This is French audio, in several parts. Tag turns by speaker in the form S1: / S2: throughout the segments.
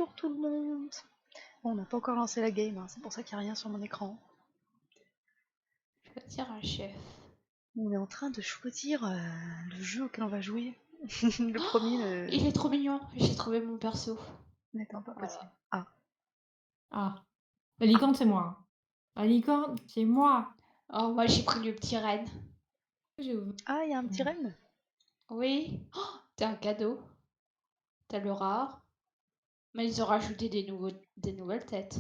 S1: Bonjour tout le monde. Bon, on n'a pas encore lancé la game, hein, c'est pour ça qu'il n'y a rien sur mon écran.
S2: Choisir un chef.
S1: On est en train de choisir le jeu auquel on va jouer. Le premier,
S2: Il est trop mignon. J'ai trouvé mon perso.
S1: n'étant pas
S2: Voilà.
S1: possible. Ah,
S3: Ah, la licorne, c'est moi. La licorne, c'est moi.
S2: Oh, moi j'ai pris le petit renne.
S3: J'ai ouvert.
S1: ah, il y a un petit renne.
S2: Oui. Oh, t'as un cadeau. T'as le rare. Mais ils ont rajouté des nouvelles têtes.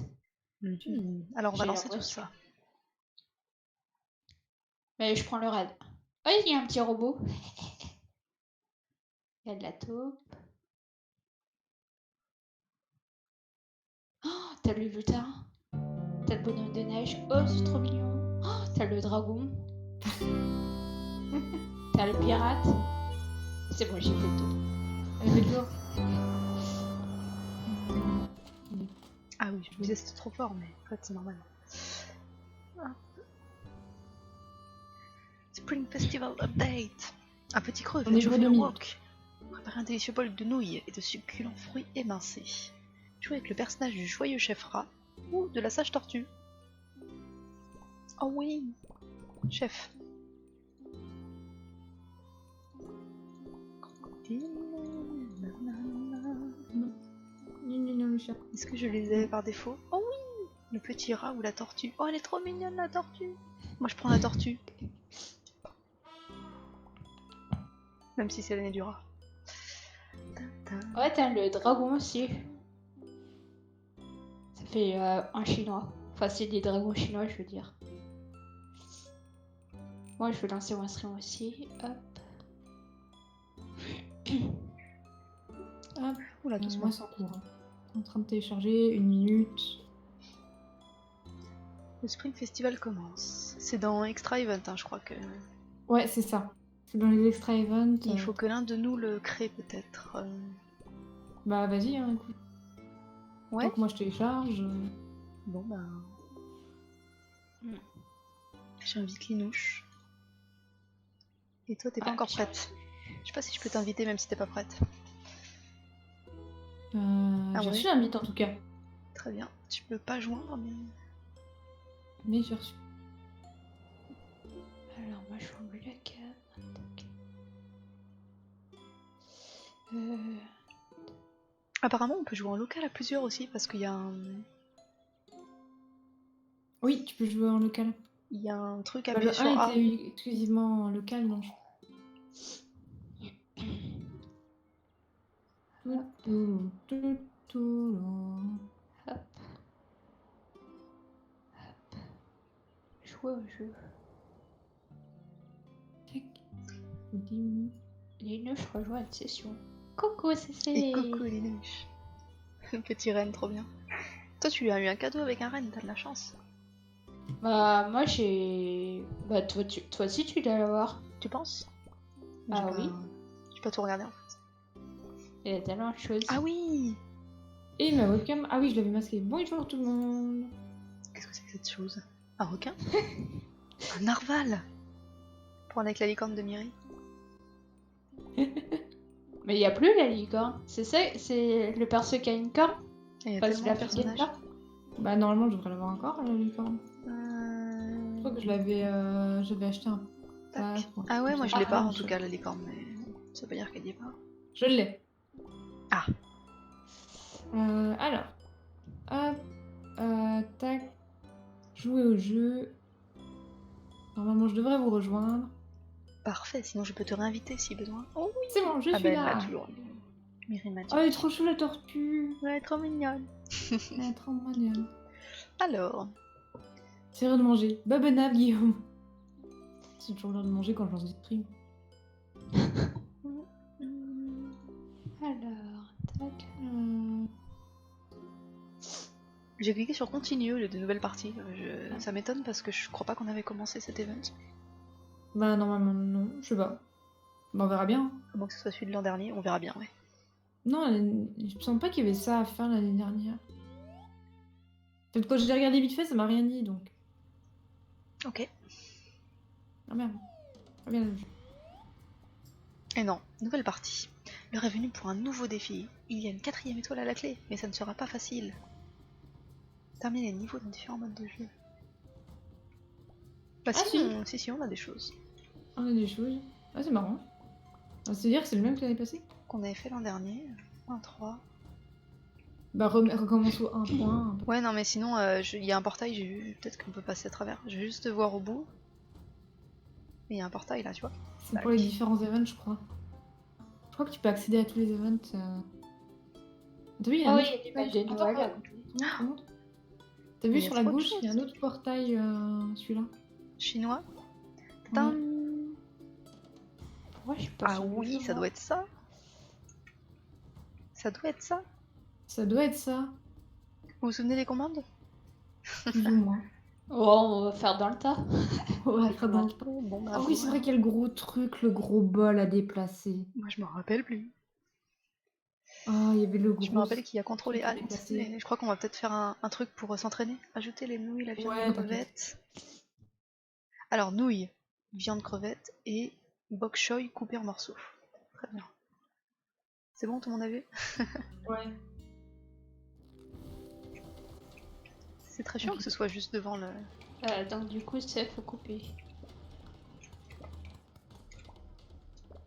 S1: Alors on va
S2: J'ai
S1: lancer tout
S2: l'impression.
S1: ça.
S2: Mais je prends le renne. Oh, il y a un petit robot. Il y a de la taupe. Oh, t'as le lutin. T'as le bonhomme de neige. Oh, c'est trop mignon. Oh, t'as le dragon. T'as le pirate. C'est bon, j'ai fait le tour.
S3: Elle fait le tour.
S1: Ah oui, je me disais c'était trop fort, mais en fait c'est normal. Ah. Spring Festival Update. Un petit creux,
S3: On
S1: faites
S3: est
S1: chauffer
S3: pas
S1: le
S3: de
S1: wok. Préparez un délicieux bol de nouilles et de succulents fruits émincés. Jouez avec le personnage du joyeux chef rat ou de la sage tortue. Oh oui, chef.
S3: Le chat.
S1: Est-ce que je les ai par défaut? Oh oui, le petit rat ou la tortue. Oh, elle est trop mignonne la tortue. Moi je prends la tortue. Même si c'est l'année du rat.
S2: Ouais, t'as le dragon aussi. Ça fait un chinois. Enfin, c'est des dragons chinois, je veux dire. Moi, je vais lancer mon stream aussi. Hop.
S3: Hop.
S1: Oula, doucement.
S3: Moi, c'est en cours. En train de télécharger, 1 minute.
S1: Le Spring Festival commence. C'est dans Extra Event, hein, je crois que.
S3: Ouais, c'est ça. C'est dans les extra events.
S1: Il faut que l'un de nous le crée peut-être.
S3: Bah, vas-y, hein, écoute.
S1: Ouais.
S3: Tant que moi je télécharge.
S1: Bon bah. J'invite Linouche. Et toi, t'es pas encore prête. Je sais pas si je peux t'inviter même si t'es pas prête.
S3: J'ai
S1: ouais.
S3: reçu l'invite en tout cas.
S1: Très bien. Tu peux pas joindre, mais.
S3: Mais j'ai reçu.
S2: Alors, moi, je formule la cam.
S1: Apparemment, on peut jouer en local à plusieurs aussi parce qu'il y a un.
S3: Oui, tu peux jouer en local.
S1: Il y a un truc à
S3: Bah,
S1: appuyer
S3: le
S1: sur
S3: 1
S1: A.
S3: était exclusivement en local, non?
S2: Hop. Jouer au jeu. Linouche rejoint une session. Coucou, c'est.
S1: Et coucou Linouche. Petit renne, trop bien. Toi, tu lui as eu un cadeau avec un renne, t'as de la chance.
S2: Bah, moi, j'ai. Bah, toi aussi, tu dois l'avoir.
S1: Tu penses?
S2: Ah oui.
S1: J'ai pas tout regardé en fait.
S2: Il y a tellement de choses.
S1: Ah oui!
S3: Et ma webcam. Ah oui, je l'avais masqué. Bonjour tout le monde.
S1: Qu'est-ce que c'est que cette chose? Un requin? Un narval! Prendre avec la licorne de Miri.
S2: Mais il y a plus la licorne. C'est ça, c'est le perso qui a une corne.
S1: Il y a
S2: Enfin,
S1: tellement
S2: c'est la
S1: de
S2: fille qui a une
S1: personnages.
S2: corne.
S3: Bah, normalement, je devrais l'avoir encore, la licorne. Je crois que je l'avais. J'avais acheté un pack.
S1: Tac. Ah ouais, moi je l'ai pas en tout
S3: je-
S1: cas la licorne, mais ça veut pas dire qu'elle y est pas.
S3: Je l'ai.
S1: Ah.
S3: Alors. Hop. Tac. Jouer au jeu. Normalement, je devrais vous rejoindre.
S1: Parfait, sinon je peux te réinviter si besoin. Oh oui!
S3: C'est bon, je
S1: Ah
S3: suis
S1: bah elle
S3: là.
S1: m'a toujours dit. Miri m'a dit.
S3: Oh, elle est trop chou la tortue.
S1: Ouais, trop mignonne.
S3: Elle est trop mignonne.
S1: Alors,
S3: C'est l'heure de manger. Babena, Guillaume. C'est toujours l'heure de manger quand je lance des streams.
S2: Alors, tac.
S1: j'ai cliqué sur continue les deux nouvelles parties. Ça m'étonne parce que je crois pas qu'on avait commencé cet event.
S3: Bah, normalement, non. Je sais pas. Bah, on verra bien.
S1: À moins que ce soit celui de l'an dernier, on verra bien, ouais.
S3: Non, je me sens pas qu'il y avait ça à faire l'année dernière. Peut-être quand j'ai regardé vite fait, ça m'a rien dit donc.
S1: Ok.
S3: Ah merde. Ah bien.
S1: Et non, nouvelle partie. L'heure est venue pour un nouveau défi. Il y a une 4ème étoile à la clé, mais ça ne sera pas facile. Terminer les niveaux dans différents modes de jeu. Bah
S3: Ah,
S1: si, on a des choses.
S3: On a des choses. Ah, c'est marrant. C'est-à-dire que c'est le même que l'année passée?
S1: Qu'on avait fait l'an dernier. 1-3.
S3: Bah, recommence au 1 point.
S1: Ouais, non, mais sinon, il y a un portail, j'ai vu. Peut-être qu'on peut passer à travers. Je vais juste voir au bout. Et il y a un portail là, tu vois.
S3: C'est pour les différents events, je crois. Je crois que tu peux accéder à tous les events. T'as vu, il y a
S2: Ah
S3: un
S2: oui,
S3: autre
S2: il y a des badges de
S3: portail.
S2: Noël à
S3: Attends,
S2: côté.
S3: montre. T'as
S1: Mais
S3: vu
S1: il y a
S3: sur la
S1: trop de
S3: gauche, il y a un
S1: choses.
S3: autre portail, celui-là.
S1: Chinois.
S3: Ouais.
S1: Tadam.
S2: Moi, je suis pas
S1: Ah
S2: sur le
S1: oui,
S2: jeu,
S1: ça
S2: moi.
S1: doit être ça. Ça doit être ça.
S3: Ça doit être ça,
S1: Vous vous souvenez des commandes?
S3: plus ou moins.
S2: Oh, on va faire dans le tas.
S3: Ouais, très dans le temps.
S1: Bon, bah,
S3: Ah oui, c'est vrai qu'il y a le gros truc, le gros bol à déplacer.
S1: Moi, je m'en rappelle plus.
S3: Ah, il y avait le
S1: Je me
S3: gros
S1: rappelle qu'il y a contrôle et
S3: truc à
S1: alt.
S3: déplacer.
S1: Mais je crois qu'on va peut-être faire un truc pour s'entraîner. Ajouter les nouilles, la viande,
S3: Ouais,
S1: les
S3: t'inquiète.
S1: crevettes. Alors, nouilles, viande, crevettes et bok choy coupé en morceaux. Très bien. C'est bon, tout le monde a vu?
S3: Ouais.
S1: C'est très chiant
S3: Ok.
S1: que ce soit juste devant le...
S2: Donc du coup, ça faut couper.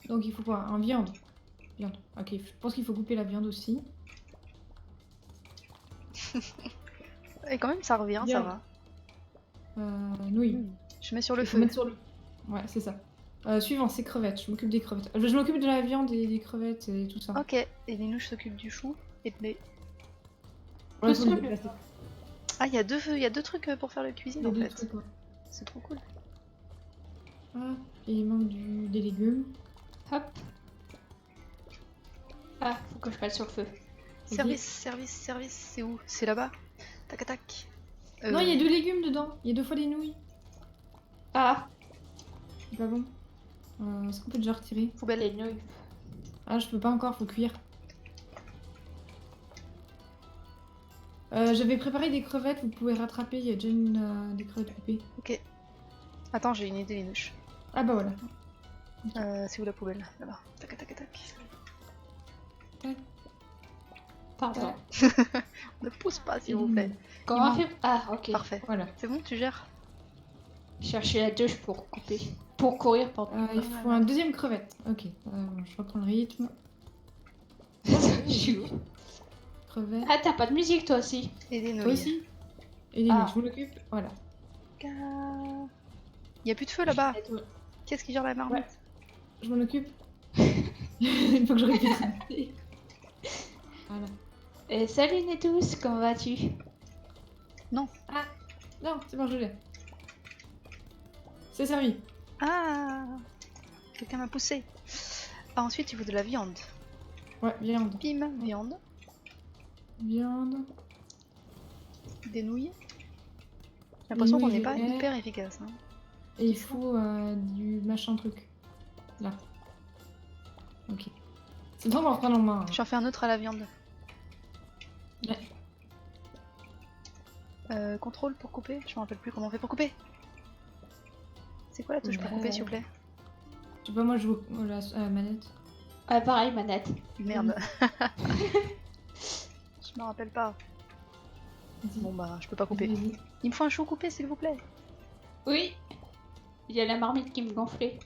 S3: Donc il faut quoi? Un viande. Viande. Ok, je pense qu'il faut couper la viande aussi.
S1: Et quand même, ça revient, ça
S3: Viande.
S1: va.
S3: Nouilles.
S1: Je mets sur le
S3: Il faut
S1: feu.
S3: mettre sur le... Ouais, c'est ça. Suivant, c'est crevettes. Je m'occupe des crevettes. Je m'occupe de la viande et des crevettes et tout ça.
S1: Ok, et Linouche s'occupe du chou et de lait.
S3: Ouais, faut
S2: Tout
S3: les
S2: seul.
S3: déplacer.
S1: Ah, il y a deux trucs pour faire la cuisine
S3: Les
S1: en
S3: deux
S1: fait.
S3: trucs, ouais.
S1: C'est trop cool.
S3: Ah, et il manque des légumes.
S2: Hop. Ah, faut que je passe sur le feu.
S1: Service, c'est où? C'est là-bas. Tac, tac.
S3: Non, il y a 2 légumes dedans. Il y a 2 fois des nouilles.
S2: Ah,
S3: C'est pas bon. Est-ce qu'on peut déjà retirer?
S1: Poubelle.
S2: les nouilles.
S3: Ah, je peux pas encore, faut cuire. J'avais préparé des crevettes, vous pouvez rattraper, il y a déjà des crevettes coupées.
S1: Ok. Attends, j'ai une idée, Linouche.
S3: Ah bah voilà.
S1: C'est où la poubelle? Là-bas. Tac, tac, tac.
S2: Pardon.
S1: Ne pousse pas, s'il vous plaît.
S2: Comment on
S3: manque-
S2: fait? Ah, ok.
S1: Parfait.
S3: Voilà.
S1: C'est bon, tu gères?
S2: Chercher la douche pour couper. Pour courir, pardon.
S3: Il faut un deuxième crevette. Ok, je reprends le rythme.
S2: Je suis où?
S3: Crevette.
S2: Ah, t'as pas de musique toi aussi.
S1: Et des
S3: Toi
S1: nouilles.
S3: aussi. Et les
S2: Ah.
S3: nouilles, je m'en occupe. Voilà.
S1: Il y a plus de feu là-bas. Qu'est-ce qui gère la marmite?
S3: Je m'en occupe. Il faut que je récupère. Voilà.
S2: Salut Netous, comment vas-tu?
S3: Non, c'est bon, je l'ai. C'est servi.
S1: Ah, quelqu'un m'a poussé. Ah, ensuite, il faut de la viande.
S3: Ouais, viande.
S1: Bim, viande.
S3: Viande.
S1: Des nouilles. J'ai l'impression qu'on
S3: nouilles,
S1: n'est pas
S3: je l'ai.
S1: hyper efficace. Hein.
S3: Et il faut du machin truc. Là. Ok. C'est bon, on va reprendre en main. Hein.
S1: J'en fais un autre à la viande.
S3: Ouais.
S1: Contrôle pour couper. Je me rappelle plus comment on fait pour couper. C'est quoi la touche pour couper, s'il vous plaît?
S3: Je sais pas, moi je joue à la manette.
S2: Ah, pareil, manette.
S1: Merde. Je me rappelle pas.
S3: Vas-y.
S1: Bon bah, je peux pas couper.
S3: Vas-y.
S1: Il me faut un chou coupé, s'il vous plaît.
S2: Oui. Il y a la marmite qui me gonflait.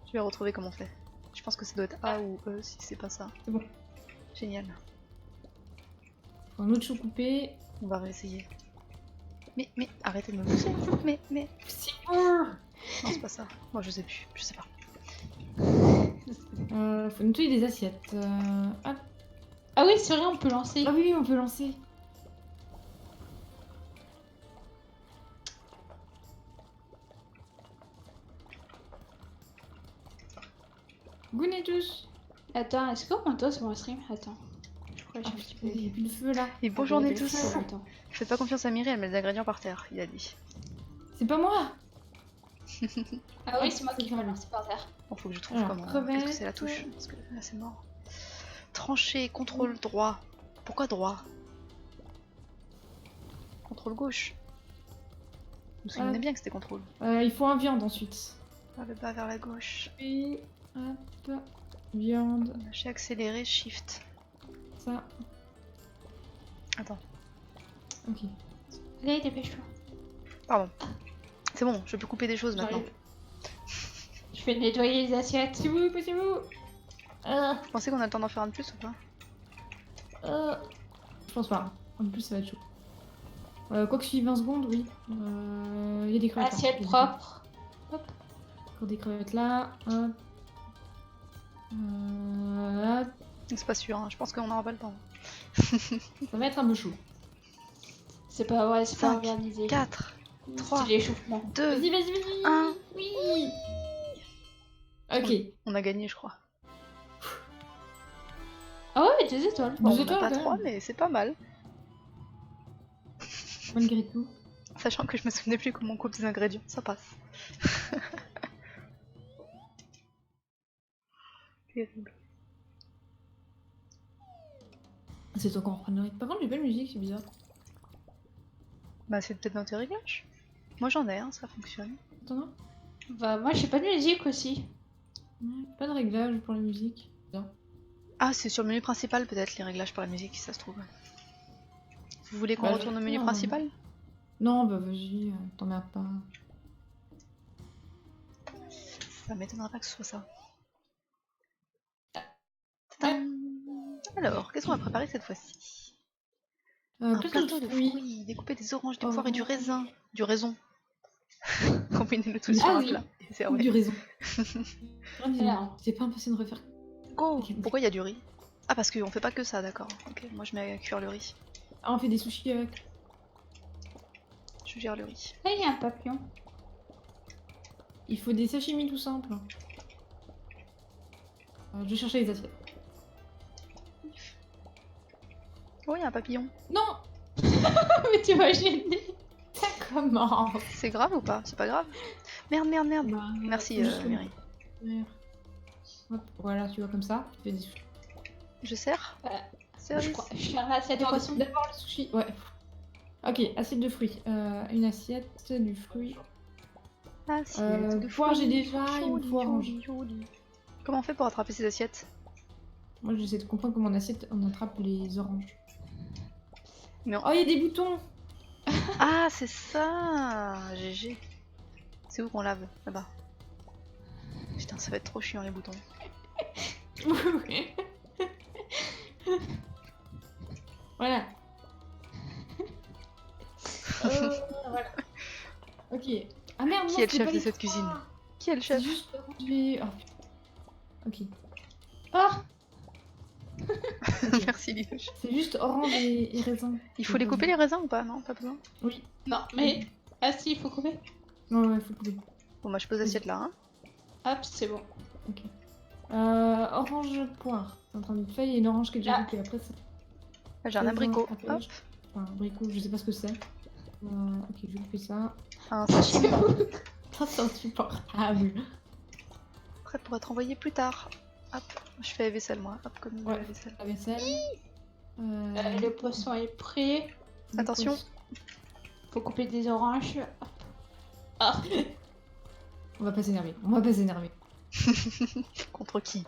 S1: Je vais retrouver comment on fait. Je pense que ça doit être A ou E si c'est pas ça.
S3: C'est bon.
S1: Génial.
S3: Un autre chou coupé.
S1: On va réessayer. Mais, arrêtez de me pousser. Mais.
S3: C'est
S1: Non, c'est pas ça. Moi, je sais plus. Je sais pas.
S3: faut nettoyer des assiettes. Ah.
S2: Ah oui, c'est vrai, on peut lancer.
S3: Ah oui, on peut lancer. Goûtez-tous.
S2: Attends, est-ce qu'on monte sur mon stream? Attends. Je crois que j'ai un petit peu...
S3: Il n'y a plus de feu là.
S1: Et bonjour
S2: Il y a
S1: à
S2: des
S1: tous.
S2: feux, attends.
S1: Faites pas confiance à Mireille, elle met des ingrédients par terre, il a dit.
S3: C'est pas moi.
S2: Ah oui, c'est moi qui vais lancer par terre.
S1: Bon, faut que je trouve
S3: Alors,
S1: comment.
S3: crevette.
S1: Qu'est-ce que c'est la touche? Parce que là, c'est mort. Trancher, contrôle droit. Pourquoi droit? Contrôle gauche. Je me souvenais bien que c'était contrôle.
S3: Il faut un viande ensuite.
S1: Vers le bas, vers la gauche.
S3: Et hop. Viande,
S1: J'ai accéléré, shift.
S3: ça.
S1: Attends,
S3: Ok.
S2: Allez, dépêche-toi.
S1: pardon. C'est bon, je peux couper des choses maintenant.
S2: J'arrive. Je vais nettoyer les assiettes.
S3: Poussez-vous, poussez-vous.
S1: Vous pensez qu'on a le temps d'en faire un de plus ou pas?
S3: Je pense pas. En plus, ça va être chaud. Quoi que suive 20 secondes, oui. Il y a des crevettes. là.
S2: Assiette
S3: Il y a des
S2: propre. Hop.
S3: crevettes. Encore des crevettes là. Hop. Hop.
S1: C'est pas sûr, hein. Je pense qu'on n'aura pas le temps.
S3: Ça va être un peu chaud.
S2: C'est pas vrai, c'est pas
S1: 5,
S2: organisé.
S1: 4, 3,
S2: C'est l'échauffement.
S1: 2,
S3: Vas-y, vas-y, vas-y.
S1: 1.
S3: Oui. Ok.
S1: On a gagné, je crois.
S2: Ah ouais, 2 étoiles.
S1: Bon,
S3: Deux
S1: on n'a
S3: étoiles,
S1: pas
S3: quand
S1: 3,
S3: même.
S1: mais c'est pas mal.
S3: Malgré tout.
S1: Sachant que je me souvenais plus comment on coupe les ingrédients, ça passe. Terrible.
S3: C'est toi qu'on reprend le rythme. Par contre, j'ai pas de musique, c'est bizarre.
S1: Bah, c'est peut-être dans tes réglages. Moi j'en ai, hein, ça fonctionne.
S3: Attends, non.
S2: Bah, moi, j'ai pas de musique aussi.
S3: Ouais, pas de réglage pour la musique. Bien.
S1: Ah, c'est sur le menu principal peut-être les réglages pour la musique, si ça se trouve. Vous voulez qu'on
S3: Bah,
S1: retourne au menu
S3: non.
S1: principal?
S3: Non, bah vas-y, t'emmerdes pas.
S1: Ça m'étonnerait pas que ce soit ça. Tadam. Alors, qu'est-ce qu'on va préparer cette fois-ci? Un plateau de fruits, découper des oranges, des poires et du raisin. Du raisin. Combiner le tout sur
S2: Ah
S1: un
S2: oui.
S1: plat. Et c'est
S3: Ou
S1: ouais.
S3: du raisin.
S2: Alors.
S3: C'est pas impossible de refaire.
S1: Oh,
S3: Ok.
S1: pourquoi il y a du riz? Ah, parce qu'on fait pas que ça, d'accord. Ok, moi je mets à cuire le riz.
S3: Ah, on fait des sushis avec.
S1: Je gère le riz.
S2: Là, il y a un papillon.
S3: Il faut des sashimi tout simples. Je vais chercher les assiettes.
S1: Oh, il y a un papillon.
S3: Non.
S2: Mais tu vas gêner.
S3: Ça commence.
S1: C'est grave ou pas? C'est pas grave? Merde, merde, merde.
S3: Bah,
S1: Merci,
S3: faut juste
S1: Miri.
S3: le- Hop, voilà, tu vois comme ça. Tu fais des sushis.
S1: Je sers?
S2: Je
S1: Service.
S2: crois. Je fais un assiette de poisson.
S3: D'abord le sushi. Ouais. Ok, assiette de fruits. Une assiette du fruit.
S1: Assiette de
S3: poire, j'ai
S1: fruits.
S3: déjà, il me
S1: Joli,
S3: faut orange.
S1: joli, joli. Comment on fait pour attraper ces assiettes?
S3: Moi, j'essaie de comprendre comment en assiette on attrape les oranges.
S1: Mais
S3: Oh, il y a des boutons.
S1: Ah, c'est ça! GG. C'est où qu'on lave? Là-bas. Putain, ça va être trop chiant les boutons.
S3: Voilà. Voilà. Ok. Ah merde, non,
S1: Qui est le
S3: c'était
S1: chef
S3: pas
S1: de
S3: les
S1: cette
S3: trois.
S1: cuisine? Qui est le
S3: C'est
S1: chef?
S3: juste rangé. Oh. Ok.
S2: Ah,
S1: Merci Lilouche.
S3: C'est juste orange et raisin.
S1: Il faut les couper les raisins ou pas? Non, pas besoin.
S3: Oui.
S2: non, mais. Ah, si, il faut couper.
S3: Ouais, faut couper.
S1: Bon, bah je pose l'assiette là, hein.
S2: Hop, c'est bon.
S3: Ok. Orange poire. T'es en train de faire, il y a une orange qui est déjà
S2: Ah.
S3: coupée. Après, ça.
S1: Là, j'ai un abricot.
S3: Après,
S1: Hop.
S3: Enfin, abricot, je sais pas ce que c'est. Ok, je vais couper ça.
S1: Un sashimi
S3: Ça, c'est insupportable.
S1: prêt pour être envoyé plus tard. Hop. Je fais la vaisselle moi. Hop, comme il
S3: Ouais.
S1: la vaisselle.
S3: La vaisselle.
S2: Le poisson est prêt.
S1: Attention.
S2: Faut couper des oranges. Ah,
S3: On va pas s'énerver. On va pas s'énerver.
S1: Contre qui?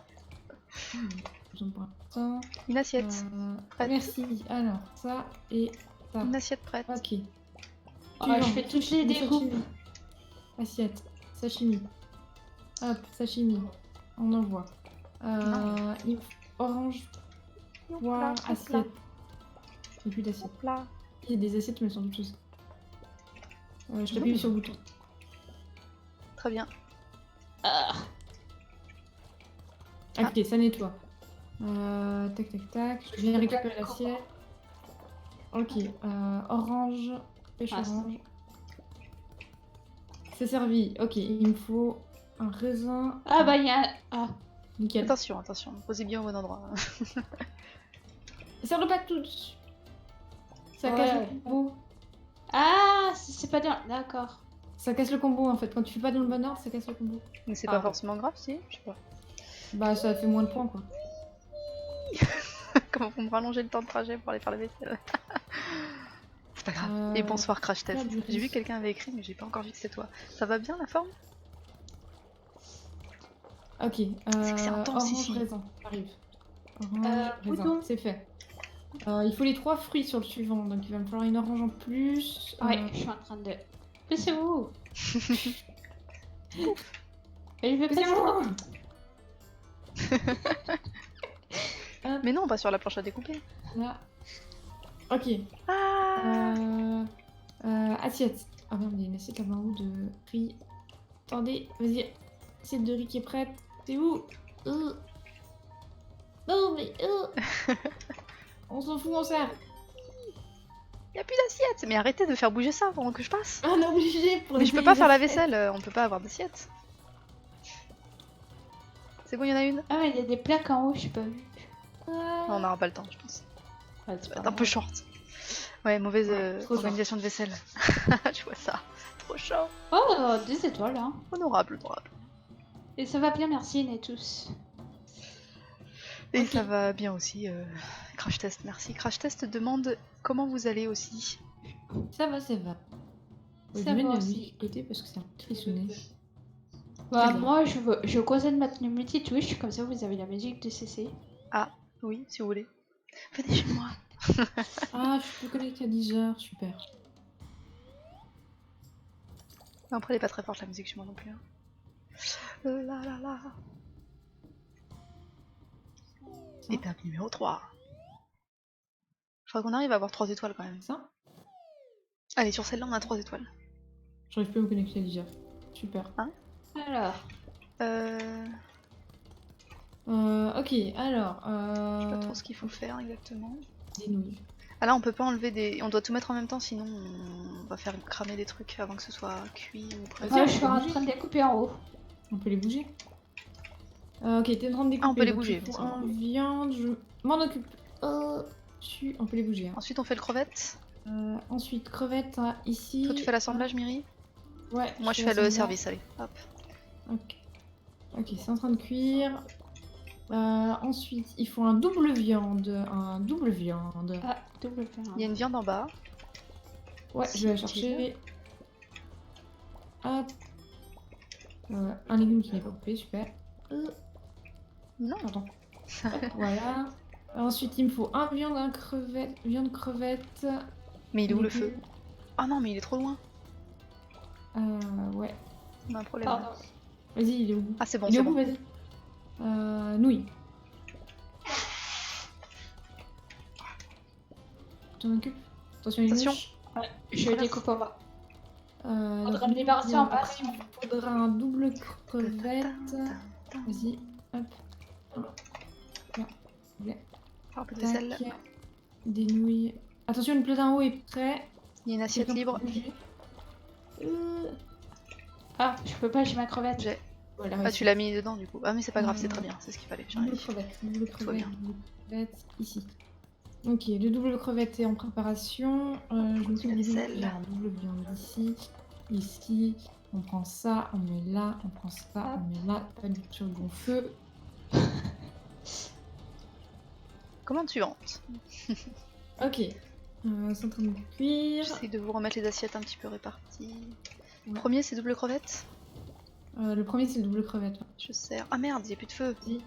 S3: J'en prends un.
S1: Une assiette. Prête.
S3: Merci. Alors, ça et ça.
S1: Une assiette prête.
S3: Ok.
S2: ah, je fais toutes les découpes.
S3: Sashimi. Assiette. Sashimi. Hop, sashimi. On envoie. Il me faut orange, poire, assiette. Et plus d'assiette.
S1: Là.
S3: Il y a des assiettes, mais elles sont toutes choses. Je t'appuie sur le bouton.
S1: Très bien.
S2: Ah,
S3: Ah, ok, ça nettoie. Tac, tac, tac. Je viens récupérer l'assiette. Ok, orange, pêche
S2: Ah,
S3: orange. C'est servi. Ok, il me faut un raisin.
S2: ah bah il y a. Ah,
S3: Nickel.
S1: Attention, attention. Posez bien au bon endroit.
S3: Serre le pas tous. Ça
S2: Ouais.
S3: casse le combo.
S2: ah c'est pas bien. D'accord.
S3: Ça casse le combo en fait. Quand tu fais pas dans le bon ordre, ça casse le combo.
S1: Mais c'est
S2: Ah.
S1: pas forcément grave, si? Je sais pas.
S3: Bah, ça fait moins de points quoi.
S1: Comment vous me rallonger le temps de trajet pour aller faire la vaisselle? C'est pas grave.
S3: Euh,
S1: Et bonsoir Crash
S3: faire
S1: Test.
S3: du
S1: J'ai vu
S3: riz.
S1: que quelqu'un avait écrit, mais j'ai pas encore vu que c'est toi. Ça va bien la forme?
S3: Ok.
S1: C'est que c'est intense
S3: Orange
S1: ici.
S3: raisin, j'arrive. Orange raisin,
S2: bouton.
S3: c'est fait. Il faut les 3 fruits sur le suivant, donc il va me falloir une orange en plus.
S2: Ouais, je suis en train de. Poussez-vous. Et je vais
S3: C'est
S2: passer.
S3: bon.
S1: Mais non, pas sur la planche à découper.
S3: Là. Ok.
S1: Ah
S3: Assiette. Ah merde, il y a une assiette là-bas en haut de riz. Attendez, vas-y. Assiette de riz qui est prête. C'est où Non, mais. On s'en fout, on sert.
S1: Y a plus d'assiette. Mais arrêtez de faire bouger ça pendant que je passe.
S3: On est obligé pour
S1: Mais je peux
S3: nettoyer
S1: pas
S3: les
S1: faire la
S3: assiettes.
S1: vaisselle, on peut pas avoir d'assiette. C'est bon, y en a une.
S2: Ah, mais il y a des plaques en haut, je sais pas vu.
S1: Non, on n'aura pas le temps, je pense.
S2: Ouais, c'est
S1: Ça
S2: pas
S1: va être un peu
S2: grave.
S1: short. Ouais, mauvaise
S3: trop
S1: organisation de vaisselle. Je vois ça. Trop chaud.
S2: Oh, 2 étoiles, hein.
S1: Honorable, honorable.
S2: Et ça va bien, merci, et tous.
S1: Et
S3: Ok.
S1: ça va bien aussi. Crash Test, merci. Crash Test demande comment vous allez aussi.
S3: Ça va, ça va. Je
S2: Ça
S3: vais mettre
S2: va
S3: la
S2: aussi.
S3: musique de côté parce que c'est un trissonné.
S2: Bah,
S3: Très bien.
S2: moi, je conseille de mettre une multi-touche, comme ça vous avez la musique de CC.
S1: Oui, si vous voulez. Venez chez moi.
S3: Ah, je peux connecter à 10h, super.
S1: Après, elle est pas très forte la musique chez moi non plus. Hein. Là là là. Étape numéro 3. Je crois qu'on arrive à avoir 3 étoiles quand même.
S3: Ça
S1: Allez, sur celle-là, on a 3 étoiles.
S3: J'arrive pas à me connecter à 10h. Super.
S2: Alors,
S3: Ok, alors.
S1: Je sais pas trop ce qu'il faut faire exactement.
S3: Des nouilles.
S1: Ah là, on peut pas enlever des. On doit tout mettre en même temps, sinon on va faire cramer des trucs avant que ce soit cuit ou prêt.
S3: Tiens,
S2: je suis en train de découper en haut.
S3: On peut les bouger. Ok, t'es en train de découper.
S1: on peut les
S3: donc
S1: bouger,
S3: il faut
S1: mais ça va.
S3: un viande, je m'en occupe. On peut les bouger. Hein.
S1: Ensuite, on fait le crevette.
S3: Ensuite, crevette ici.
S1: Toi, tu fais l'assemblage, Miri.
S3: Ouais.
S1: Moi, je fais le service, allez. Hop.
S3: Ok. Ok, c'est en train de cuire. Ensuite, il faut un double viande. Un double viande.
S2: Ah, double fait.
S1: Il y a une viande en bas.
S3: Ouais, je vais la
S1: utile.
S3: chercher. Hop. Un légume qui n'est pas coupé, super.
S1: Non.
S3: Attends. Hop, voilà. Ensuite, il me faut un viande, un crevette. Viande, crevette.
S1: Mais il est où le feu?
S3: légumes.
S1: Ah non, mais il est trop loin.
S3: Ouais.
S1: On a un problème.
S2: Pardon.
S3: Vas-y, il est où?
S1: Ah, c'est bon,
S3: Il est
S1: c'est
S3: où,
S1: bon.
S3: vas-y. Nouilles. Tu t'en occupes? Attention, les
S1: Attention.
S3: mouches.
S2: Ouais, je
S1: Traverse.
S2: découpe en bas.
S3: Faudra
S2: me débarrasser en bas,
S3: Après, il me faudra un double crevette. Vas-y, hop. Là, voilà.
S1: Un peu de
S3: Tac.
S1: vaisselle.
S3: Des nouilles. Attention, le plat d'en haut est prêt.
S1: Il y a une assiette
S3: Quelqu'un
S1: libre.
S3: peut bouger.
S2: Ah, je peux pas, j'ai ma crevette.
S1: J'ai.
S3: Voilà,
S1: Ah, tu l'as mis dedans du coup. Ah, mais c'est pas grave, c'est très bien. C'est ce qu'il fallait.
S3: Double
S1: J'arrive.
S3: crevette, double
S1: Tout va bien.
S3: crevette, double crevette, ici. Ok, le double crevette est en préparation. Je m'occupe
S1: La
S3: du double
S1: vaisselle.
S3: viande. Double viande ici, ici. On prend ça, on met là, on prend ça, on met là. Pas du tout sur le bon feu.
S1: Commande suivante.
S3: Ok. C'est en train de cuire.
S1: J'essaie de vous remettre les assiettes un petit peu réparties.
S3: Ouais.
S1: Premier, c'est double crevette.
S3: Le premier, c'est le double crevette.
S1: Je sers. Ah merde, il n'y a plus de feu.
S3: Vas-y.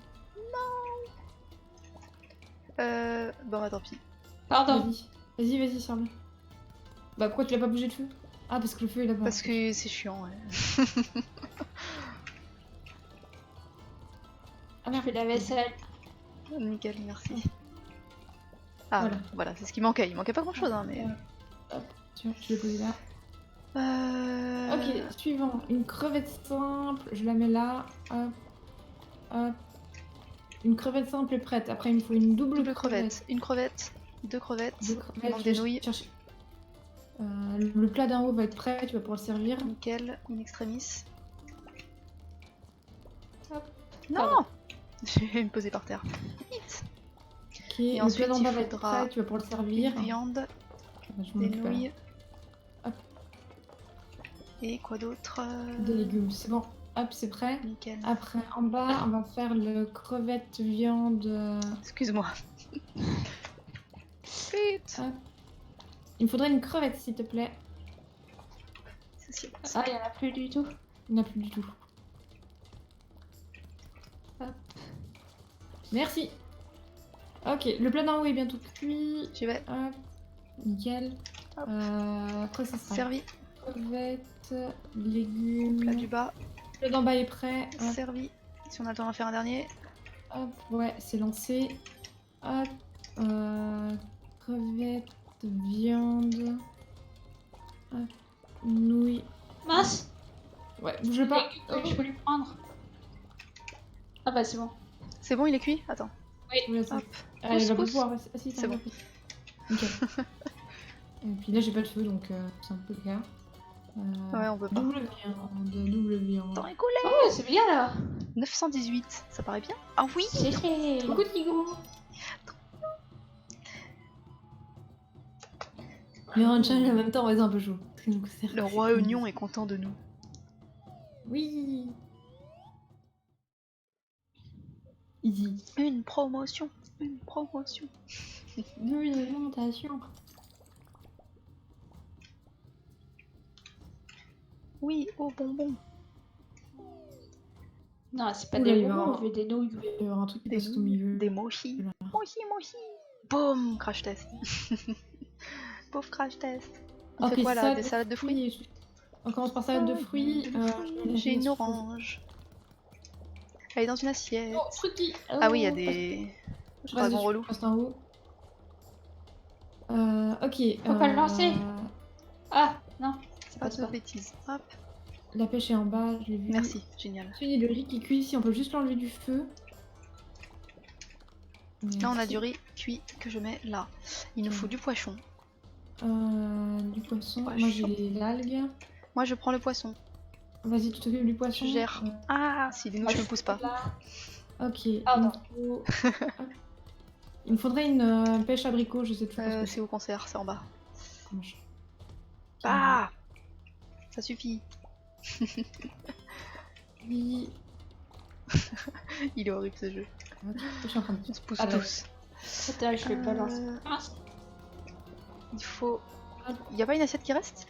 S1: Bon, bah tant pis.
S2: Pardon.
S3: Vas-y, vas-y, sers-le. Bah, pourquoi tu l'as pas bougé le feu? Ah, parce que le feu est là-bas.
S1: Parce que c'est chiant, ouais.
S3: Ah,
S2: Je fais la vaisselle.
S1: Nickel, merci. Ah,
S3: Voilà.
S1: voilà, c'est ce qui manquait. Il manquait pas grand chose, hein, mais.
S3: Hop, tiens, je l'ai posé là.
S1: Ok.
S3: Ok, suivant. Une crevette simple, je la mets là. Hop. Hop. Une crevette simple est prête. Après, il me faut une double
S1: Double crevette. Une crevette. Deux crevettes.
S3: Deux
S1: Il
S3: crevettes.
S1: manque
S3: je
S1: des
S3: vais
S1: nouilles.
S3: chercher. Le plat d'en haut va être prêt, tu vas pouvoir le servir.
S1: Nickel. In extremis.
S2: Hop.
S1: Non.
S2: Pardon.
S1: Je vais me poser par terre. Vite.
S3: Ok,
S1: Et
S3: le
S1: ensuite,
S3: plat d'en
S1: il
S3: bas va être
S1: faudra
S3: prêt, tu vas pouvoir le servir.
S1: Une viande,
S3: Je m'en
S1: des
S3: occupe.
S1: nouilles.
S3: Hop.
S1: Et quoi d'autre?
S3: Des légumes, c'est bon. Hop, c'est prêt.
S1: Nickel.
S3: Après, en bas, on va faire le crevette viande.
S1: Excuse-moi. Vite.
S3: Hop. Il me faudrait une crevette, s'il te plaît.
S1: Ceci.
S2: Ah, il y en a plus du tout.
S3: Il n'y en a plus du tout. Merci. Ok, le plat d'en haut est bientôt cuit.
S1: J'y vais.
S3: Hop, nickel.
S1: Hop.
S3: Quoi ça sera?
S1: Servi.
S3: Crevettes, légumes.
S1: Plat du bas.
S3: Le plat d'en bas est prêt. Hop,
S1: Servi. Si on a le temps d'en faire un dernier.
S3: hop, ouais, c'est lancé. Hop, crevettes, viande. Hop, nouilles.
S2: Mince.
S3: Ouais, bouge pas.
S2: Je peux lui prendre. Ah bah c'est bon.
S1: C'est bon, il est cuit? Attends.
S3: Ouais, c'est-
S1: Hop.
S3: Allez, elle va pas
S1: pousse.
S3: pouvoir. Ah si,
S1: C'est bon.
S3: Nickel. Et puis là, j'ai pas de feu, donc c'est un peu le cas.
S1: Ouais, on peut pas.
S3: Double viande, double viande.
S1: Temps écoulé.
S2: Oh, c'est bien là.
S1: 918, ça paraît bien? Ah oui.
S2: C'est fait.
S3: Beaucoup de Tigo. Mais en challenge en même temps, on va être un peu chaud. Donc, c'est
S1: Le roi oignon est content de nous.
S3: Oui. Easy.
S1: Une promotion. Une promotion.
S3: Une alimentation.
S1: Oui, au bonbon.
S2: Non, c'est pas
S3: Oula,
S2: des
S3: il va
S2: bonbons,
S3: avoir-
S2: on veut des nouilles.
S3: Il va y avoir un truc qui
S1: Des,
S3: passe au milieu.
S1: des mochis.
S3: Voilà.
S1: Mochi, mochi. Boum, crash test. Pauvre crash test. On
S3: Ok,
S1: fait quoi là?
S3: salade
S1: Des
S3: de
S1: salades de fruits?
S3: On commence par salade de
S1: Oh,
S3: fruits.
S1: J'ai une orange. Elle est dans une assiette.
S3: Oh, fruity.
S1: Ah oui, il y a des dragons relous.
S3: Reste en haut. Ok.
S2: Faut pas le lancer. Ah, non. C'est
S1: Pas
S2: pas
S1: de
S2: ça.
S1: bêtises. Hop.
S3: La pêche est en bas, je l'ai vu.
S1: Merci, génial.
S3: Ensuite, il y a le riz qui cuit ici, on peut juste l'enlever du feu.
S1: Là, on a
S3: Merci.
S1: du riz cuit que je mets là. Il nous faut du poisson.
S3: Du poisson.
S1: Ouais,
S3: Moi,
S1: je-
S3: j'ai l'algue.
S1: Moi, je prends le poisson.
S3: Vas-y, tu t'occupes du poisson.
S1: Je gère. Ah, si les nouilles ne poussent pas.
S3: Ok.
S2: Pardon.
S3: Hop. Il me faudrait une pêche abricot, je sais toujours pas ce que
S1: C'est au concert, c'est en bas.
S3: c'est. Comment je-
S1: Ah, ça suffit.
S3: Oui.
S1: Il est horrible ce jeu.
S3: Ok, je suis en train de
S1: On se pousse
S3: Ah, bah.
S1: tous.
S2: Attends, je vais pas lancer.
S1: Euh,
S2: Mince.
S1: Il faut. Il y a pas une assiette qui reste?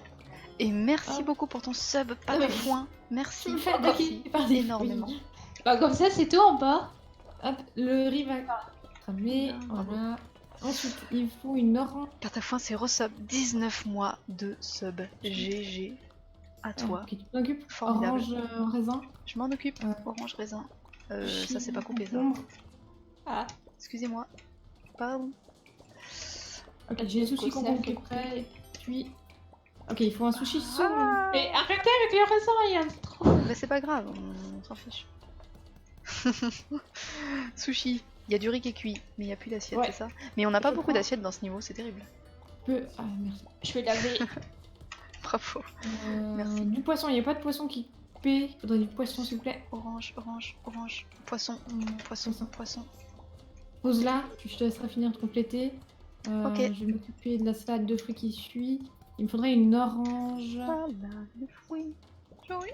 S1: Et merci
S3: Ah.
S1: beaucoup pour ton sub, pas
S3: Ah,
S1: de
S3: mais-
S1: foin. Merci.
S3: Tu me fais
S1: Merci
S3: attaquer par des
S1: énormément.
S3: fruits.
S2: Bah comme ça, c'est tout en bas.
S3: Hop, le riz va cramer.
S1: Bravo.
S3: Voilà. Ensuite, il faut une orange.
S1: Carte à foin, c'est resub. 19 mois de sub. GG. À toi.
S3: Ok, tu t'en occupes.
S1: Formidable.
S3: Orange raisin.
S1: Je m'en occupe.
S3: Ouais.
S1: Orange raisin. Ça c'est pas coupé ça.
S3: concombre.
S2: Ah,
S1: Excusez-moi. Pardon.
S3: Ok, j'ai le sushi
S2: Conserve
S3: concombre qui est
S2: et
S3: prêt. Puis. Ok, il faut un sushi saumon.
S1: Ah,
S2: mais arrêtez avec le raisin, il y a trop.
S1: mais c'est pas grave, on s'en fiche. Sushi. Il y a du riz qui est cuit, mais il n'y a plus d'assiette,
S3: Ouais.
S1: c'est ça? Mais on n'a pas
S3: Je
S1: beaucoup
S3: prends.
S1: d'assiettes dans ce niveau, c'est terrible.
S3: Ah, merci.
S2: Je vais laver.
S1: Bravo. Merci.
S3: Du poisson, il n'y a pas de poisson qui paie. Il faudrait du poisson, s'il vous plaît.
S1: Orange, orange, orange. Poisson, poisson,
S3: Poisson.
S1: poisson.
S3: Pose là, je te laisserai finir de compléter.
S1: Ok.
S3: Je vais m'occuper de la salade de fruits qui suit. Il me faudrait une orange.
S1: Voilà, le fruit.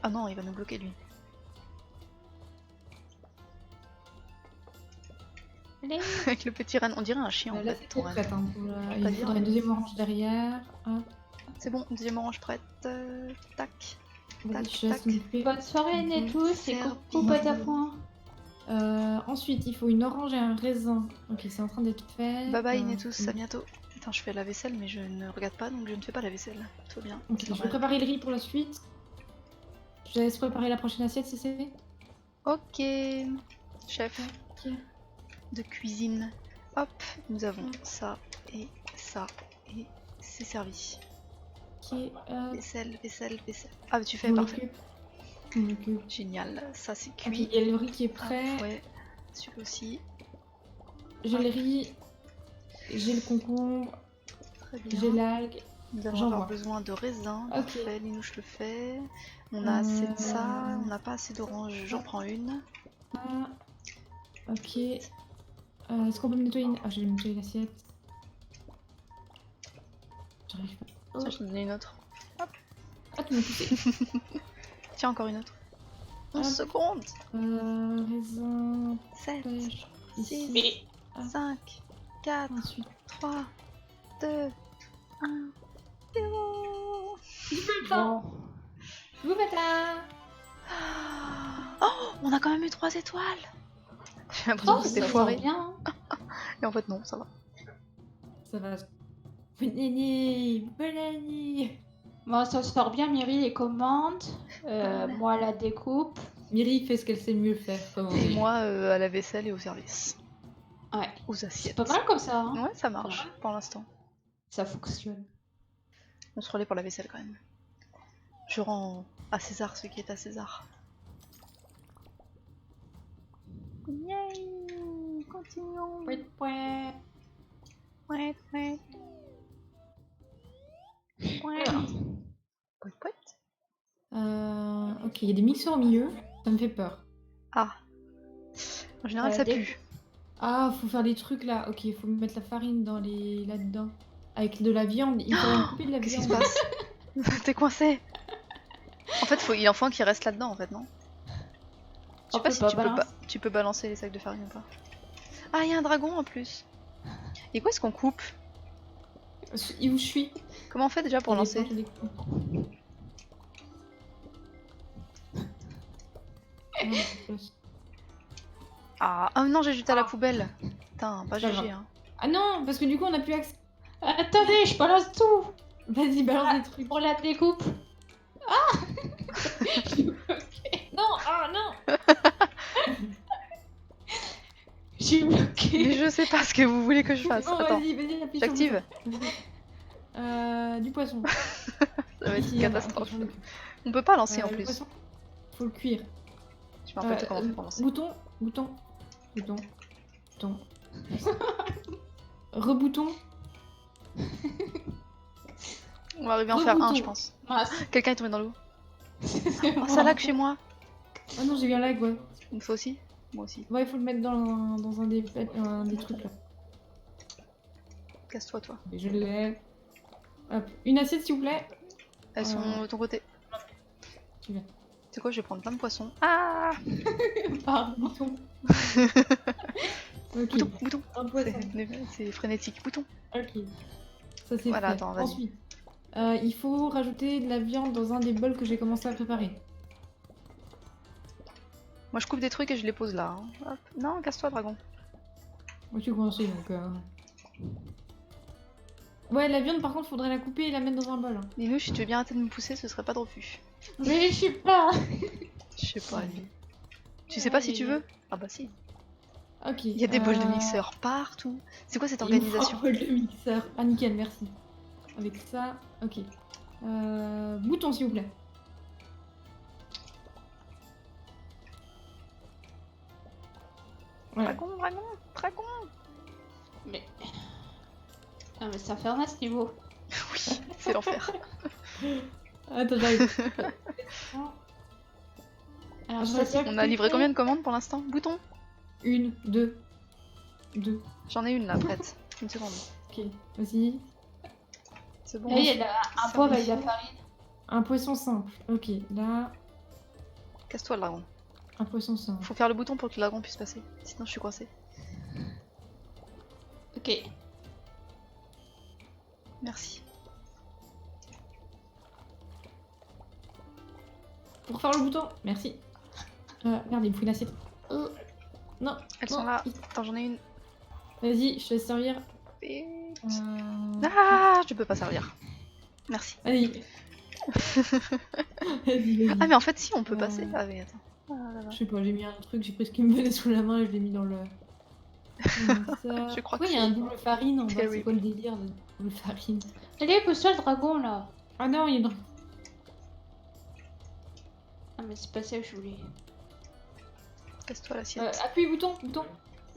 S1: Ah non, il va nous bloquer lui.
S2: Allez.
S1: Avec le petit renne, on dirait un chien en
S3: Là,
S1: fait.
S3: c'est
S1: ton
S3: trop
S1: renne.
S3: prête. Hein, pour
S1: pas
S3: il me
S1: dire,
S3: faudrait une
S1: mais-
S3: deuxième orange derrière. Hop.
S1: C'est bon, deuxième orange prête. Tac.
S3: Vas-y,
S1: Tac,
S3: je te laisse
S1: tac.
S3: m'occuper.
S2: Bonne soirée, Netou. C'est
S1: Servi.
S2: coucou, pote à foin.
S3: Ensuite, il faut une orange et un raisin. Ok, c'est en train d'être fait.
S1: Bye bye Netus, à bientôt. Attends, je fais la vaisselle, mais je ne regarde pas, donc je ne fais pas la vaisselle. Tout va bien.
S3: Ok,
S1: c'est
S3: je vais
S1: normal.
S3: préparer le riz pour la suite. Je te laisse préparer la prochaine assiette, si c'est fait.
S1: Ok, chef
S3: Ok.
S1: de cuisine. Hop, nous avons ça, et c'est servi.
S3: Ok,
S1: Vaisselle, vaisselle, vaisselle. Ah, bah, tu
S3: je
S1: fais,
S3: m'en
S1: parfait.
S3: occupe. Je m'en occupe.
S1: Génial, ça c'est
S3: Ok,
S1: cuit.
S3: il y a le riz qui est
S1: Hop,
S3: prêt.
S1: ouais, celui aussi.
S3: J'ai le riz. J'ai le concombre.
S1: Très
S3: J'ai
S1: bien.
S3: l'algue.
S1: Nous allons
S3: j'envoie.
S1: avoir besoin de raisin.
S3: Ok.
S1: Parfait, Linouche le fait. On a assez de ça, on n'a pas assez d'orange, j'en prends une.
S3: Ah, ok. Est-ce qu'on peut me nettoyer Ah, je vais nettoyer l'assiette. J'arrive pas. Oh.
S1: Tiens, je t'en donne une autre.
S3: Ah, tu m'as poussé.
S1: Tiens, encore une autre. 11
S3: Hop.
S1: secondes.
S3: Raisin,
S1: 7,
S3: pêche.
S1: Six.
S2: Mais
S1: 5, 4,
S3: Ensuite.
S1: 3, 2, 1, 0.
S2: bon.
S3: Vous faites là.
S1: Oh, on a quand même eu 3 étoiles. J'ai l'impression
S2: Oh,
S1: que c'était
S2: ça
S1: foiré.
S2: sent bien.
S1: Et en fait, non, ça va.
S3: Ça va. Banani, banani.
S2: Moi, ça sort bien. Myri les commandes. Moi, la découpe.
S3: Myri fait ce qu'elle sait mieux faire. Comme on
S1: Et
S3: dit.
S1: moi, à la vaisselle et au service.
S2: Ouais.
S1: Aux
S2: C'est
S1: assiettes.
S2: pas mal comme ça. Hein.
S1: Ouais, ça marche pour l'instant.
S2: Ça fonctionne.
S1: On se relaie pour la vaisselle quand même. Je rends à César ce qui est à César. Yay, continuons.
S3: Pouet, pouet.
S1: Ouais, ouais. Ouais.
S3: Alors,
S1: Pouet, pouet.
S3: ok, il y a des mixeurs au milieu. Ça me fait peur.
S1: Ah. En général, ça
S2: Des-
S1: pue.
S3: Ah, faut faire des trucs là. Ok, il faut mettre la farine dans les là-dedans. Avec de la viande. Il faut en couper de la
S1: Qu'est-ce qui
S3: viande.
S1: se passe? T'es coincé. En fait, il en faut un qui reste là-dedans, en fait, non? Je sais
S2: On
S1: pas
S2: peut
S1: si
S2: pas
S1: tu peux,
S2: balancer.
S1: tu peux balancer les sacs de farine ou pas. Ah, il y a un dragon en plus. Et quoi est-ce qu'on coupe?
S3: Où je suis?
S1: Comment on fait déjà pour
S3: Il y a des
S1: lancer?
S3: planches et des coups. Ah, c'est pas-
S1: Ah non, j'ai jeté à la poubelle. Putain, pas
S3: Pas
S1: GG,
S3: grave.
S1: hein.
S3: Ah non, parce que du coup on a plus accès.
S2: Attendez, je balance tout.
S3: Vas-y, balance des trucs.
S2: Pour la découpe.
S3: Non, ah non.
S2: J'ai bloqué.
S1: Mais je sais pas ce que vous voulez que je fasse.
S3: Bon,
S1: Attends,
S3: vas-y, appuie sur le
S1: j'active.
S3: bouton. Du poisson.
S1: Ça va être
S3: Ici,
S1: une
S3: il y en a,
S1: catastrophe.
S3: ok, j'en ai plus.
S1: On peut pas lancer en
S3: Le
S1: plus.
S3: poisson, faut le cuire.
S1: Je me rappelle pas comment on fait pour lancer.
S3: Bouton, bouton, bouton, bouton. Rebouton.
S1: On va arriver à en faire un,
S3: Rebouton.
S1: je pense.
S2: Mince.
S1: Quelqu'un est tombé dans l'eau.
S2: C'est
S1: Oh,
S2: moi.
S1: ça lag chez moi.
S3: Ah non, j'ai eu un lag, ouais.
S1: Une fois aussi. Moi aussi.
S3: Ouais, il faut le mettre dans un des trucs là.
S1: Casse-toi, toi.
S3: Et je l'ai. Hop. Une assiette, s'il vous plaît.
S1: Elles sont de ton côté.
S3: Tu viens.
S1: C'est quoi, je vais prendre plein de poissons. Ah,
S2: Pardon.
S3: Bouton. Ok.
S1: bouton, bouton.
S3: Un poisson.
S1: C'est frénétique. Bouton.
S3: Ok. Ça c'est
S1: Voilà,
S3: fait.
S1: attends, vas-y.
S3: Ensuite, il faut rajouter de la viande dans un des bols que j'ai commencé à préparer.
S1: Moi, je coupe des trucs et je les pose là. Hein. Hop. Non, casse-toi, dragon.
S3: Moi, je suis coincée donc. Ouais, la viande par contre, faudrait la couper et la mettre dans un bol. Hein.
S1: Ninou, si tu veux bien arrêter de me pousser, ce serait pas de refus.
S2: Mais je suis pas.
S1: Je sais pas, lui. Tu sais pas si tu veux? Ah bah si.
S3: Ok.
S1: Il y a des bols de mixeurs partout. C'est quoi cette
S3: Il me faut
S1: organisation?
S3: un bol de mixeur. Ah nickel, merci. Avec ça, ok. Bouton s'il vous plaît. Voilà.
S1: Dragon, dragon, dragon.
S2: Mais. Ah, mais c'est infernal ce niveau.
S1: Oui, c'est l'enfer.
S3: Attends, j'arrive.
S2: Alors,
S3: Je
S2: ça,
S1: On a livré combien de commandes pour l'instant? Bouton?
S3: Une, deux.
S1: J'en ai une là, prête. Une seconde.
S3: Ok, vas-y.
S1: C'est bon.
S2: Là, il y a un pot avec de la farine.
S3: Un poisson simple. Ok, là,
S1: Casse-toi, le dragon.
S3: un poisson simple.
S1: Faut faire le bouton pour que le dragon puisse passer. Sinon, je suis coincée.
S2: Ok.
S1: Merci.
S3: Pour faire le bouton, merci. Merde, il me faut une assiette. Non,
S1: Elles
S3: non,
S1: sont là. Attends, j'en ai une.
S3: Vas-y, je te laisse servir.
S1: Et-
S3: Euh,
S1: Ah, je peux pas servir. Merci.
S3: Allez. Vas-y, vas-y.
S1: Ah, mais en fait, si, on peut
S3: Euh.
S1: passer. Ah, mais attends. Ah, là, là.
S3: Je sais pas, j'ai mis un truc, j'ai pris ce qui me venait sous la main et je l'ai mis dans le.
S1: Je crois
S3: Pourquoi
S1: que
S3: il y a un double farine en bas?
S1: Terrible.
S3: C'est quoi le délire de double farine?
S2: Allez, pousse-toi le dragon là.
S3: Ah non, il y a une.
S2: Ah, mais c'est pas ça que je voulais.
S1: Casse-toi l'assiette.
S3: Appuie bouton, bouton.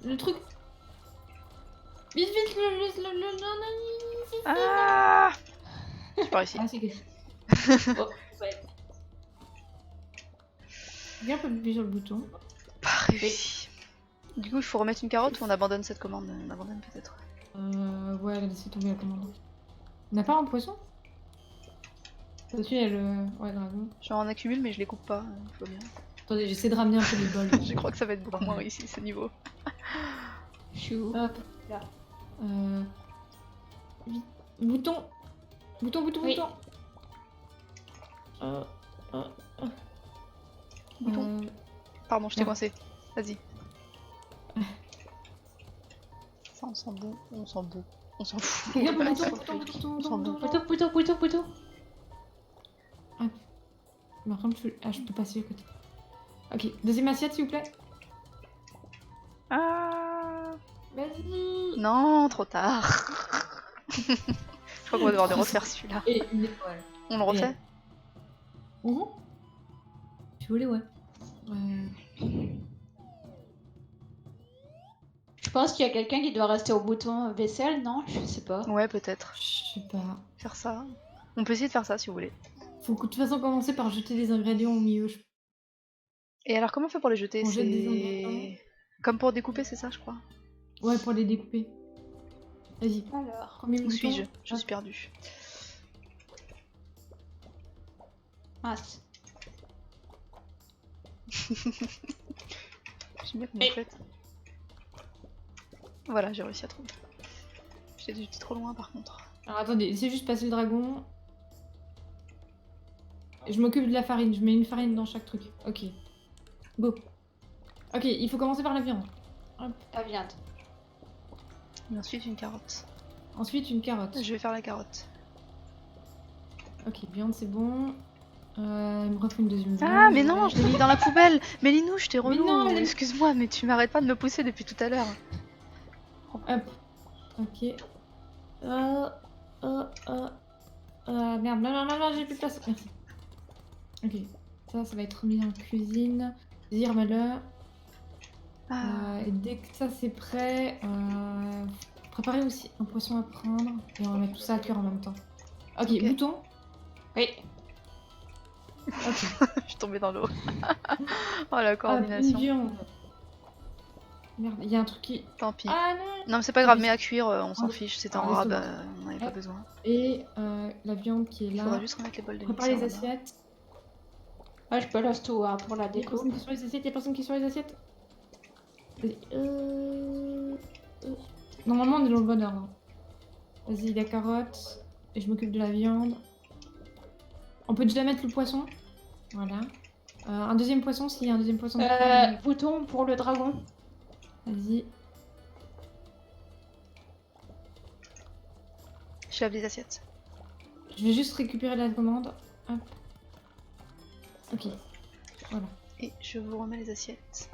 S3: Le truc. Vite, vite, le.
S1: Ah, je pars ici.
S3: Ah, c'est cassé.
S2: Oh, ouais.
S3: Viens un peu plus sur le bouton.
S1: Parfait. Du coup, il faut remettre une carotte ou on abandonne cette commande? On abandonne peut-être.
S3: Ouais, laissez tomber la commande. On n'a pas un poisson? Dessus, il y a le. Ouais, dragon.
S1: J'en accumule, mais je les coupe pas. Il faut bien.
S3: Attendez, j'essaie de ramener un peu les bols.
S1: Je crois que ça va être beaucoup moins ici, ce niveau.
S2: Chou.
S3: Hop.
S2: Là.
S3: Vite. Bouton. Bouton, bouton,
S2: Oui.
S3: bouton.
S1: Bouton. Pardon, je t'ai
S3: Non.
S1: coincé. Vas-y. on s'en bout, on s'en bout. On s'en fout.
S3: Regarde,
S1: Voilà,
S3: bouton,
S1: ça
S3: bouton,
S1: fait-
S3: bouton,
S1: on s'en
S3: bouton,
S1: bout.
S3: bouton.
S2: Bouton.
S3: Par contre, je peux passer à côté. Ok, deuxième assiette, s'il vous plaît.
S1: Ah
S3: Vas-y.
S1: non, trop tard. Je crois qu'on va devoir le refaire celui-là.
S3: Et une étoile.
S1: On le refait?
S3: Tu voulais, ouais.
S2: Je pense qu'il y a quelqu'un qui doit rester au bouton vaisselle, non? Je sais pas.
S1: Ouais, peut-être.
S3: Je sais pas.
S1: Faire ça. On peut essayer de faire ça si vous voulez.
S3: Faut de toute façon commencer par jeter des ingrédients au milieu.
S1: Et alors, comment on fait pour les jeter?
S3: On jette des
S1: C'est
S3: ingrédients.
S1: comme pour découper, c'est ça, je crois.
S3: Ouais, pour les découper. Vas-y.
S2: Alors.
S3: Combien de
S1: Où
S3: boutons
S1: suis-je? Je
S3: Hop.
S1: suis perdue.
S2: Mince.
S1: J'aime bien comment
S2: Mais-
S1: vous faites. Voilà, j'ai réussi à trouver. J'étais trop loin par contre.
S3: Alors attendez, laissez juste passer le dragon. Je m'occupe de la farine, je mets une farine dans chaque truc. Ok. Go. Ok, il faut commencer par la viande. Hop.
S2: La viande.
S1: Et ensuite, une carotte.
S3: Ensuite, une carotte.
S1: Je vais faire la carotte.
S3: Ok, viande, c'est bon. Il me refait une deuxième viande.
S1: Ah, mais non, je l'ai mis dans la poubelle. Mais Linou, je t'ai
S3: Mais
S1: relou.
S3: non, elle est-
S1: Excuse-moi, mais tu m'arrêtes pas de me pousser depuis tout à l'heure.
S3: Hop. Ok. Merde, non, j'ai plus de place. Merci. Ok. Ça va être remis en cuisine. Vas-y, remets-le.
S1: Ah,
S3: Et dès que ça c'est prêt, préparez aussi un poisson à prendre. Et on va mettre tout ça à cuire en même temps. Ok,
S1: Ok.
S3: bouton.
S2: Oui.
S3: Ok.
S1: je suis tombée dans l'eau. Oh, la
S3: Hop,
S1: coordination.
S3: une viande. Merde, il y a un truc qui...
S1: Tant pis.
S3: Ah non.
S1: Non, mais c'est pas grave, mais à cuire, on s'en
S3: Ah,
S1: fiche. C'était
S3: ah,
S1: en
S3: laisse-le
S1: rab,
S3: voir.
S1: on n'avait pas besoin.
S3: Et la viande qui est
S1: Il
S3: là.
S1: faudra juste remettre les bols de
S3: Prépare les
S1: mixeur là-bas.
S3: assiettes.
S2: Ouais, je balance tout hein, pour la
S3: Il y a
S2: déco.
S3: personne qui est sur les assiettes, il y a personne qui est sur les assiettes. Vas-y. Normalement, on est dans le bon ordre. Vas-y, la carotte. Et je m'occupe de la viande. On peut déjà mettre le poisson. Voilà. Un deuxième poisson, s'il y a un deuxième poisson.
S2: Bouton pour le dragon.
S3: Vas-y.
S1: Je lave les assiettes.
S3: Je vais juste récupérer la commande. Hop. Ok. Voilà.
S1: Et je vous remets les assiettes.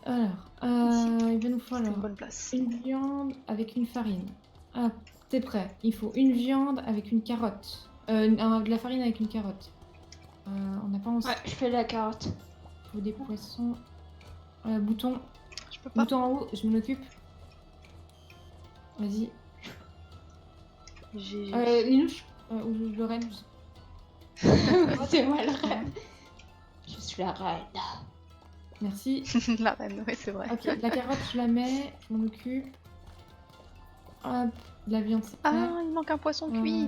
S3: Alors, il va nous
S1: C'est
S3: falloir
S1: une bonne place.
S3: une viande avec une farine. Ah, t'es prêt. Il faut une viande avec une carotte. De la farine avec une carotte. On n'a pas en
S2: Ouais, je fais la carotte.
S3: Il faut des poissons. Bouton.
S1: Je peux pas.
S3: Bouton en haut, je m'en occupe. Vas-y.
S1: J'ai.
S3: Linouche ou Lorraine, je sais
S2: C'est moi la reine. Je suis la reine.
S3: pas. Merci.
S1: La reine, oui, c'est vrai.
S3: Ok, la carotte, je la mets, je m'en occupe. Hop, la viande, c'est prêt.
S1: Ah, il manque un poisson cuit.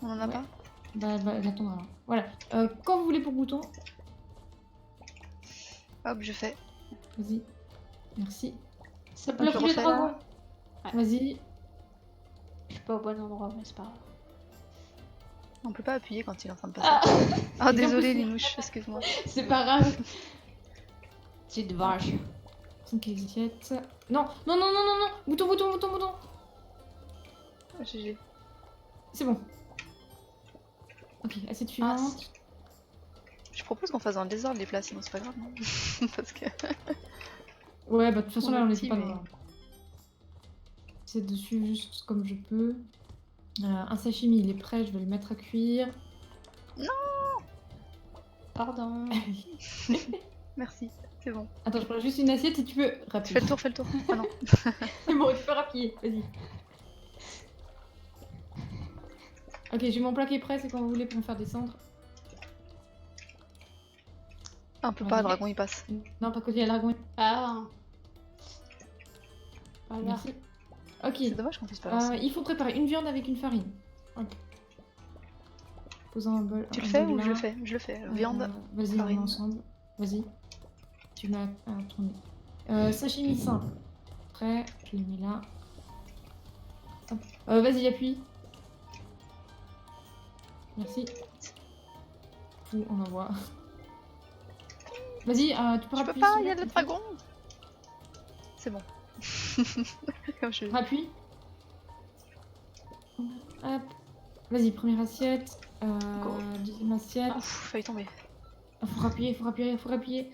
S1: On en a
S3: ouais.
S1: pas?
S3: Bah, elle attendra. Alors. Voilà. Quand vous voulez pour bouton,
S1: Hop, je fais.
S3: vas-y. Merci.
S2: Ça
S1: je
S2: bloque le
S1: refais là.
S2: dragon.
S3: Vas-y.
S2: Je suis pas au bon endroit, mais c'est pas grave.
S1: On peut pas appuyer quand il est en train de passer.
S2: Ah,
S1: Ah,
S3: Et
S1: désolé,
S3: en plus,
S1: Linouche, excuse-moi.
S2: c'est pas grave. Petite vache.
S3: Assiette. Non. Bouton.
S1: GG.
S3: C'est bon. Ok, assiette suivante.
S1: Je propose qu'on fasse dans le désordre les plats, sinon c'est pas grave, non? Parce que.
S3: Ouais, bah de toute façon, là, on
S1: Petit,
S3: est pas
S1: mais-
S3: dans. J'essaie de suivre juste comme je peux. Un sashimi, il est prêt, je vais le mettre à cuire.
S2: Pardon.
S1: Merci, c'est bon.
S3: Attends, je prends juste une assiette et tu peux
S1: Fais
S3: rappeler.
S1: le tour, fais le tour. Ah non.
S3: C'est bon, tu peux rappuyer, vas-y. Ok, j'ai mon plat qui est prêt, c'est quand vous voulez pour me faire descendre.
S1: Un peu
S3: Ouais.
S1: pas, le dragon il passe.
S3: Non, pas côté, il y a le dragon.
S2: Ah. Voilà.
S3: Merci. Ok,
S1: C'est dommage qu'on puisse pas lancer.
S3: il faut préparer une viande avec une farine. Ok. Posons un bol.
S1: Tu le
S3: un
S1: fais
S3: bol
S1: ou
S3: là.
S1: je le fais? Je le fais. Viande.
S3: Vas-y, on
S1: farine.
S3: va ensemble. Vas-y. Tu m'as tourné. Sashimi simple. Prêt, je le mets là. Hop. Vas-y, appuie. Merci. Tout, on envoie. Vas-y, tu peux
S1: Je peux
S3: rappuyer
S1: pas,
S3: sur
S1: il y a
S3: le
S1: le dragon. C'est bon. Comme je...
S3: Appuie. Hop. Vas-y, première assiette. Deuxième assiette.
S1: Ouf, failli tomber.
S3: Faut rappuyer, faut rappuyer, faut rappuyer.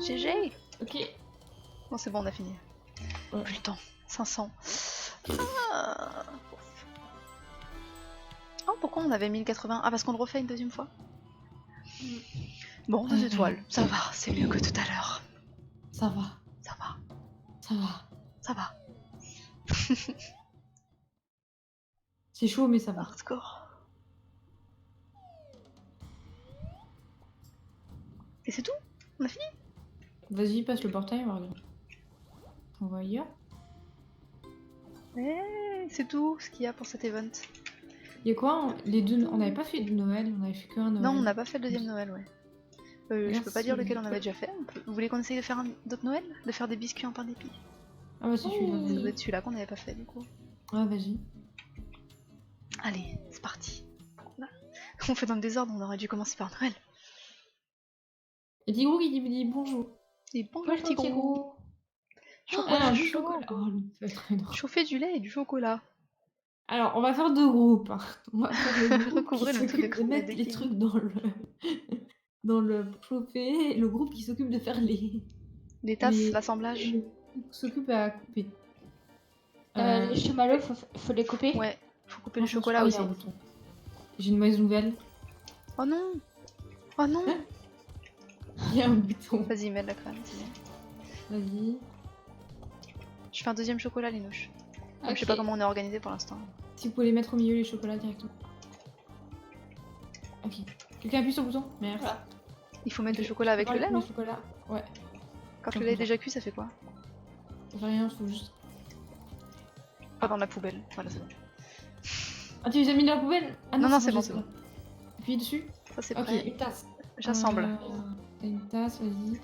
S1: GG.
S3: Ok.
S1: Bon, c'est bon, on a fini.
S3: Ouais.
S1: Plus le temps. 500. Ah. Oh, pourquoi on avait 1080? Ah, parce qu'on le refait une deuxième fois. Bon, 2 étoiles. Ça va, c'est mieux que tout à l'heure.
S3: Ça va,
S1: Ça va,
S3: ça va.
S1: ça va.
S3: C'est chaud, mais ça va.
S1: Hardcore. Et c'est tout? On a fini?
S3: Vas-y, passe le portail, regarde. On va ailleurs.
S1: C'est tout ce qu'il y a pour cet event.
S3: Il y a quoi les deux. On n'avait pas fait de Noël, on avait fait que un Noël.
S1: Non, on n'a pas fait le deuxième Noël, ouais. Je peux pas dire lequel on avait déjà fait. Vous voulez qu'on essaye de faire un autre Noël? De faire des biscuits en pain d'épices?
S3: Ah bah c'est celui-là.
S1: Ça doit
S3: Vas-y.
S1: être celui-là qu'on n'avait pas fait du coup.
S3: Ah vas-y.
S1: Allez, c'est parti. Là. On fait dans le désordre, on aurait dû commencer par Noël.
S3: Et Tigrou qui dit bonjour.
S1: Et bon,
S2: Moi, je
S1: petit
S2: dis
S1: gros.
S2: gros.
S1: Chocolat
S3: du
S1: chaud.
S3: chocolat. Oh, lui, ça va être très drôle.
S1: Chauffer du lait et du chocolat.
S3: Alors, on va faire deux groupes. Hein. On va faire le groupe
S1: Recouvrez
S3: qui
S1: le tout
S3: s'occupe de
S1: d'écran
S3: mettre
S1: et
S3: les
S1: des
S3: trucs dans le chauffer, et le groupe qui s'occupe de faire
S1: Les tasses,
S3: les-
S1: l'assemblage.
S3: le groupe qui s'occupe à couper.
S2: Les chamallows, faut les couper.
S1: Ouais, faut couper le
S3: franchement,
S1: chocolat
S3: il y
S1: aussi.
S3: a un bouton. J'ai une mauvaise nouvelle.
S1: Oh non. Oh non.
S3: Il y a un bouton.
S1: Vas-y, mets de la crème, c'est bon.
S3: Vas-y.
S1: Je fais un deuxième chocolat, Linouche. Je sais
S2: Ok.
S1: pas comment on est organisé pour l'instant.
S3: Si vous pouvez les mettre au milieu, les chocolats directement. Ok. Quelqu'un appuie sur le bouton? Merci.
S2: Voilà.
S1: Il faut mettre le chocolat avec le lait, non?
S3: chocolat. Ouais.
S1: Quand le lait est déjà cuit, ça fait quoi?
S3: Ça fait rien, faut juste.
S1: Pas dans la poubelle. Voilà, c'est bon.
S3: Ah, tu les as mis dans la poubelle? Ah
S1: Non, non, c'est
S3: je
S1: bon,
S3: sais
S1: c'est
S3: pas.
S1: bon.
S3: Appuie dessus.
S1: Ça, c'est
S3: Ok,
S1: prêt.
S3: une tasse.
S1: J'assemble.
S3: T'as une tasse, vas-y.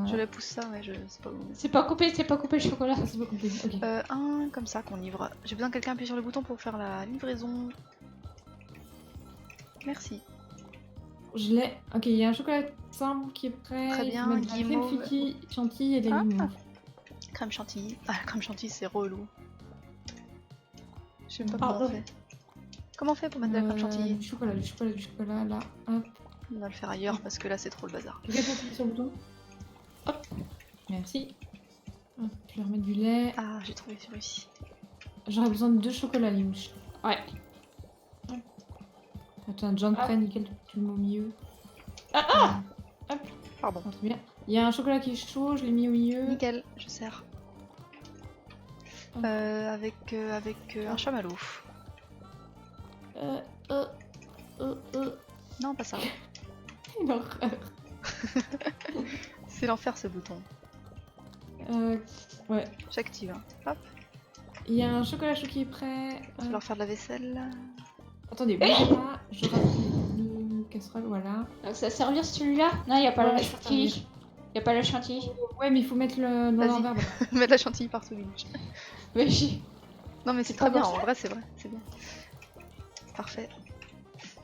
S1: Je la pousse ça, ouais, je sais pas où.
S2: C'est pas coupé le chocolat.
S3: Ah, c'est pas compliqué. Ok.
S1: Un comme ça qu'on livre. J'ai besoin que quelqu'un appuie sur le bouton pour faire la livraison. Merci.
S3: Je l'ai. Ok, il y a un chocolat simple qui est prêt.
S1: Très
S3: Il faut
S1: bien,
S3: mettre de la crème
S1: guimauve.
S3: fouettée, chantilly et de la
S1: Ah.
S3: guimauve.
S1: Crème chantilly. Ah, la crème chantilly, c'est relou. Je sais même pas
S2: Pardon.
S1: comment on fait. Comment on fait pour mettre de la crème chantilly?
S3: Du chocolat, là. Hop.
S1: On va le faire ailleurs parce que là, c'est trop le bazar.
S3: Quelqu'un peut appuyer sur le bouton? Hop. Merci. Hop, je vais remettre du lait.
S1: Ah, j'ai trouvé celui-ci.
S3: J'aurais besoin de 2 chocolats, Limouche.
S2: Ouais.
S3: Attends, John
S2: Ah.
S3: prenne, nickel, tu le mets au milieu.
S1: Pardon.
S3: Ah, très bien. Il y a un chocolat qui est chaud, je l'ai mis au milieu.
S1: Nickel, je sers.
S3: Hop.
S1: Avec un chamallow. Non, pas ça.
S3: Une horreur.
S1: C'est l'enfer ce bouton.
S3: Ouais.
S1: J'active. Hein. Hop,
S3: Il y a un chocolat chaud qui est prêt.
S1: je vais leur faire de la vaisselle.
S3: Attendez, bougez pas. Je rajoute le casserole, voilà.
S2: Donc ça va servir celui-là? Non, y a pas
S3: Ouais,
S2: la
S3: ça va
S2: chantilly. Y a pas la chantilly.
S3: Ouais, mais il faut mettre le dans
S1: Vas-y.
S3: l'envers. Voilà.
S1: Mettre de la chantilly partout, Linouche.
S2: Mais j'ai.
S1: Non, mais c'est
S2: C'est
S1: très
S2: pas
S1: bien,
S2: bon.
S1: en vrai, c'est vrai. C'est bien. Parfait.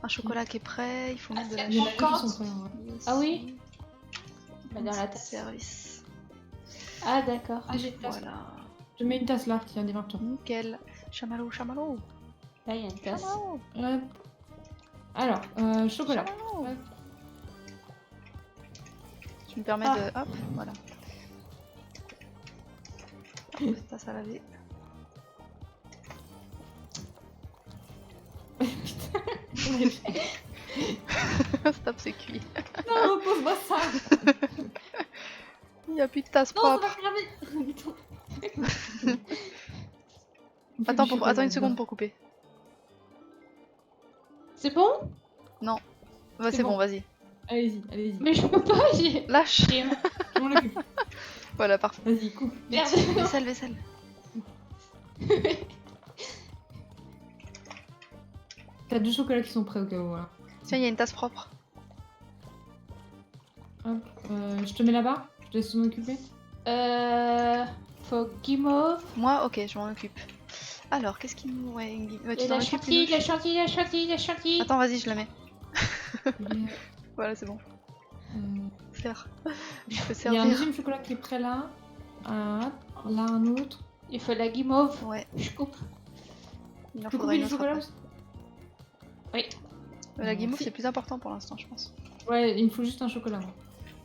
S1: Un chocolat qui est prêt, il faut mettre de la
S3: Il y en a deux qui
S2: Encore
S3: sont prêts, en vrai.
S2: Ah oui? Mais dans la tasse.
S1: Service.
S2: Ah d'accord.
S3: Ah, j'ai une tasse.
S1: Voilà.
S3: Je mets une tasse là, tiens, démarre-toi.
S1: Nickel. Chamallow, chamallow.
S2: Là, y a une tasse.
S1: Chamallow.
S3: Hop. Alors, chocolat.
S1: Chamallow.
S3: Hop.
S1: Je me permets
S2: Ah.
S1: de. Hop, voilà. Hop, tasse à laver. Stop, c'est cuit.
S3: Non, repose-moi ça.
S1: Il n'y a plus de tasse
S3: Non, ça
S1: propre.
S3: va cramer. Putain.
S1: Attends une seconde pour couper.
S2: C'est bon?
S1: Ouais,
S3: C'est
S1: c'est bon,
S3: bon.
S1: vas-y.
S3: Allez-y, allez-y.
S2: Mais je peux pas, j'ai.
S1: Lâche.
S3: Je m'en occupe.
S1: Voilà, parfait.
S3: Vas-y, coupe.
S2: Merde.
S1: Vaisselle, vaisselle.
S3: T'as 2 chocolats qui sont prêts au cas où. Voilà.
S1: Tiens, il y a une tasse propre.
S3: Hop. Je te mets là-bas. Je te laisse m'en occuper.
S2: Faut guimauve.
S1: Moi, ok, je m'en occupe. Alors, qu'est-ce qu'il nous. Ouais, tu
S2: Et
S1: t'en
S2: la
S1: occupes,
S2: chantilly,
S1: Linouche
S2: la chantilly, la chantilly, la chantilly.
S1: Attends, vas-y, je la mets.
S3: Euh,
S1: Voilà, c'est bon. Faire. Je peux
S3: Il y a un
S1: servir.
S3: deuxième chocolat qui est prêt là. Là, un autre.
S2: Il faut la guimauve.
S1: Ouais,
S2: Je coupe.
S1: il en
S3: Tu peux
S1: faudra
S3: couper
S1: une
S3: le
S1: autre
S3: chocolat
S1: après.
S3: aussi?
S2: Oui,
S1: La guimauve,
S3: Merci.
S1: c'est plus important pour l'instant, je pense.
S3: Ouais, il me faut juste un chocolat. Moi.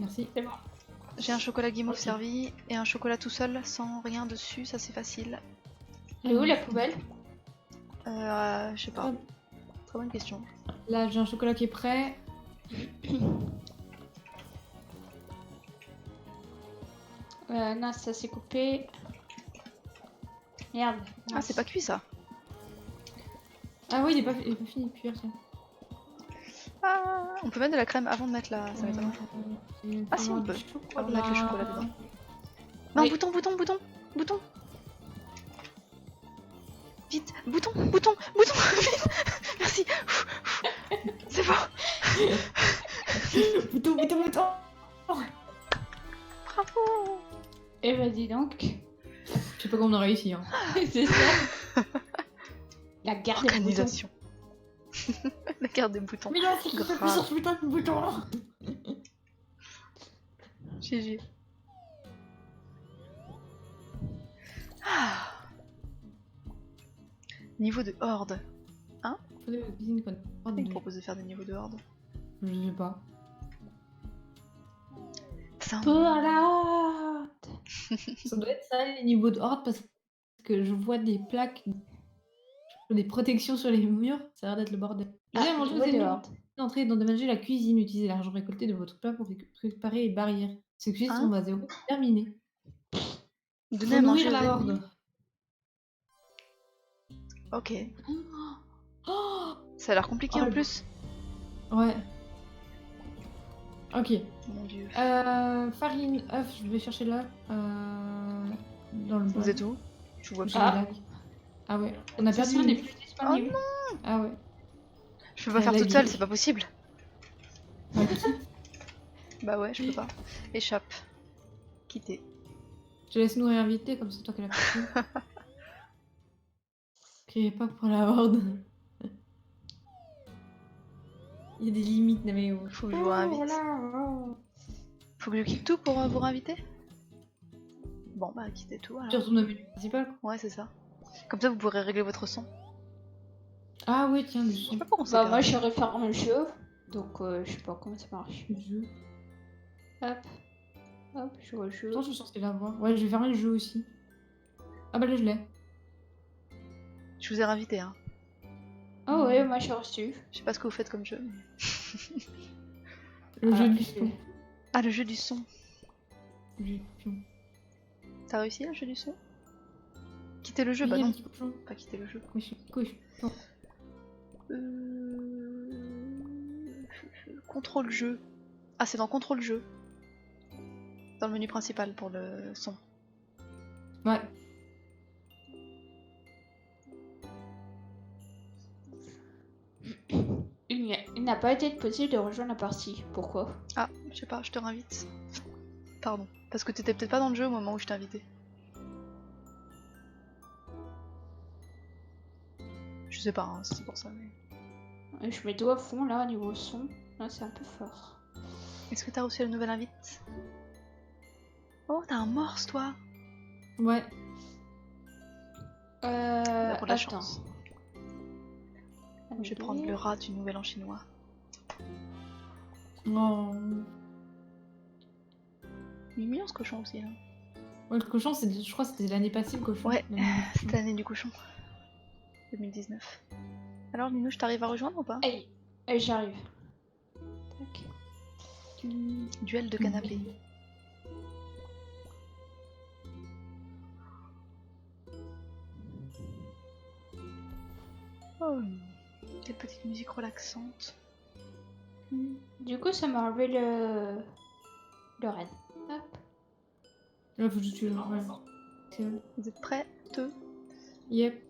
S3: Merci.
S2: c'est bon.
S1: J'ai un chocolat guimauve
S3: Ok.
S1: servi et un chocolat tout seul, sans rien dessus, ça c'est facile.
S2: Elle est où la poubelle?
S1: Je sais pas. Très bonne question.
S3: Là, j'ai un chocolat qui est prêt.
S2: Non, ça s'est coupé. Merde.
S1: Ah, c'est pas cuit ça.
S3: Ah oui, il est pas fini de cuire. Tiens.
S1: Ah, on peut mettre de la crème avant de mettre la. Ça m'étonnerait. Ah, si, on peut. Avant de mettre le chocolat dedans. Non,
S2: Oui.
S1: bouton, bouton, bouton, bouton. Vite, bouton, bouton, bouton, vite. Merci. C'est bon.
S3: Bouton, bouton, bouton.
S1: Bravo.
S2: Eh ben dis donc.
S3: Je sais pas comment on a réussi. Hein.
S2: C'est ça. La garde des boutons.
S1: Organisation. La carte des boutons.
S3: Mais non, c'est qu'il
S1: Grave.
S3: fait sur ce putain de bouton.
S1: GG. Ah. Niveau de horde.
S3: Faudrait la cuisine qu'on a.
S1: Il me propose de faire des niveaux de horde.
S3: Je sais pas.
S1: Ça,
S2: Voilà.
S3: Ça doit être ça les niveaux de horde parce que je vois des plaques, des protections sur les murs. Ça a l'air d'être le bordel.
S2: Ah,
S3: J'ai mangé
S2: niveau
S3: aux
S2: de
S3: ennemis.
S2: horde.
S3: D'entrer dans déménager la cuisine, utiliser l'argent récolté de votre plat pour préparer les barrières. Ces cuisines
S1: Hein
S3: sont à zéro. Terminé.
S1: donner
S3: Faut
S1: à manger
S3: nourrir
S1: aux
S3: la
S1: ennemis.
S3: horde.
S1: Ok.
S3: Oh
S1: Ça a l'air compliqué
S3: Oh,
S1: en
S3: le-
S1: plus.
S3: ouais. Ok.
S1: Mon dieu.
S3: Farine, œuf, je vais chercher là. Dans le bol.
S1: Vous êtes où? Je vois
S3: J'ai
S1: plus.
S3: des lags. Ah ouais. On a perdu
S2: Ça n'est
S3: une.
S2: plus disponible.
S3: Ah ouais.
S1: Je peux pas
S3: Ça
S1: faire toute
S3: lag.
S1: seule, c'est pas possible.
S3: Ouais, quitte.
S1: Bah ouais, je peux pas. Échappe. Quitter.
S3: Je te laisse nourrir invité comme c'est toi qui l'as fait. Criez pas pour la horde. Il y a des limites, Naméo.
S1: Faut que je vous réinvite. Faut que je quitte tout pour vous réinviter. Bon bah quittez tout
S3: Tu
S1: alors.
S3: retournes au menu principal quoi.
S1: Ouais c'est ça. Comme ça vous pourrez régler votre son.
S3: Ah oui, tiens, le
S1: Je sais
S3: son
S1: pas pourquoi on s'est
S2: Bah moi
S1: perdu.
S2: j'aurais fermé le jeu. Donc je sais pas comment ça marche.
S3: du jeu.
S2: Hop. Hop, je vois le jeu.
S3: Attends, je suis censée l'avoir. Ouais, je vais fermer le jeu aussi. Ah bah là, je l'ai.
S1: Je vous ai réinvité hein.
S2: Oh ouais, moi j'ai reçu.
S1: Je sais pas ce que vous faites comme jeu. mais-
S3: Le
S2: Ah,
S3: jeu du
S2: je-
S3: son.
S1: Ah le jeu du son.
S3: Le jeu du son.
S1: T'as réussi le jeu du son? Quitter le jeu?
S3: Oui,
S1: Bah
S3: un
S1: non,
S3: petit cochon.
S1: pas quitter le jeu.
S3: Cochon. Cochon.
S1: Contrôle jeu. Ah c'est dans contrôle jeu. Dans le menu principal pour le son.
S3: Ouais.
S2: Il n'a pas été possible de rejoindre la partie. Pourquoi?
S1: Ah, je sais pas, je te réinvite. Pardon. Parce que t'étais peut-être pas dans le jeu au moment où je t'ai invité. Je sais pas, hein, c'est pour ça. Mais...
S2: Je mets tout à fond là au niveau son. Là c'est un peu fort.
S1: Est-ce que t'as reçu la nouvelle invite? Oh, t'as un morse toi!
S3: Ouais.
S1: T'as pour de la
S2: Attends.
S1: chance. Je vais prendre le rat du nouvel an chinois.
S3: Oh.
S1: Il est mignon ce cochon aussi. Hein.
S3: Ouais, le cochon, je crois que c'était l'année passée le cochon.
S1: Ouais,
S3: L'année du cochon.
S1: Cette année du cochon. 2019. Alors Ninou, je t'arrive à rejoindre ou pas?
S2: Hey, j'arrive. Tac.
S1: Duel de canapé. Oh, quelle petite musique relaxante.
S2: Du coup, ça m'a enlevé le raid. Hop.
S3: Là, faut que je tue le ouais.
S1: Vous êtes prêts? Deux.
S3: Yep.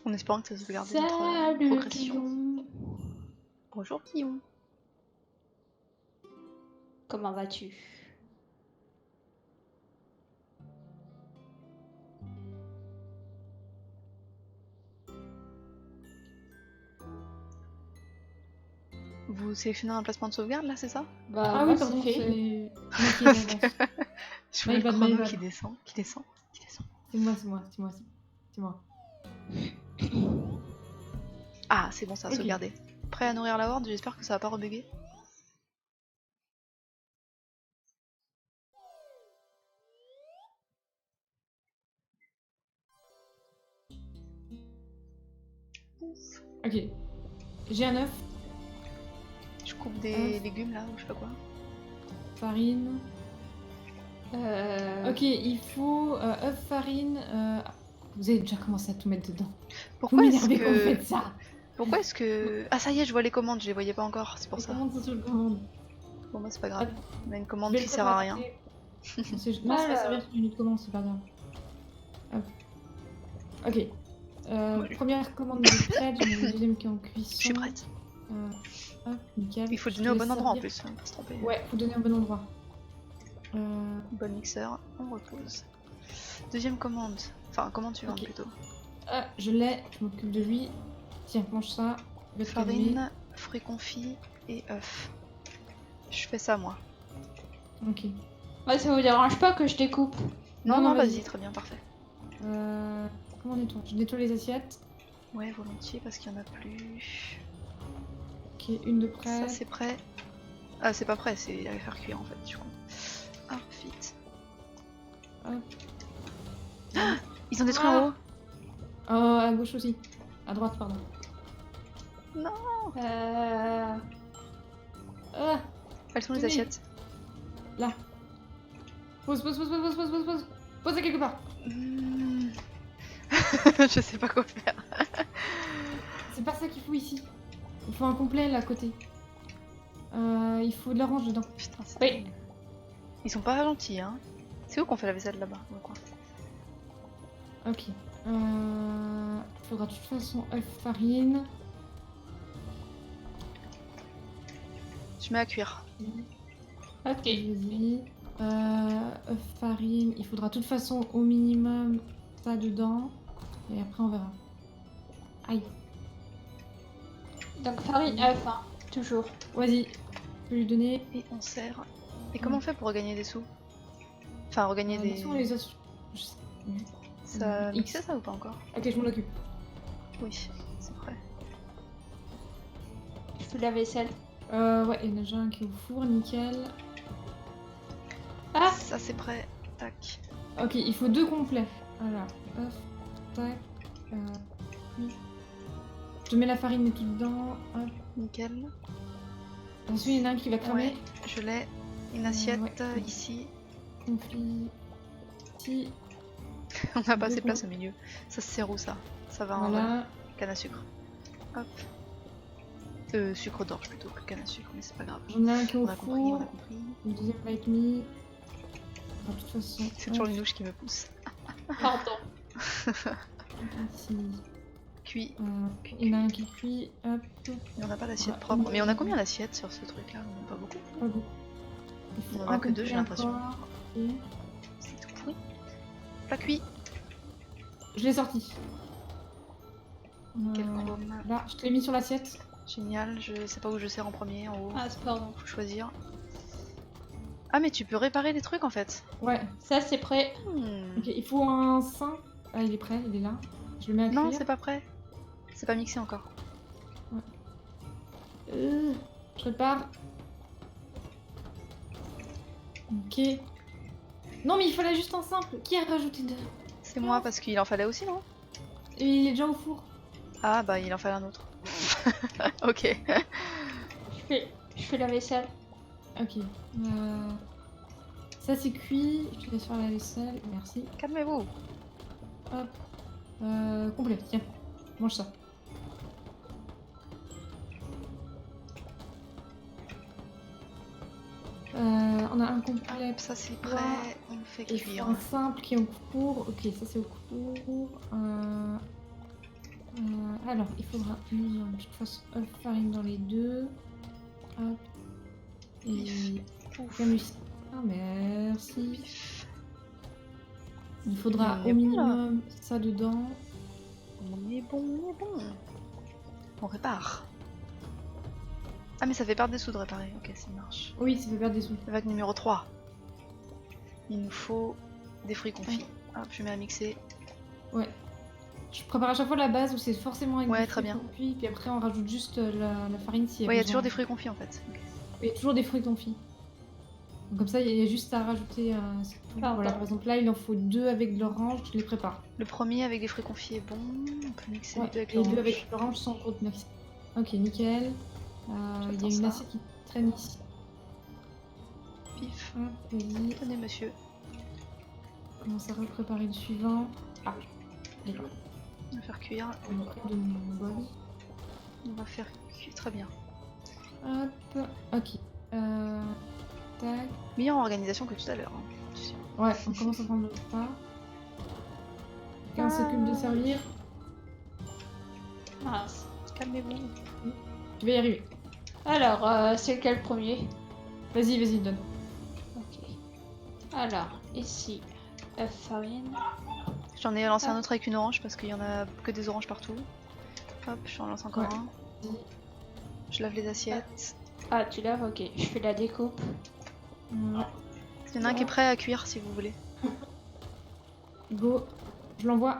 S1: En espérant que ça sauvegarde
S2: Salut
S1: notre progression.
S2: Guillaume.
S1: Bonjour Guillaume.
S2: Comment vas-tu?
S1: Vous sélectionnez un emplacement de sauvegarde là, c'est ça?
S2: Bah,
S3: Ah
S2: moi,
S3: oui, pardon,
S2: c'est
S3: c'est
S2: fait.
S3: moi qui ai d'avance.
S1: Je vois le
S3: My bad, my
S1: chrono
S3: bad.
S1: qui descend, qui descend, qui descend.
S3: C'est moi.
S1: Ah, c'est bon, ça a
S3: Ok.
S1: sauvegardé. Prêt à nourrir la horde, j'espère que ça va pas rebugger. Ouf.
S3: Ok. J'ai un œuf,
S1: Je coupe des légumes là, ou je sais pas quoi.
S3: farine. Ok, il faut œuf, farine. Vous avez déjà commencé à tout mettre dedans.
S1: Pourquoi
S3: Vous
S1: est-ce
S3: m'énervez quand vous
S1: que...
S3: faites ça.
S1: Pourquoi est-ce que... Ah ça y est, je vois les commandes, je les voyais pas encore, c'est pour
S3: Les
S1: ça.
S3: commandes sont sur le commande.
S1: Bon bah c'est pas grave.
S3: Hop.
S1: On a une
S3: Je
S1: commande
S3: vais
S1: qui
S3: le
S1: sert à rien.
S3: préparer. Non, ça va servir sur une autre commande, c'est pas grave. Hop. Ok.
S1: Ouais.
S3: Première commande de prête, j'en ai une deuxième qui est en cuisson.
S1: Je suis prête.
S3: Hop, nickel.
S1: Il faut le
S3: Je
S1: donner au
S3: laisse
S1: bon endroit en
S3: servir.
S1: plus, on va pas se tromper.
S3: Ouais, faut donner au bon endroit.
S1: Bon mixeur, on repose. Deuxième commande. Enfin, commande suivante
S3: Ok.
S1: plutôt.
S3: Ah, je l'ai, je m'occupe de lui. Tiens, mange ça. Va te calmer.
S1: Farine, fruits confits et œufs. Je fais ça moi.
S3: Ok.
S2: Ouais, ça vous dérange pas que je découpe?
S1: Non,
S3: Non,
S1: non,
S3: non,
S1: vas-y,
S3: vas-y.
S1: très bien, parfait.
S3: Comment on nettoie? Je nettoie les assiettes.
S1: Ouais, volontiers parce qu'il y en a plus.
S3: Ok, une de
S1: Ça
S3: près.
S1: c'est prêt. Ah, c'est pas prêt, c'est à faire cuire en fait, du coup. Hop, vite.
S3: Hop.
S1: Ah, ils ont détruit en haut.
S3: Oh, à gauche aussi. À droite, pardon.
S2: Euh...
S3: Ah,
S1: Elles sont les
S3: Tenez.
S1: assiettes.
S3: là. Pose. Pose quelque part.
S1: Hmm. Je sais pas quoi faire.
S3: C'est pas ça qu'il faut ici. Il faut un complet là à côté. Il faut de l'orange dedans.
S1: Putain, c'est...
S2: Oui.
S1: Ils sont pas gentils, hein. C'est où qu'on fait la vaisselle là-bas, dans le coin?
S3: Ok. Faudra de toute façon œuf, farine.
S1: Je mets à cuire.
S2: Ok.
S3: Vas-y. Œuf, farine. Il faudra de toute façon au minimum ça dedans. Et après on verra. Aïe.
S2: Donc farine, œuf, hein, toujours.
S3: Vas-y. Je peux lui donner.
S1: Et on sert. Et comment on fait pour regagner des sous? Enfin, regagner des...
S3: Laissons les os. Je sais plus.
S1: Ça
S3: X.
S1: mixé ça ou pas encore?
S3: Ok, je m'en occupe.
S1: Oui, c'est prêt.
S2: Je fais la vaisselle.
S3: Ouais, il y en a déjà un qui est au four, nickel.
S2: Ah,
S1: Ça c'est prêt. Tac.
S3: Ok, il faut 2 complets. Voilà. Œuf, tac. Oui. Je mets la farine et tout dedans. Hop.
S1: Nickel.
S3: Ensuite, il y en a un qui va cramer.
S1: Ouais, je l'ai. Une assiette
S3: ouais.
S1: ici.
S3: Conflit. Ici.
S1: On n'a pas assez de
S3: Deux
S1: place au milieu. Ça se sert où ça? Ça va en
S3: Voilà.
S1: canne à sucre. Hop. Sucre d'orge plutôt que canne à sucre, mais c'est pas grave.
S3: J'en ai un qui est au
S1: On a compris, on a
S3: four.
S1: compris.
S3: Le deuxième va être mis. De toute façon.
S1: C'est toujours les nouches qui me poussent.
S2: pardon.
S3: Ici.
S1: Cuit.
S3: Il y en a un qui cuit. Hop.
S1: Mais on n'a pas d'assiette
S3: Ouais,
S1: propre.
S3: on-
S1: Mais on a combien d'assiettes sur ce truc là? On en a pas beaucoup.
S3: Pas beaucoup. Il faut
S1: On en a
S3: un
S1: que deux, j'ai
S3: complet
S1: l'impression.
S3: encore. Et
S1: C'est tout pourri. Plat cuit.
S3: je l'ai sorti.
S1: Quel chrome.
S3: Là, je te l'ai mis sur l'assiette.
S1: Génial. Je sais pas où je sers en premier, en haut.
S2: Ah, c'est pardon.
S1: Faut choisir. Ah, mais tu peux réparer les trucs en fait.
S3: Ouais.
S2: Ça, c'est prêt.
S1: Hmm.
S3: Ok, il faut un 5. Ah, il est prêt, il est là. Je le mets à
S1: Non,
S3: cuire.
S1: c'est pas prêt. C'est pas mixé encore.
S3: Je prépare. Ok. Non, mais il fallait juste un simple. Qui a rajouté 2?
S1: C'est moi parce qu'il en fallait aussi, non?
S3: Et il est déjà au four.
S1: Ah, bah il en fallait un autre. Ok.
S2: Je fais la vaisselle.
S3: Ok. Ça, c'est cuit. Je te laisse faire la vaisselle. Merci.
S1: Calmez-vous.
S3: Hop. Complet, tiens. Mange ça. On a un complet.
S1: Ça c'est prêt. On le fait
S3: Et il faut
S1: cuire.
S3: un simple qui est au four. Ok, ça c'est au four. Alors, il faudra une de toute façon œuf, farine dans les deux. Hop. Et comme ici. Ah, merci. Il faudra
S1: On est
S3: au
S1: bon,
S3: minimum ça dedans.
S1: On est bon, on est bon. On répare. Ah mais ça fait perdre des sous de réparer, ok ça marche.
S3: Oui, ça fait perdre des sous.
S1: Vague numéro 3. Il nous faut des fruits confits. Hop, je mets à mixer.
S3: Ouais. Je prépare à chaque fois la base où c'est forcément avec
S1: Ouais,
S3: du
S1: très
S3: fruit
S1: bien.
S3: confit, puis après on rajoute juste la farine s'il y a
S1: Ouais, il y a
S3: besoin.
S1: toujours des fruits confits en fait. Ok.
S3: Il y a toujours des fruits confits. Donc comme ça, il y a juste à rajouter c'est tout.
S2: Pardon.
S3: Voilà, par exemple là, il en faut 2 avec de l'orange, je les prépare.
S1: Le premier avec des fruits confits est bon. On peut mixer
S3: Ouais,
S1: les deux avec
S3: et 2
S1: l'orange.
S3: avec l'orange sans trop de maxi. Ok, nickel. Il y a
S1: J'attends
S3: une
S1: ça.
S3: assiette qui traîne ici.
S1: Pif.
S3: Hop, vas-y.
S1: Tenez monsieur.
S3: On commence à repréparer le suivant. Ah, d'accord.
S1: On va faire cuire.
S3: On a pris de mon bol.
S1: On va faire cuire. Très bien.
S3: Hop, ok. Tac.
S1: Meilleure organisation que tout à l'heure. Hein. C'est sûr.
S3: Ouais, on commence à prendre le pas. Quelqu'un s'occupe de servir.
S2: Mince.
S1: Calmez-vous.
S3: Tu vas y arriver.
S2: Alors, c'est lequel le premier?
S3: Vas-y, donne.
S2: Ok. Alors, ici, farine.
S1: J'en ai lancé un autre avec une orange parce qu'il y en a que des oranges partout. Hop, j'en lance encore
S3: Ouais.
S1: un. Je lave les assiettes.
S2: Ah, tu laves? Ok. Je fais la découpe.
S3: Ouais.
S1: Il y en a un qui est prêt à cuire si vous voulez.
S3: Go. Je l'envoie.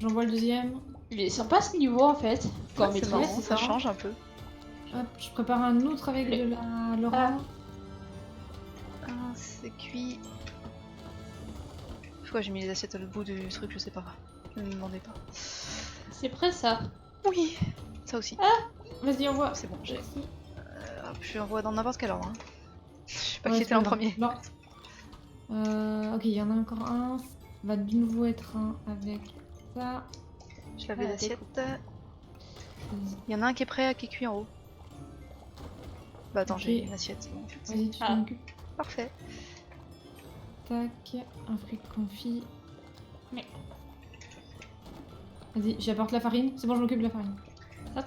S3: J'envoie le deuxième.
S2: Il est sympa ce niveau en fait. Quand on
S1: C'est
S2: maîtrise,
S1: marrant,
S2: c'est
S1: ça
S2: marrant.
S1: change un peu.
S3: Hop, je prépare un autre avec
S2: Mais-
S3: de l'orange.
S1: Ah, c'est cuit. Pourquoi j'ai mis les assiettes à l'autre bout du truc, je sais pas. Ne me demandez pas.
S2: C'est prêt ça.
S1: Oui, ça aussi.
S3: Vas-y, envoie.
S1: C'est bon, j'ai.
S3: Merci.
S1: Hop, je envoie dans n'importe quel ordre. Hein. Je sais pas
S3: Ouais,
S1: qui
S3: c'est
S1: était en
S3: pas grave.
S1: premier.
S3: Non. Ok, il y en a encore un. Ça va de nouveau être un avec ça.
S1: Je lave les
S2: Ah,
S1: assiettes.
S3: Vas-y.
S1: Il y en a un qui est prêt, qui est cuit en haut. Bah attends,
S3: Ok.
S1: j'ai une assiette. Bon.
S3: Vas-y, tu
S2: Ah.
S3: t'en occupes.
S1: Parfait.
S3: Tac, un fruit confit.
S2: Mais-
S3: Vas-y, j'apporte la farine. C'est bon, je m'occupe de la farine.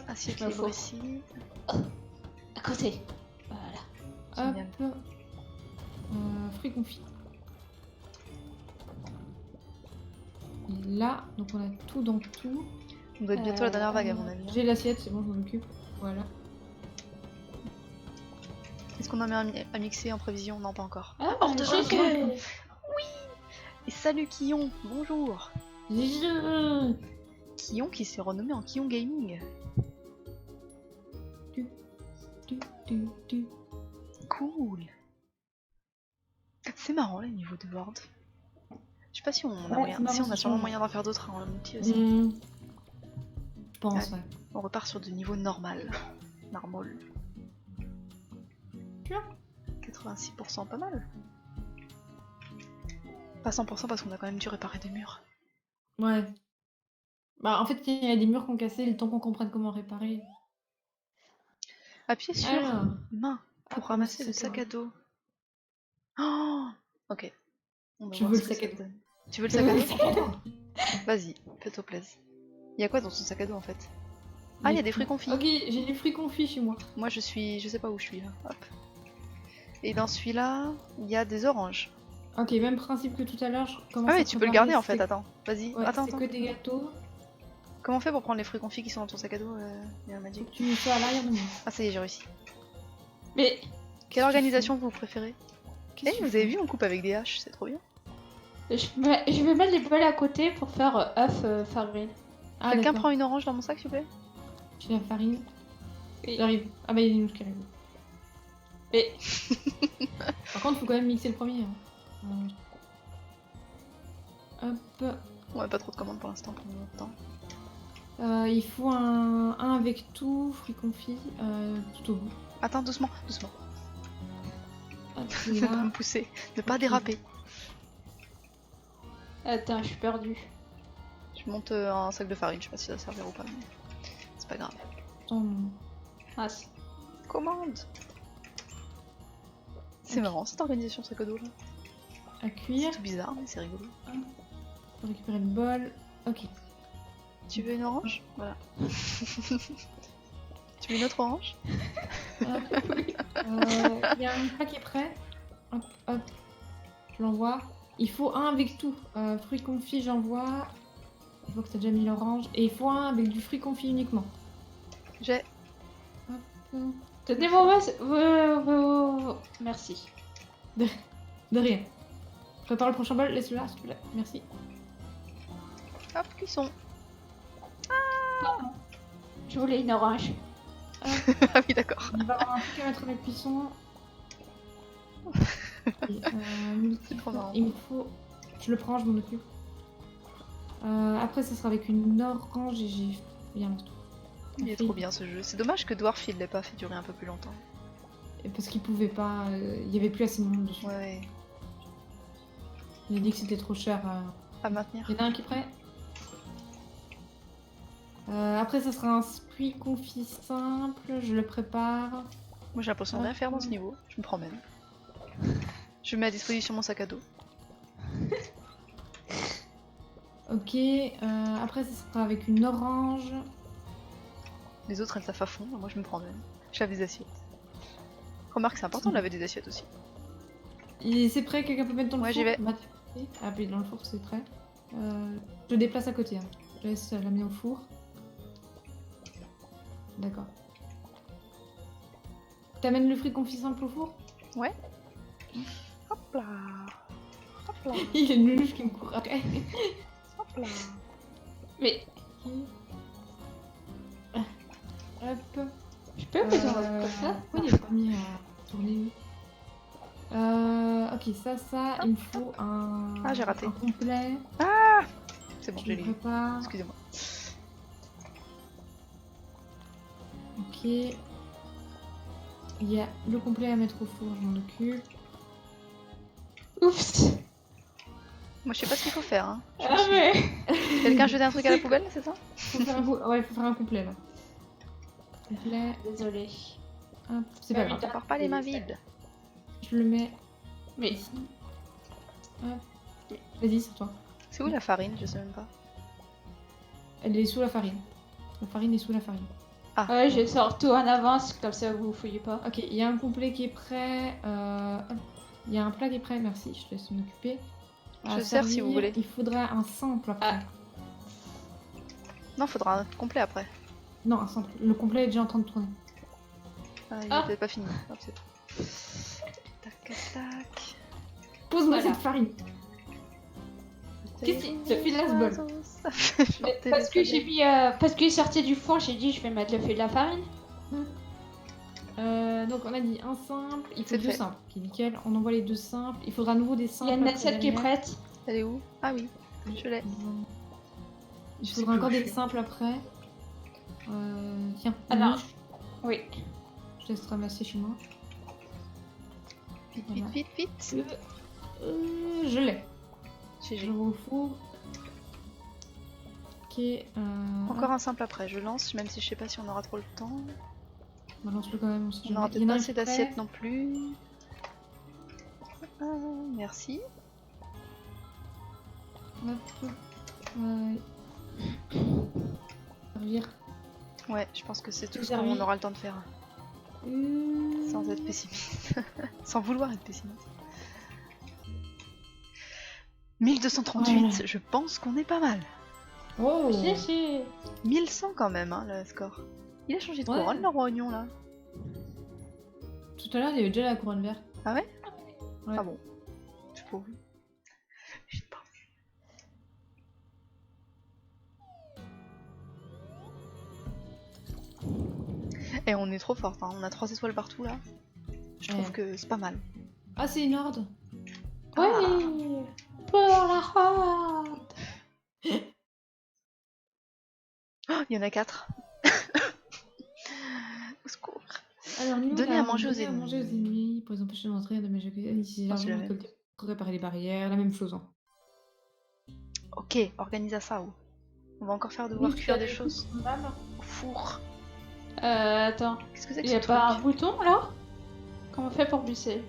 S1: Assiette
S2: Je me
S1: libre
S2: fous.
S1: ici.
S2: À côté. Voilà.
S1: Génial.
S3: Hop. Fruit confit. Et là, donc on a tout dans tout.
S1: On doit être bientôt la dernière vague à mon avis. hein.
S3: J'ai l'assiette, c'est bon, je m'en occupe. Voilà.
S1: Est-ce qu'on en met un à mixer en prévision? Non, pas encore.
S2: Ah,
S1: hors de
S2: j'ai
S1: jeu.
S2: que-
S1: Et salut Kion, bonjour.
S3: Je-
S1: Kion qui s'est renommé en Kion Gaming.
S3: Tu.
S1: Cool. C'est marrant les niveaux de board. Je sais pas si on a,
S3: Ouais,
S1: moyen...
S3: c'est marrant,
S1: si on a
S3: ça
S1: sûrement
S3: change.
S1: moyen d'en faire d'autres en multi aussi.
S3: Je pense,
S1: Allez.
S3: ouais.
S1: On repart sur du niveau normal. Normal.
S3: Sûr
S1: 86%, pas mal. Pas 100% parce qu'on a quand même dû réparer des murs.
S3: Ouais. Bah, en fait, il y a des murs qu'on cassé, le temps qu'on comprenne comment réparer.
S1: Appuyez sur
S3: Alors,
S1: main pour
S3: Ah,
S1: ramasser le
S3: c'est
S1: sac
S3: ça.
S1: à dos. Oh, ok. On va
S3: Je
S1: voir
S3: veux
S1: ce
S3: le
S1: que
S3: sac à
S1: ça
S3: dos.
S1: donne. Tu veux le sac à dos? Vas-y, fais-toi plaisir. Il y a quoi dans ton sac à dos en fait? Ah, il y a des fruits confits.
S3: Ok, j'ai des fruits confits chez moi.
S1: Moi je sais pas où je suis là. Hop. Et dans celui-là, il y a des oranges.
S3: Ok, même principe que tout à l'heure. je commence
S1: Ah
S3: à
S1: ouais, tu peux le
S3: préparer,
S1: garder en fait,
S3: c'est-
S1: attends. Vas-y,
S3: Ouais,
S1: attends,
S3: c'est
S1: attends.
S3: que des gâteaux.
S1: Comment on fait pour prendre les fruits confits qui sont dans ton sac à dos, Magic?
S3: Tu mets ça à l'arrière de moi.
S1: Ah ça y est, j'ai réussi.
S2: Mais
S1: Quelle organisation vous préférez?
S3: Qu'est-ce
S1: Eh,
S3: que
S1: vous
S3: tu
S1: avez
S3: fais
S1: vu, on coupe avec des haches, c'est trop bien.
S2: je vais mettre les balles à côté pour faire œuf farine.
S3: Ah,
S1: Quelqu'un
S3: d'accord.
S1: prend une orange dans mon sac s'il vous plaît?
S3: J'ai la farine.
S2: Oui.
S3: J'arrive. Ah bah il y a une autre qui arrive.
S2: Mais
S3: Par contre, faut quand même mixer le premier. Hein. Hop.
S1: On a pas trop de commandes pour l'instant pour notre temps.
S3: Il faut un avec tout, fruits confits, tout au bout.
S1: Attends, doucement, doucement.
S3: Hop,
S1: Ne pas
S3: là.
S1: me pousser, ne pas
S3: Ok.
S1: déraper.
S2: attends, je suis perdue.
S1: Je monte un sac de farine, je sais pas si ça va servir ou pas, mais c'est pas grave.
S3: Attends, non.
S2: Ah,
S1: Commande. C'est
S3: Ok.
S1: marrant cette organisation sac à dos là.
S3: À cuire.
S1: C'est tout bizarre, mais c'est rigolo.
S3: Faut récupérer le bol. Ok.
S1: Tu veux une orange? Voilà. Tu veux une autre orange?
S3: Hop. Il y a un plat qui est prêt. Hop, hop. Je l'envoie. Il faut un avec tout. Fruits confits, j'envoie. Je vois que t'as déjà mis l'orange. Et il faut un avec du fruit confit uniquement.
S1: J'ai.
S2: Tenez-moi merci.
S3: De rien. Prépare le prochain bol, laisse-le là, s'il te plaît. Merci.
S1: Hop, cuisson.
S2: Je voulais une orange.
S1: Ah oui, d'accord.
S3: On va avoir un truc à mettre à la cuisson. Et,
S1: Trop marrant.
S3: il me faut... Je le prends, je m'en occupe. Après, ça sera avec une orange et j'ai... Il y a un truc.
S1: Il est trop bien ce jeu. C'est dommage que Dwarf il l'ait pas fait durer un peu plus longtemps.
S3: Et parce qu'il pouvait pas... il y avait plus assez de monde dessus.
S1: Ouais,
S3: Il a dit que c'était trop cher.
S1: à maintenir.
S3: Il y en a un qui est prêt. Après, ça sera un fruit confit simple. Je le prépare.
S1: Moi j'ai l'impression de rien faire dans ce niveau. Je me promène. Je mets à disposition mon sac à dos.
S3: Ok. Après, ça sera avec une orange.
S1: Les autres elles taffent à fond, moi je me promène. Je lave des assiettes. Remarque, c'est important de laver des assiettes aussi.
S3: Et c'est prêt, quelqu'un peut mettre dans le
S1: Ouais,
S3: four?
S1: j'y vais.
S3: Ah, puis dans le four, c'est prêt. Je le déplace à côté. Hein. Je laisse l'amener au four. D'accord. T'amènes le fruit confit simple au four?
S1: Ouais. Hop là. Hop là.
S3: Il y a une luge qui me court après.
S1: Hop là.
S2: Mais
S3: Hop.
S2: je peux vous en comme ça?
S3: Pourquoi il est pas mis à tourner? Ok, ça, il me faut un...
S1: Ah, j'ai raté.
S3: Un complet.
S1: C'est bon,
S3: Je
S1: j'ai
S3: le
S1: lu.
S3: prépare.
S1: Excusez-moi.
S3: Ok. Il y a le complet à mettre au four, je m'en occupe.
S2: Oups.
S1: Moi je sais pas ce qu'il faut faire. Hein.
S2: Ah mais...
S1: Quelqu'un jeter un truc à la poubelle, c'est ça?
S3: Faut faire un ouais, faut faire un complet là. Complet.
S2: Désolée.
S3: Hop, c'est pas
S2: Ah oui,
S3: grave.
S1: On part pas les mains vides.
S3: Je le mets
S2: Mais
S3: ici. Hop. Vas-y, c'est toi.
S1: C'est où la farine? Je sais même pas.
S3: Elle est sous la farine. La farine est sous la farine.
S1: Ah,
S2: ouais, je sors tout en avance, comme ça vous fouillez pas.
S3: Ok, il y a un complet qui est prêt. Hop. Il y a un plat qui est prêt, merci, je te laisse m'en occuper.
S1: Je
S3: À
S1: sers si
S3: servir,
S1: vous voulez.
S3: Il faudra un sample après.
S2: Ah.
S1: Non, faudra un complet après.
S3: Non, un sample. Le complet est déjà en train de tourner.
S1: Ah, il
S2: Ah.
S1: est peut-être pas fini. Hop, c'est bon. Tac, tac.
S3: Pose-moi
S2: Voilà.
S3: cette farine. Qu'est-ce que tu fais là, ce bol?
S2: Mais parce que j'ai mis... parce qu'il sortait du four, j'ai dit je vais mettre le feu de la farine.
S3: Donc on a dit un simple, il faut
S1: C'est
S3: deux
S1: fait.
S3: simples. Ok, nickel, on envoie les deux simples. Il faudra à nouveau des
S2: Il
S3: simples.
S2: y a une
S3: après
S2: assiette qui est
S3: derrière.
S2: prête.
S1: Elle est où? Ah oui, je l'ai.
S3: Il
S1: Je sais
S3: faudra
S1: plus
S3: encore
S1: où je
S3: des
S1: suis.
S3: simples après. Tiens,
S2: Alors.
S3: mouche.
S2: Oui.
S3: Je te laisse ramasser chez moi.
S1: Vite,
S3: Voilà.
S1: vite, vite, vite.
S3: Je l'ai. Je
S1: GG.
S3: le au four. Ok.
S1: Encore un simple après, je lance, même si je sais pas si on aura trop le temps.
S3: Balance-le quand même.
S1: On n'aura peut-être pas assez d'assiettes non plus. Ah, merci.
S3: Hop. Servir.
S1: Ouais, je pense que c'est tout
S3: Tout
S1: ce qu'on
S3: servi.
S1: aura le temps de faire. Sans être pessimiste. Sans vouloir être pessimiste. 1238,
S3: Voilà.
S1: je pense qu'on est pas mal.
S3: Oh.
S2: Si.
S1: 1100 quand même, hein, le score. Il a changé de
S3: Ouais.
S1: couronne, le roi oignon, là.
S3: Tout à l'heure, il y avait déjà la couronne verte.
S1: Ah ouais?
S3: Ouais.
S1: Ah bon. Je sais pas. Je sais pas. Et on est trop forte, hein. On a 3 étoiles partout là. Je trouve
S3: Ouais.
S1: que c'est pas mal.
S3: Ah, c'est une horde.
S2: Oui. Pour la horde.
S1: Oh, il y en a 4. Au secours.
S3: Alors, nous,
S1: Donner
S3: là,
S1: à manger aux
S3: donner à
S1: ennemis.
S3: manger aux ennemis pour les empêcher d'entrer dans mes jeux. Ici,
S1: Oh, c'est
S3: l'argent
S1: la même.
S3: récolté pour réparer les barrières, la même chose. Hein.
S1: Ok, organise à ça. On va encore faire devoir
S3: Oui,
S1: cuire
S3: tu as
S1: des choses
S3: balles.
S1: au four.
S2: Attends.
S1: Qu'est-ce que c'est
S2: Il
S1: que
S2: y
S1: ce
S2: a
S1: truc?
S2: pas un bouton là? Comment on fait pour glisser?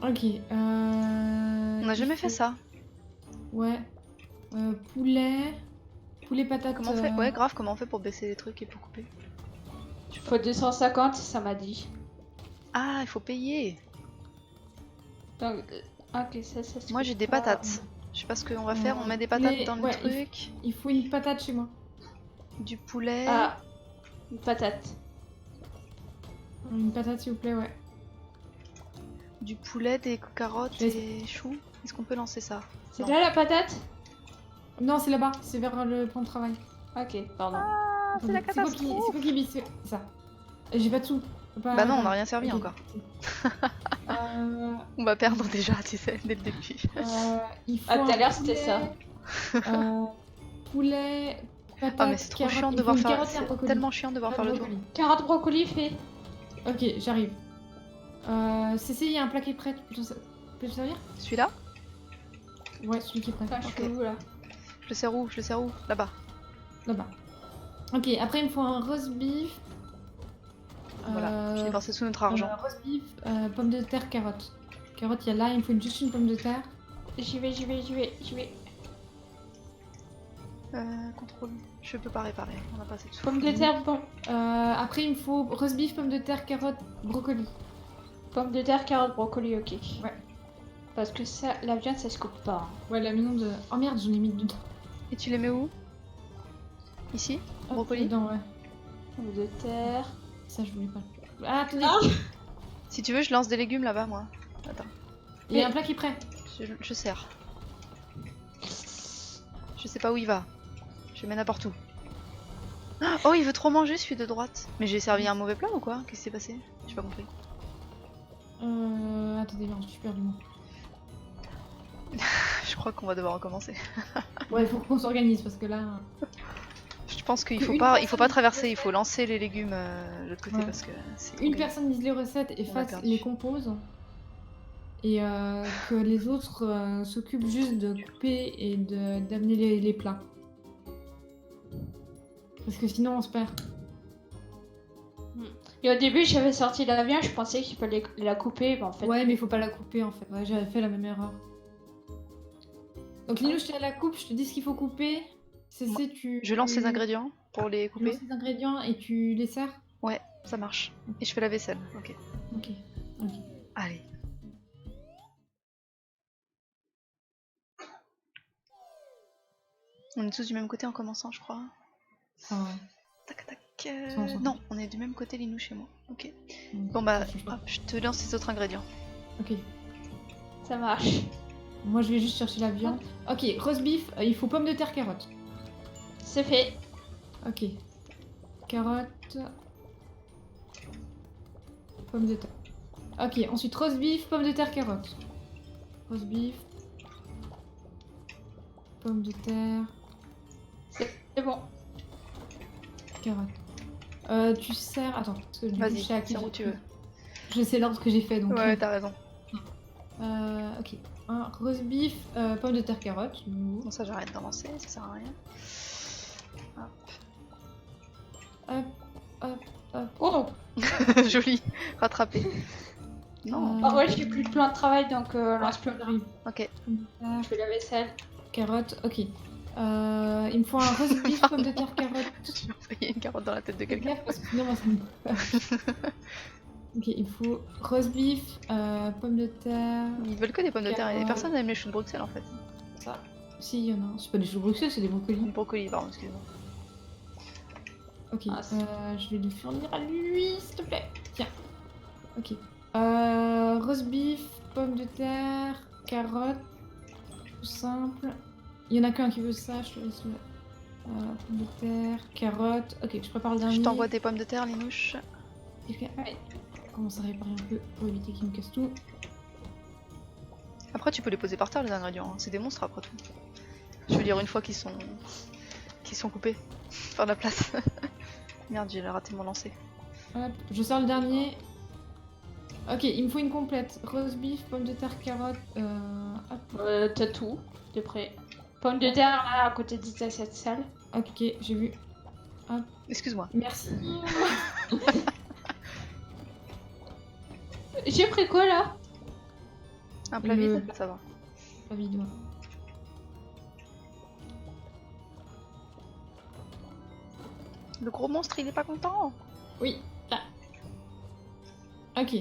S3: Ok.
S1: On n'a jamais fait ça.
S3: Ouais. Poulet. Poulet patate.
S1: Comment on fait? Ouais, grave, comment on fait pour baisser les trucs et pour couper?
S2: Faut 250, ça m'a dit.
S1: Ah, il faut payer.
S2: Donc, ok, ça se
S1: Moi
S2: fait
S1: j'ai des
S2: pas.
S1: patates. Je sais pas ce qu'on va faire, on met des patates
S3: mais-
S1: dans le
S3: ouais,
S1: truc,
S3: Il faut une patate chez moi.
S1: du poulet.
S2: Ah, une patate.
S3: Une patate, s'il vous plaît, ouais.
S1: Du poulet, des carottes
S3: Je
S1: et choux. Est-ce qu'on peut lancer ça?
S2: C'est
S1: Non.
S2: là la patate?
S3: Non, c'est là-bas, c'est vers le plan de travail.
S2: Ok, pardon.
S1: Ah, c'est la
S3: Attendez, c'est
S1: catastrophe.
S3: quoi qui bise, c'est ça. J'ai pas de sous.
S1: Bah non, on n'a rien servi
S3: Ok.
S1: encore.
S3: Euh,
S1: On va perdre déjà, tu sais, dès le début.
S3: il faut
S2: Ah, tout à
S3: un
S2: l'heure, c'était ça.
S3: Poulet, patate,
S1: Ah mais c'est trop
S3: carotte.
S1: chiant de
S3: Il faut
S1: devoir
S3: une
S1: faire...
S3: carotte et un
S1: C'est
S3: brocoli.
S1: tellement chiant de devoir
S3: Pas
S1: faire
S3: de
S1: le tour.
S3: brocoli.
S2: Carotte, brocoli, fait.
S3: Ok, j'arrive. Cécile, il y a un plat qui est prêt. Tu peux te servir?
S1: Celui-là?
S3: Ouais, celui qui est prêt.
S2: Enfin, je suis
S1: Ok.
S2: où là?
S1: Je le sers où? Je le sers où? Là-bas.
S3: Là-bas. Ok, après il me faut un roast beef.
S1: Voilà, je l'ai pensé sous notre argent.
S3: Roast beef, pommes de terre, carotte. Carotte, il y a là, il me faut juste une pomme de terre.
S2: J'y vais.
S1: Contrôle. Je peux pas réparer, on a pas assez de sous.
S2: Pomme de terre,
S3: Après il me faut roast beef, pomme de terre, carotte, brocoli.
S2: pomme de terre, carotte, brocoli, ok.
S3: Ouais.
S2: Parce que ça, la viande, ça se coupe pas.
S3: Ouais, la maison de. Oh merde, j'en ai mis dedans.
S1: Et tu les mets où? Ici?
S3: Hop,
S1: Brocoli?
S3: dedans, ouais.
S2: Pomme de terre.
S3: Ça, je voulais pas. Ah, attendez.
S1: Si tu veux, je lance des légumes là-bas, moi. Attends,
S3: Il y a un plat qui est prêt.
S1: je sers. Je sais pas où il va. Je mets n'importe où. Oh, il veut trop manger celui de droite. Mais j'ai servi un mauvais plat ou quoi? Qu'est-ce qui s'est passé? J'ai pas compris.
S3: Attendez, non, je suis perdu moi.
S1: Je crois qu'on va devoir recommencer.
S3: Ouais, il faut qu'on s'organise parce que là.
S1: Je pense qu'il
S3: Que
S1: faut
S3: une
S1: pas,
S3: personne
S1: traverser, il
S3: fasse-
S1: faut lancer les légumes de l'autre côté
S3: Ouais.
S1: parce que c'est
S3: Une
S1: trop
S3: personne lise les recettes et
S1: On a
S3: fasse
S1: perdu.
S3: les compose. Et que les autres s'occupent juste de couper et d'amener les plats. Parce que sinon on se perd.
S2: Et au début, j'avais sorti la viande, je pensais qu'il fallait la couper, mais en fait.
S3: Ouais, mais il faut pas la couper en fait. Ouais, j'avais fait la même erreur. Donc Lilou, je te la coupe, je te dis ce qu'il faut couper.
S1: Moi,
S3: tu.
S1: Je lance les ingrédients pour les
S3: Tu lances
S1: couper.
S3: les ingrédients et tu les sers.
S1: Ouais, ça marche. Et je fais la vaisselle. Ok.
S3: Ok. Ok.
S1: Allez. On est tous du même côté en commençant, je crois.
S3: Ah ouais.
S1: Tac tac.
S3: Sans s'en
S1: Non, on est du même côté, Linou, chez moi. Ok.
S3: Donc,
S1: Bon bah,
S3: ça change pas.
S1: hop, je te lance les autres ingrédients.
S3: Ok.
S2: Ça marche.
S3: Moi je vais juste chercher la viande. Ok, roast beef, il faut pommes de terre, carottes.
S2: C'est fait.
S3: Ok. Carottes. Pommes de terre. Ok, ensuite roast beef, pommes de terre, carottes. Roast beef. Pommes de terre,
S2: C'est bon.
S3: carottes. Tu sers. Attends, parce que du coup,
S1: Vas-y,
S3: je sais à qui
S1: sers où
S3: j'ai
S1: tu
S3: pris.
S1: veux.
S3: Je sais l'ordre que j'ai fait donc.
S1: Ouais, t'as raison.
S3: Ok. Un roast beef, pommes de terre, carottes.
S1: Bon, ça j'arrête d'en lancer, ça sert à rien.
S3: Hop, hop, hop.
S2: Oh,
S1: Joli, rattrapé. Non.
S2: bah ouais, je fais plus de plan de travail donc lance plus.
S3: J'arrive.
S1: Ok.
S3: Pommes de terre,
S2: Je fais la vaisselle.
S3: carottes, ok. Il me faut un roast beef, pommes de terre, carottes.
S1: J'ai envoyé une carotte dans la tête de
S3: Fais
S1: quelqu'un.
S3: gaffe, parce que sinon, moi, ça me... Ok, il faut roast beef, pommes de terre.
S1: Ils veulent que des pommes de terre et
S3: Carotte.
S1: personne n'aime les choux de Bruxelles en fait.
S3: Ça. Si, il y en a. C'est pas des choux de Bruxelles, c'est des brocolis.
S1: Brocoli, pardon, excuse-moi.
S3: Ok,
S2: Ah, c'est-
S3: je vais le fournir à lui, s'il te plaît. Tiens. Ok. Roast beef, pommes de terre, carottes. Tout simple. Il y en a qu'un qui veut ça, je te laisse le. Pommes de terre, carottes. Ok, je prépare le dernier.
S1: Je t'envoie des pommes de terre, Linouche.
S3: Quelqu'un commence à réparer un peu pour éviter qu'il me casse tout.
S1: Après, tu peux les poser par terre les ingrédients, hein. C'est des monstres après tout. Je veux dire, une fois qu'ils sont coupés, faire de la place. Merde, j'ai raté mon lancer.
S3: Hop, je sors le dernier. Ok, il me faut une complète. Roast beef, pommes de terre, carottes. Hop.
S2: T'as tout, de près. Pomme de terre là à côté de cette salle.
S3: Ok, j'ai vu.
S1: Excuse-moi.
S3: Merci.
S2: J'ai pris quoi là?
S1: Un plat
S3: Le-
S1: vide, ça va.
S3: La vidéo.
S1: Le gros monstre, il est pas content.
S3: Oui, là. Ok.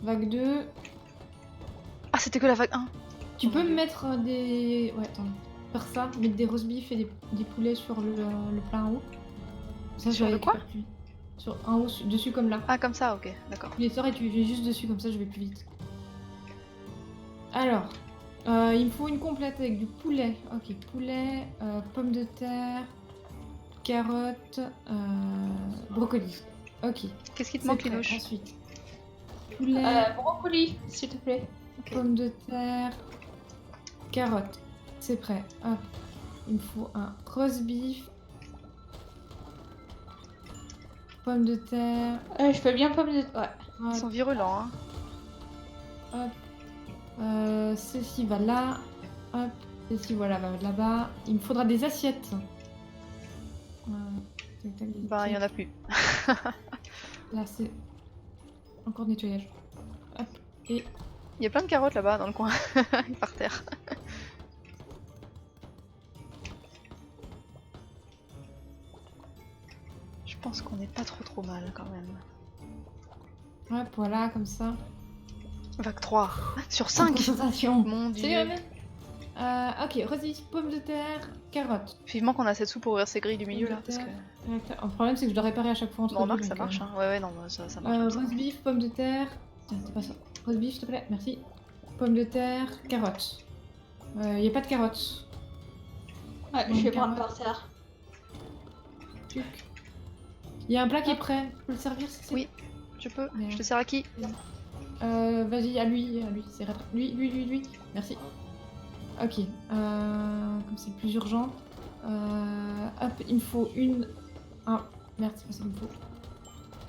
S3: Vague 2.
S1: Ah, c'était que la vague 1.
S3: Tu
S1: Oh
S3: peux
S1: mon
S3: me
S1: Dieu.
S3: mettre des. Ouais, attends. Faire ça, mettre des roast beef et des poulets sur le plat en haut. Ça,
S1: Sur
S3: je
S1: le quoi
S3: récupère plus. Sur en haut, dessus comme là.
S1: Ah, comme ça, ok, d'accord.
S3: Tu les sors et tu fais juste dessus, comme ça je vais plus vite. Alors, il me faut une complète avec du poulet. Ok, poulet, pommes de terre, carottes, brocoli. Ok.
S1: Qu'est-ce qui te
S3: C'est
S1: manque,
S3: prêt.
S1: Linouche?
S3: Ensuite, poulet,
S2: Brocoli, s'il te plaît.
S1: Ok.
S3: pommes de terre, carottes. C'est prêt. Hop. Il me faut un roast beef, pommes de terre.
S2: Je fais bien pomme de... Ouais.
S1: Ils
S3: Hop,
S1: sont virulents, hein.
S3: hop. Ceci va là. Hop. Ceci voilà va là-bas. Il me faudra des assiettes. Tac, tac, des
S1: Bah, il y en a
S3: assiettes.
S1: plus.
S3: Là c'est encore nettoyage. Hop. Et
S1: Il y a plein de carottes là-bas dans le coin, par terre. Je pense qu'on n'est pas trop mal quand même.
S3: hop, voilà comme ça.
S1: Vague 3 sur 5.
S3: Concentration.
S1: Mon
S3: C'est
S1: dieu.
S3: vrai. Ok, rosy, pommes de terre, carottes.
S1: Vivement qu'on a cette soupe pour ouvrir ces grilles du milieu là.
S3: Pommes de
S1: Parce que...
S3: terre. Le problème c'est que je dois réparer à chaque fois entre
S1: Bon,
S3: deux,
S1: remarque, ça
S3: donc,
S1: marche. Hein. Ouais, non, ça marche. Comme ça.
S3: roast beef, pommes de terre. Tiens, c'est pas ça. Roast beef, s'il te plaît, merci. Pommes de terre, carottes. Y a pas de carottes.
S2: Ouais, je
S3: Bon,
S2: vais prendre
S3: carotte.
S2: par terre.
S3: Il y a un plat qui est prêt. Je peux le servir si c'est.
S1: Oui. Je peux.
S3: Merde.
S1: Je te sers à qui?
S3: Vas-y, à lui, c'est lui. Merci. Ok. Comme c'est plus urgent. Hop, il me faut une. Ah, merde, c'est pas ça qu'il me faut.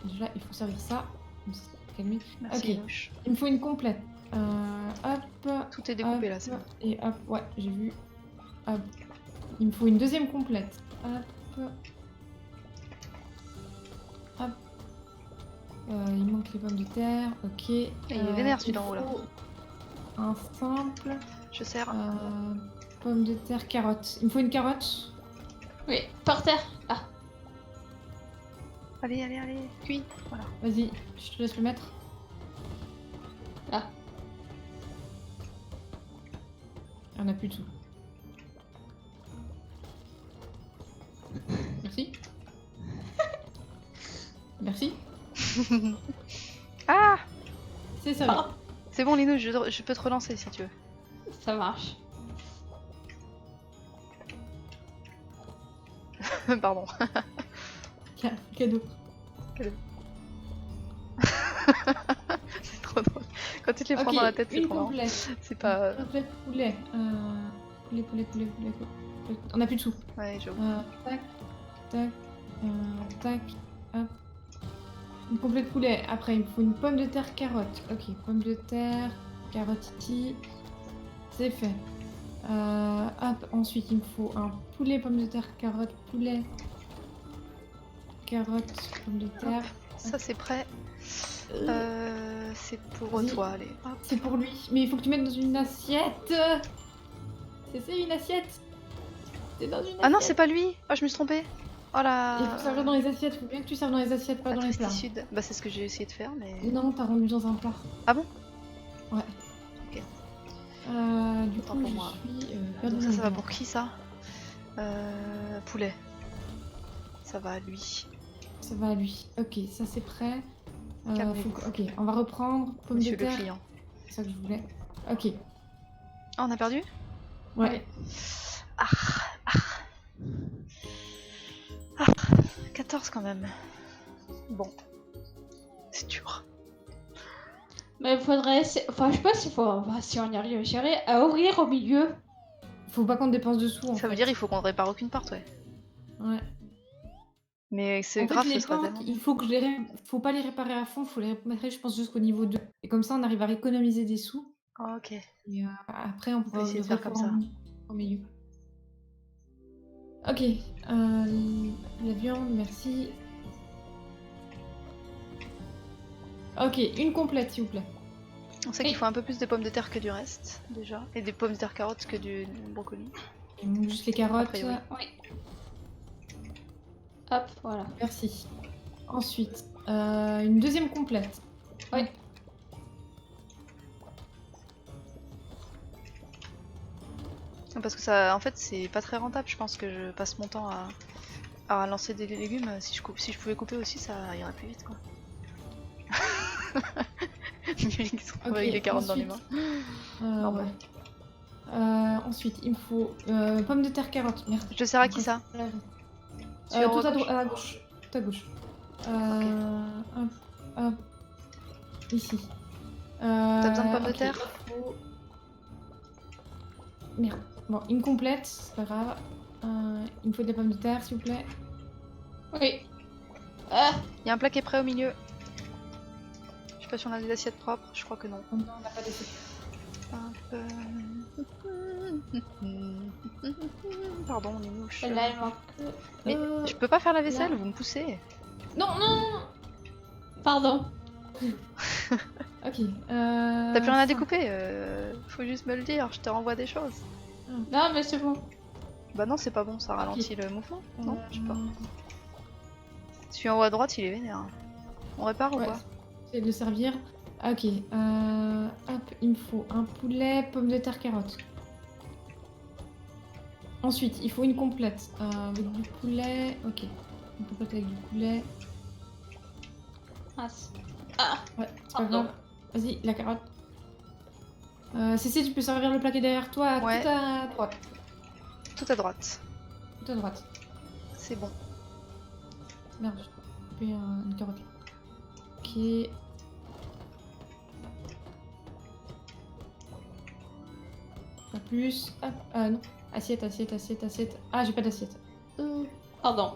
S3: Déjà, il faut servir ça. Comme ça, ça va calmer.
S1: Merci,
S3: Ok.
S1: Linouche.
S3: Il me faut une complète. Hop.
S1: Tout est découpé
S3: hop,
S1: là, c'est bon.
S3: Et hop, ouais, j'ai vu. Hop. Il me faut une deuxième complète. Hop. Hop. Il manque les pommes de terre. Ok.
S1: il est vénère, celui
S3: il
S1: d'en haut, là.
S3: faut un simple.
S1: Je sers.
S3: Pommes de terre, carottes. Il me faut une carotte.
S2: Oui, par terre. Ah,
S1: Allez. Cuit. Voilà.
S3: Vas-y, je te laisse le mettre.
S2: là.
S3: On a plus de sous. Merci. Merci.
S1: Ah,
S3: C'est ça.
S2: Ah,
S1: c'est bon, Linouche, je peux te relancer si tu veux.
S2: ça marche.
S1: Pardon.
S3: Tiens, cadeau.
S1: C'est trop drôle. Quand tu te les prends
S3: Ok,
S1: dans la tête, c'est
S3: une
S1: trop marrant.
S3: complète.
S1: C'est pas.
S3: Complète poulet. Poulet. On a plus de sous.
S1: Ouais, j'avoue.
S3: Tac, tac, tac, hop. Une complète poulet. Après, il me faut une pomme de terre, carotte. Ok, pomme de terre, carottiti. C'est fait. Hop, ensuite, il me faut un poulet, pomme de terre, carotte, poulet, carotte, pomme de terre.
S1: Ça, c'est prêt. C'est pour
S3: Vas-y.
S1: toi, allez. Hop.
S3: C'est pour lui. Mais il faut que tu mettes dans une assiette. C'est une assiette. C'est dans une assiette.
S1: Ah non, c'est pas lui. Oh, je me suis trompée. Oh là.
S3: Il faut servir dans les assiettes. Il faut bien que tu serves dans les assiettes, pas
S1: La
S3: dans les plats.
S1: tristitude. Bah, c'est ce que j'ai essayé de faire, mais.
S3: Non, t'as rendu dans un plat.
S1: Ah bon?
S3: Ouais.
S1: Ok.
S3: Du
S1: Autant
S3: coup,
S1: pour
S3: je
S1: moi.
S3: suis
S1: Donc
S3: perdue
S1: ça va
S3: dans
S1: pour qui ça? Poulet. Ça va à lui.
S3: Ça va à lui. Ok, ça c'est prêt.
S1: Calmez-vous.
S3: Ok, on va reprendre. Pomme
S1: Monsieur
S3: de
S1: le
S3: terre.
S1: client.
S3: C'est ça que je voulais. Ok.
S1: Ah, on a perdu?
S3: Ouais.
S1: Ah, 14 quand même. Bon. C'est dur.
S2: Mais il faudrait... Enfin, je sais pas s'il faut... Enfin, si on y arrive, j'irai à ouvrir au milieu.
S3: Faut pas qu'on dépense dessous.
S1: Ça veut dire il faut qu'on répare aucune porte, ouais.
S3: Ouais.
S1: Mais c'est
S3: En
S1: grave,
S3: fait,
S1: ce
S3: les
S1: serait
S3: portes,
S1: tellement.
S3: il faut que je les faut pas les réparer à fond, faut les réparer, je pense, jusqu'au niveau 2. Et comme ça, on arrive à économiser des sous.
S1: Oh, ok.
S3: Et après, on pourra
S1: essayer de faire comme ça.
S3: au milieu. Ok. La viande, merci. Ok, une complète, s'il vous plaît.
S1: On sait qu'il faut un peu plus de pommes de terre que du reste, déjà. Et des pommes de terre carottes que du brocoli.
S3: Il manque juste les carottes.
S1: A priori.
S2: Oui. Hop, voilà.
S3: Merci. Ensuite, une deuxième complète.
S2: Oui.
S1: Parce que ça, en fait, c'est pas très rentable. Je pense que je passe mon temps Alors, à lancer des légumes, si je pouvais couper aussi, ça irait plus vite quoi. Muriel qui se retrouve avec des carottes dans les mains. Normal.
S3: Ouais. Ensuite, il me faut pommes de terre, carottes. Merde.
S1: Je te sers à qui ça?
S3: Tout
S1: Sur
S3: à,
S1: gauche
S3: à gauche. Tout à gauche. Hop, hop. Ici.
S1: T'as besoin de pommes de
S3: ok,
S1: terre?
S3: il faut- Merde. Bon, une complète, c'est pas grave. Il me faut des pommes de terre, s'il vous plaît.
S2: Oui. Ah,
S1: Il y a un plat qui est prêt au milieu. Je sais pas si on a des assiettes propres, je crois que non.
S3: Oh non, on n'a pas d'essai.
S1: Hop, Pardon, on est mouche.
S2: celle-là, elle manque.
S1: Mais je peux pas faire la vaisselle, vous me poussez.
S3: Non, non.
S2: Pardon.
S3: Ok.
S1: T'as plus rien à découper, faut juste me le dire, je te renvoie des choses.
S2: Non, mais c'est bon.
S1: Bah non, c'est pas bon, ça ralentit le mouvement. Non, je sais pas. Celui en haut à droite, il est vénère. On répare ou
S3: Ouais.
S1: quoi?
S3: C'est de le servir. Ok. Hop, il me faut un poulet, pommes de terre, carottes. Ensuite, il faut une complète avec du poulet. Ok. Une complète avec du poulet.
S2: Mince.
S3: Ouais, c'est pas
S2: Pardon.
S3: grave. Vas-y, la carotte. Cécile, tu peux servir le plat qui est derrière toi,
S1: Ouais.
S3: tout à droite.
S1: Tout à droite.
S3: Tout à droite.
S1: C'est bon.
S3: Merde, j'ai coupé une carotte. Ok. Pas plus. Hop. Non. Assiette, assiette, assiette, assiette. Ah, j'ai pas d'assiette.
S2: Pardon.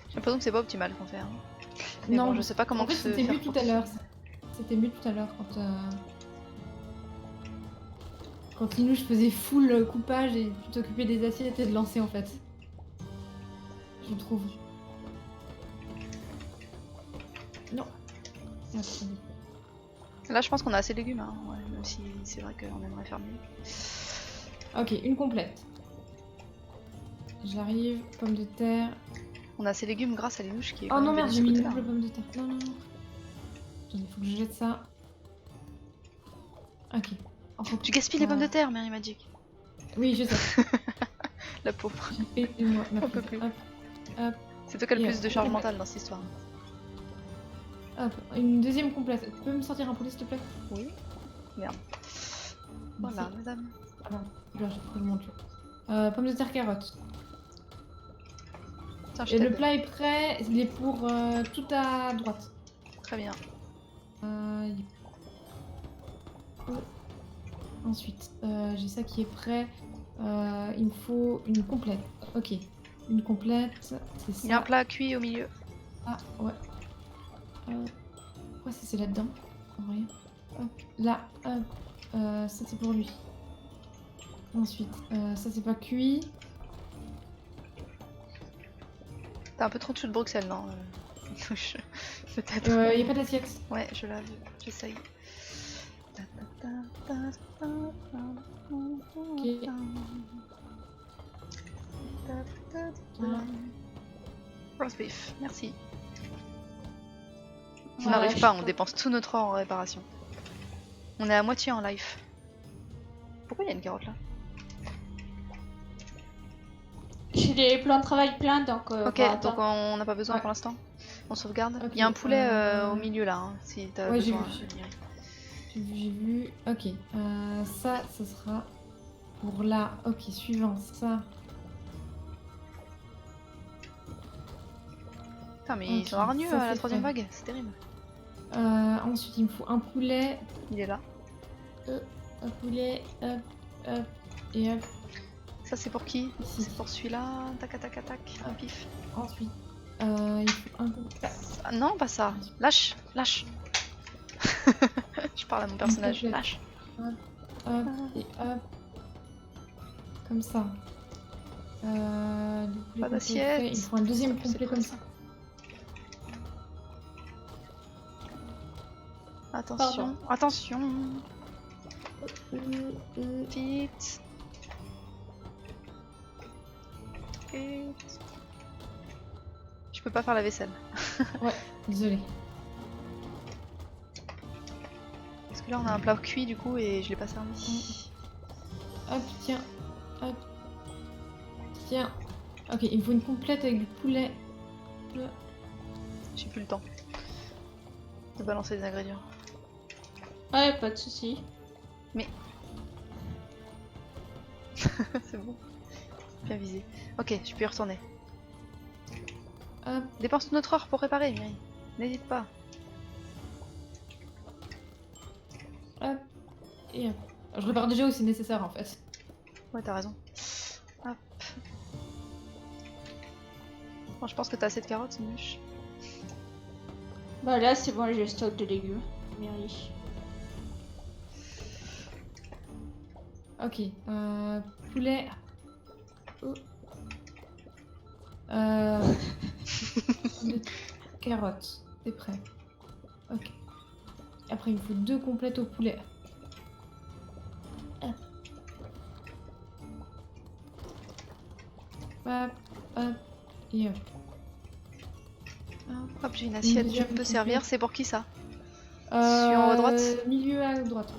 S1: J'ai l'impression que c'est pas optimal qu'on fait. Hein. Mais
S3: Non,
S1: bon, je sais pas comment
S3: en fait,
S1: se
S3: c'était
S1: faire
S3: mieux tout à l'heure. C'était mieux tout à l'heure quand Inouche faisait full coupage et tu t'occupais des assiettes et de lancer en fait. Je trouve. Non. Attendez.
S1: Là, je pense qu'on a assez de légumes, hein. Ouais, même si c'est vrai qu'on aimerait faire mieux.
S3: Ok, une complète. J'arrive, pommes de terre.
S1: On a assez de légumes grâce à Lénouche qui est.
S3: Oh
S1: quand
S3: non,
S1: même
S3: merde,
S1: venue
S3: j'ai mis
S1: ce
S3: une
S1: côté-là.
S3: double pomme de terre. Non, non, non. Attendez, faut que je jette ça. Ok.
S1: Tu gaspilles les pommes de terre, Mary Magic.
S3: Oui, je sais.
S1: La pauvre.
S3: J'ai fait moi, ma
S1: On peut
S3: prise.
S1: plus.
S3: Hop,
S1: C'est toi qui as le
S3: Et
S1: plus de charge mentale dans cette histoire.
S3: hop. Une deuxième complète. Tu peux me sortir un poulet, s'il te plaît?
S1: Oui. Merde. Voilà, madame.
S3: Ah non, là, j'ai pris mon Dieu. Pommes de terre, carottes.
S1: Tiens, je
S3: Et le
S1: t'aide.
S3: plat est prêt, il est pour tout à droite.
S1: Très bien.
S3: Il- Ensuite, j'ai ça qui est prêt. Il me faut une complète. Ok, une complète, c'est ça.
S1: Il y a un plat cuit au milieu.
S3: Ah, ouais. Pourquoi c'est là-dedans? En vrai. Hop, là, hop. Ça c'est pour lui. Ensuite, ça c'est pas cuit.
S1: T'as un peu trop de choux de Bruxelles, non Lénouche Peut-être.
S3: Il n'y a pas d'assiette.
S1: Ouais, je l'ai vu. J'essaye. Roast beef, merci. On
S2: Ouais,
S1: n'arrive
S2: je
S1: pas,
S2: sais
S1: on dépense tout notre or en réparation. On est à moitié en life. Pourquoi il y a une carotte là?
S2: J'ai des plans de travail pleins, donc.
S1: Ok,
S2: bah,
S1: donc
S2: attends.
S1: on n'a pas besoin
S3: Ouais.
S1: pour l'instant. On sauvegarde.
S3: Ok,
S1: Il y a un poulet au milieu là, hein, si t'as
S3: Ouais, j'ai
S1: besoin.
S3: vu. J'ai vu. Ok, ça, ce sera pour là. Ok, suivant, ça.
S1: Putain, mais ils
S3: Ok,
S1: sont hargneux
S3: ça,
S1: à la
S3: c'est
S1: troisième
S3: fait.
S1: vague, c'est terrible.
S3: Ensuite, il me faut un poulet.
S1: Il est là.
S3: Un poulet. Hop, hop, et hop.
S1: Ça c'est pour qui?
S3: Ici.
S1: C'est pour celui-là. Tac tac tac tac. Un pif.
S3: Ensuite, il faut un
S1: Ah, non, pas ça. Lâche, lâche. Je parle à mon personnage.
S3: complète.
S1: Lâche.
S3: hop et hop. Comme ça. Le poulet
S1: Pas
S3: complet
S1: d'assiette.
S3: fait. Il faut un deuxième
S1: C'est
S3: complet
S1: quoi
S3: comme
S1: ça?
S3: ça.
S1: Attention, attention.
S3: Euh,
S1: Vite. Vite. Je peux pas faire la vaisselle.
S3: Désolée.
S1: Parce que là on a un plat cuit du coup et je l'ai pas servi.
S3: Hop, tiens. Hop. Tiens. Ok, il me faut une complète avec du poulet.
S1: J'ai plus le temps de balancer des ingrédients.
S2: Ouais, pas de soucis.
S1: C'est bon. Bien visé. Ok, je peux y retourner.
S3: Hop,
S1: Dépense notre heure pour réparer, Miri. N'hésite pas.
S3: hop, et hop. Je répare déjà où c'est nécessaire en fait.
S1: Ouais, t'as raison. Hop. Bon, je pense que t'as assez de carottes, c'est moche.
S2: Bah là, c'est bon, j'ai stock de légumes. Miri.
S3: Ok, poulet. Oh. De carottes, c'est prêt. Ok. Après, il me faut 2 complètes au poulet. Hop. Hop, hop, et hop.
S1: Hop, j'ai une assiette, je
S3: deuxième
S1: peux servir.
S3: complète.
S1: C'est pour qui ça? Celui en haut à droite.
S3: Milieu à droite.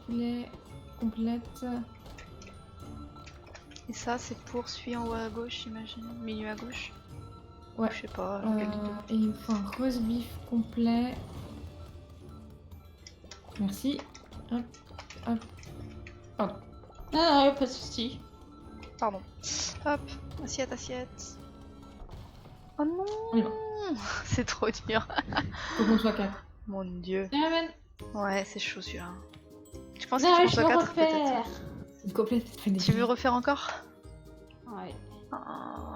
S3: Poulet, complète.
S1: Et ça, c'est pour celui en haut à gauche, j'imagine. Milieu à gauche.
S3: Ouais.
S1: Je sais pas. lequel des deux.
S3: Et il me faut un roast beef complet. Merci. Hop, hop. Pardon.
S2: Non, non, y'a pas de soucis.
S1: Pardon. Hop, assiette, assiette. Oh non.
S3: On y va.
S1: C'est trop dur.
S3: Faut qu'on soit 4.
S1: Mon dieu.
S3: Amen.
S1: Ouais, c'est chaud celui-là. Je pense
S2: Non,
S1: qu'il faut
S2: je
S1: qu'on soit
S2: me
S1: 4 peut-être.
S2: refaire.
S3: Une complète, c'est pas
S1: Tu veux refaire encore?
S2: Ouais.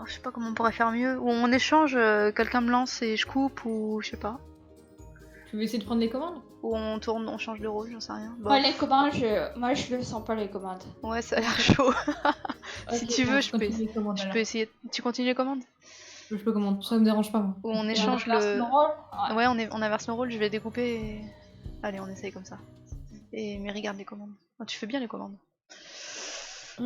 S1: Je sais pas comment on pourrait faire mieux. Ou on échange, quelqu'un me lance et je coupe, ou je sais pas.
S3: Tu veux essayer de prendre les commandes?
S1: Ou on tourne, on change de rôle, j'en sais rien. Bon.
S2: Ouais, les commandes, moi je le sens pas les commandes.
S1: Ouais, ça a l'air chaud. Si
S3: Ok,
S1: tu veux,
S3: bon,
S1: je peux,
S3: continue les commandes,
S1: je
S3: alors.
S1: peux essayer. Tu continues les commandes?
S3: Je peux commander, ça me dérange pas moi.
S1: Ou on
S2: Et
S1: échange
S2: on inverse
S1: le.
S2: nos rôles. Ouais.
S1: Ouais, on inverse nos rôles, je vais découper et. Allez, on essaye comme ça. Et mais regarde les commandes. Oh, tu fais bien les commandes.
S3: Du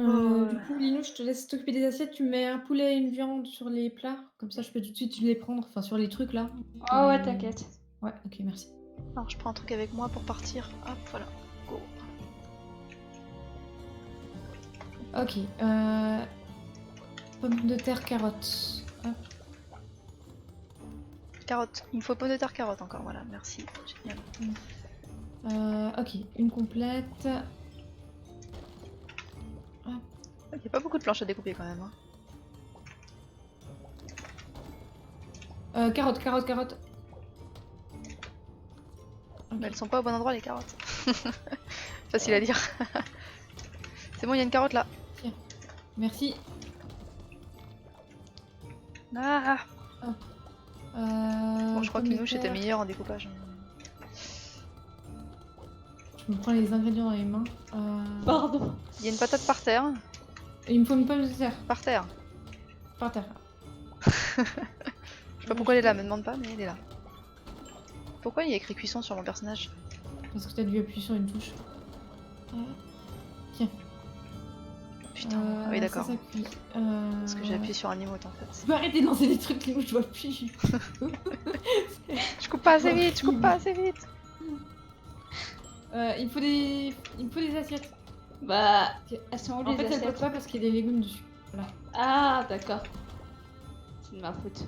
S3: coup, Lino, je te laisse t'occuper des assiettes. Tu mets un poulet et une viande sur les plats. Comme ça, je peux tout de suite les prendre. Enfin, sur les trucs là.
S2: Oh ouais, t'inquiète.
S3: Ouais, ok, merci.
S1: Alors, je prends un truc avec moi pour partir. Hop, voilà. Go.
S3: Ok, pommes de terre, carottes. Hop.
S1: Carottes. Il me faut pommes de terre, carottes encore. Voilà, merci. Génial.
S3: Ok, une complète.
S1: Il n'y a pas beaucoup de planches à découper quand même. Hein.
S3: Carottes. Ok.
S1: Mais elles sont pas au bon endroit les carottes. Facile à dire. C'est bon, il y a une carotte là.
S3: Merci.
S1: Ah. Bon, je crois que
S3: pommes de
S1: nous, j'étais
S3: terre.
S1: meilleur en découpage.
S3: Je me prends les ingrédients dans les mains.
S2: Pardon.
S1: Il y a une patate par terre.
S3: Et il me faut une pomme de terre.
S1: Par terre.
S3: Par terre.
S1: Je sais pas pourquoi elle est là, me demande pas, mais elle est là. Pourquoi il y a écrit cuisson sur mon personnage?
S3: Parce que t'as dû appuyer sur une touche. Tiens.
S1: Putain, ah oui d'accord.
S3: Ça cuit.
S1: Parce que j'ai appuyé sur un emote en fait.
S3: Tu peux arrêter de lancer des trucs où je dois plus.
S1: Je coupe pas assez vite, je coupe pas assez vite.
S3: Il me faut des assiettes.
S2: Bah, elles sont où
S3: En
S2: les
S3: fait, elles
S2: assiettes?
S3: peuvent pas parce qu'il y a des légumes dessus. Voilà.
S2: Ah, d'accord. C'est de ma faute.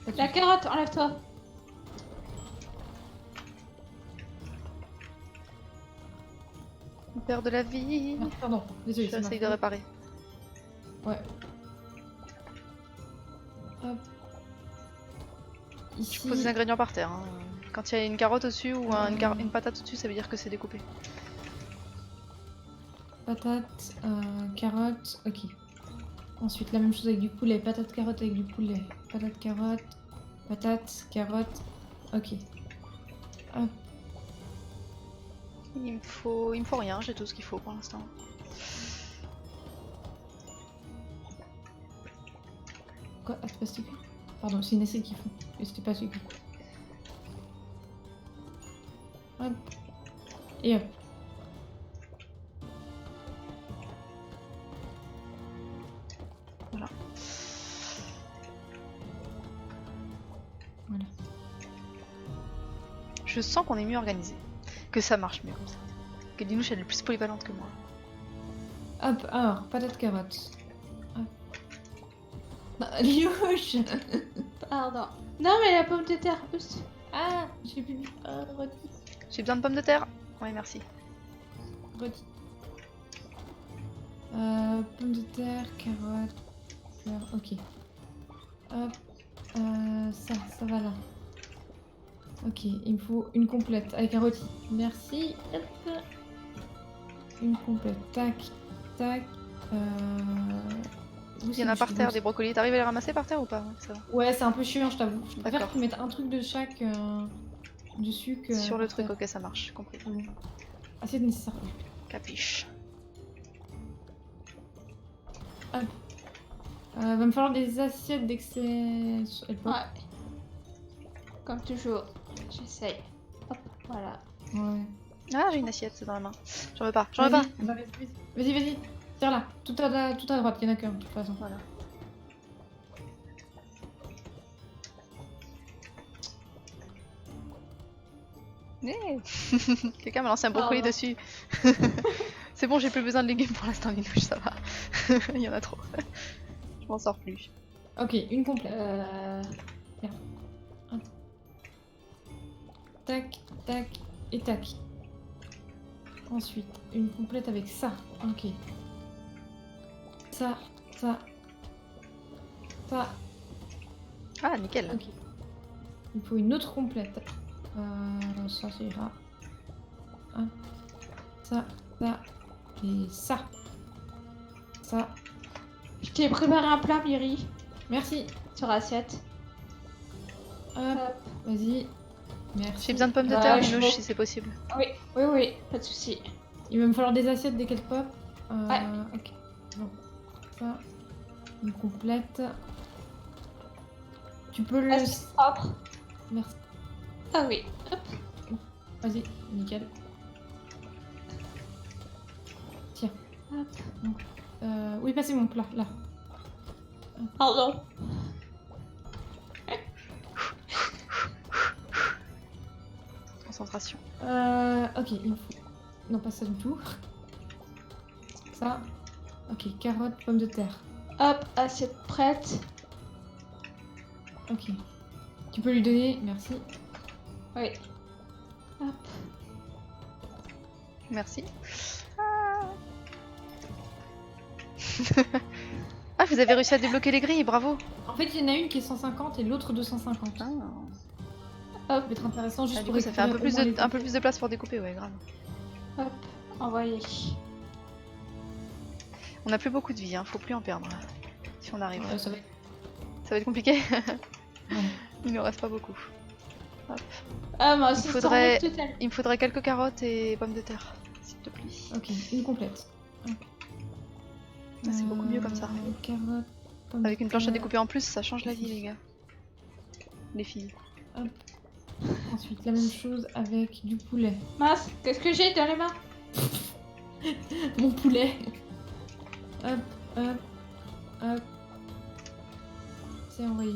S3: Pas de
S2: La
S3: soucis.
S2: carotte, enlève-toi.
S1: On perd de la vie.
S3: Ah, pardon, désolé.
S1: J'essaye de réparer.
S3: Ouais. Hop. Ici.
S1: Je pose des ingrédients par terre. Hein. Quand il y a une carotte au-dessus ou une patate au-dessus, ça veut dire que c'est découpé.
S3: Patate, carotte, ok. Ensuite, la même chose avec du poulet. Patate, carotte avec du poulet. Patate, carotte, ok. Hop.
S1: Il me faut rien, j'ai tout ce qu'il faut pour l'instant.
S3: Quoi? Ah, c'est pas celui-ci? Pardon, c'est une assiette qu'il faut. Et c'était pas celui-ci. Hop. Et hop.
S1: Voilà.
S3: Voilà.
S1: Je sens qu'on est mieux organisé. Que ça marche mieux comme ça. Que Dinouche elle est plus polyvalente que moi.
S3: Hop, alors, patate, carotte. Hop. Liouche.
S2: Pardon. Non, mais la pomme de terre. Oups.
S3: Ah, j'ai plus. Redis.
S1: J'ai besoin de pommes de terre. Ouais, merci.
S3: Redis. Pommes de terre, carottes, fleurs, ok. Hop. Ça va là. Ok, il me faut une complète avec un rôti. Merci. Hop. Une complète. Tac, tac. Où
S1: Il y en a par terre des brocolis. T'arrives à les ramasser par terre ou pas? Ça va.
S3: Ouais, c'est un peu chiant, je t'avoue. Je préfère
S1: D'accord.
S3: qu'ils mettent un truc de chaque dessus que.
S1: Sur le
S3: par
S1: truc,
S3: terre.
S1: ok, ça marche. Compris.
S3: Assiette nécessaire.
S1: Capiche.
S3: Va me falloir des assiettes dès que c'est.
S2: Ouais. Comme toujours. J'essaye. Hop, voilà.
S3: Ouais.
S1: Ah, j'ai une assiette dans la main. J'en veux pas. J'en veux pas.
S3: Vas-y. Tiens là, tout à droite, il y en a qu'un de toute façon.
S1: Voilà. Eh quelqu'un m'a lancé un brocoli
S2: Pardon.
S1: dessus. C'est bon, j'ai plus besoin de légumes pour l'instant, Linouche, ça va. Il y en a trop. Je m'en sors plus.
S3: Ok, une complète. Tac, tac et tac. Ensuite, une complète avec ça. Ok. Ça.
S1: Ah, nickel.
S3: Ok. Il faut une autre complète. Ça ira. Hop. Ça et ça. Ça.
S2: Je t'ai préparé un plat, Miri,
S3: Merci.
S2: sur assiette.
S3: Hop. Vas-y. Merci.
S1: J'ai besoin de pommes de
S2: Bah,
S1: terre,
S2: je
S1: Linouche,
S2: vois.
S1: si c'est possible.
S2: Oui, pas de souci.
S3: Il va me falloir des assiettes dès qu'elles pop.
S2: Ouais.
S3: Ok. Bon. Ça. Une complète. Tu peux le.
S2: Assiette propre.
S3: Merci.
S2: Ah oui. Hop.
S3: Vas-y, nickel. Tiens.
S2: Hop.
S3: Oui, passez mon plat, là.
S2: Pardon.
S1: Concentration.
S3: Ok, il me faut... Non, pas ça du tout. Ça. Ok, carottes, pommes de terre.
S2: Hop, assiette prête.
S3: Ok. Tu peux lui donner, merci.
S2: Oui. Hop.
S1: Merci. Ah. Ah, vous avez réussi à débloquer les grilles, bravo.
S3: En fait, il y en a une qui est 150 et l'autre 250.
S1: Ah.
S3: Ça peut être intéressant juste
S1: Ah, du
S3: pour
S1: coup, ça fait un peu,
S3: récupérer au moins
S1: un peu plus de place pour découper, ouais, grave.
S2: Hop. Envoyé.
S1: On a plus beaucoup de vie, hein, faut plus en perdre. Là. Si on arrive.
S3: Ça va être...
S1: Ça va être compliqué.
S3: Ouais.
S1: Il nous reste pas beaucoup.
S2: Ah, moi aussi,
S1: faudrait-
S2: ça total.
S1: Il me faudrait quelques carottes et pommes de terre, s'il te plaît.
S3: Ok, une complète.
S1: Ah, c'est beaucoup mieux comme ça.
S3: Carottes, pommes
S1: Avec
S3: de
S1: une planche à
S3: terre.
S1: découper en plus, ça change la vie, les gars. Les filles.
S3: Ensuite, la même chose avec du poulet.
S2: Mince, qu'est-ce que j'ai dans les mains?
S3: Mon poulet. Hop, hop, hop. C'est envoyé.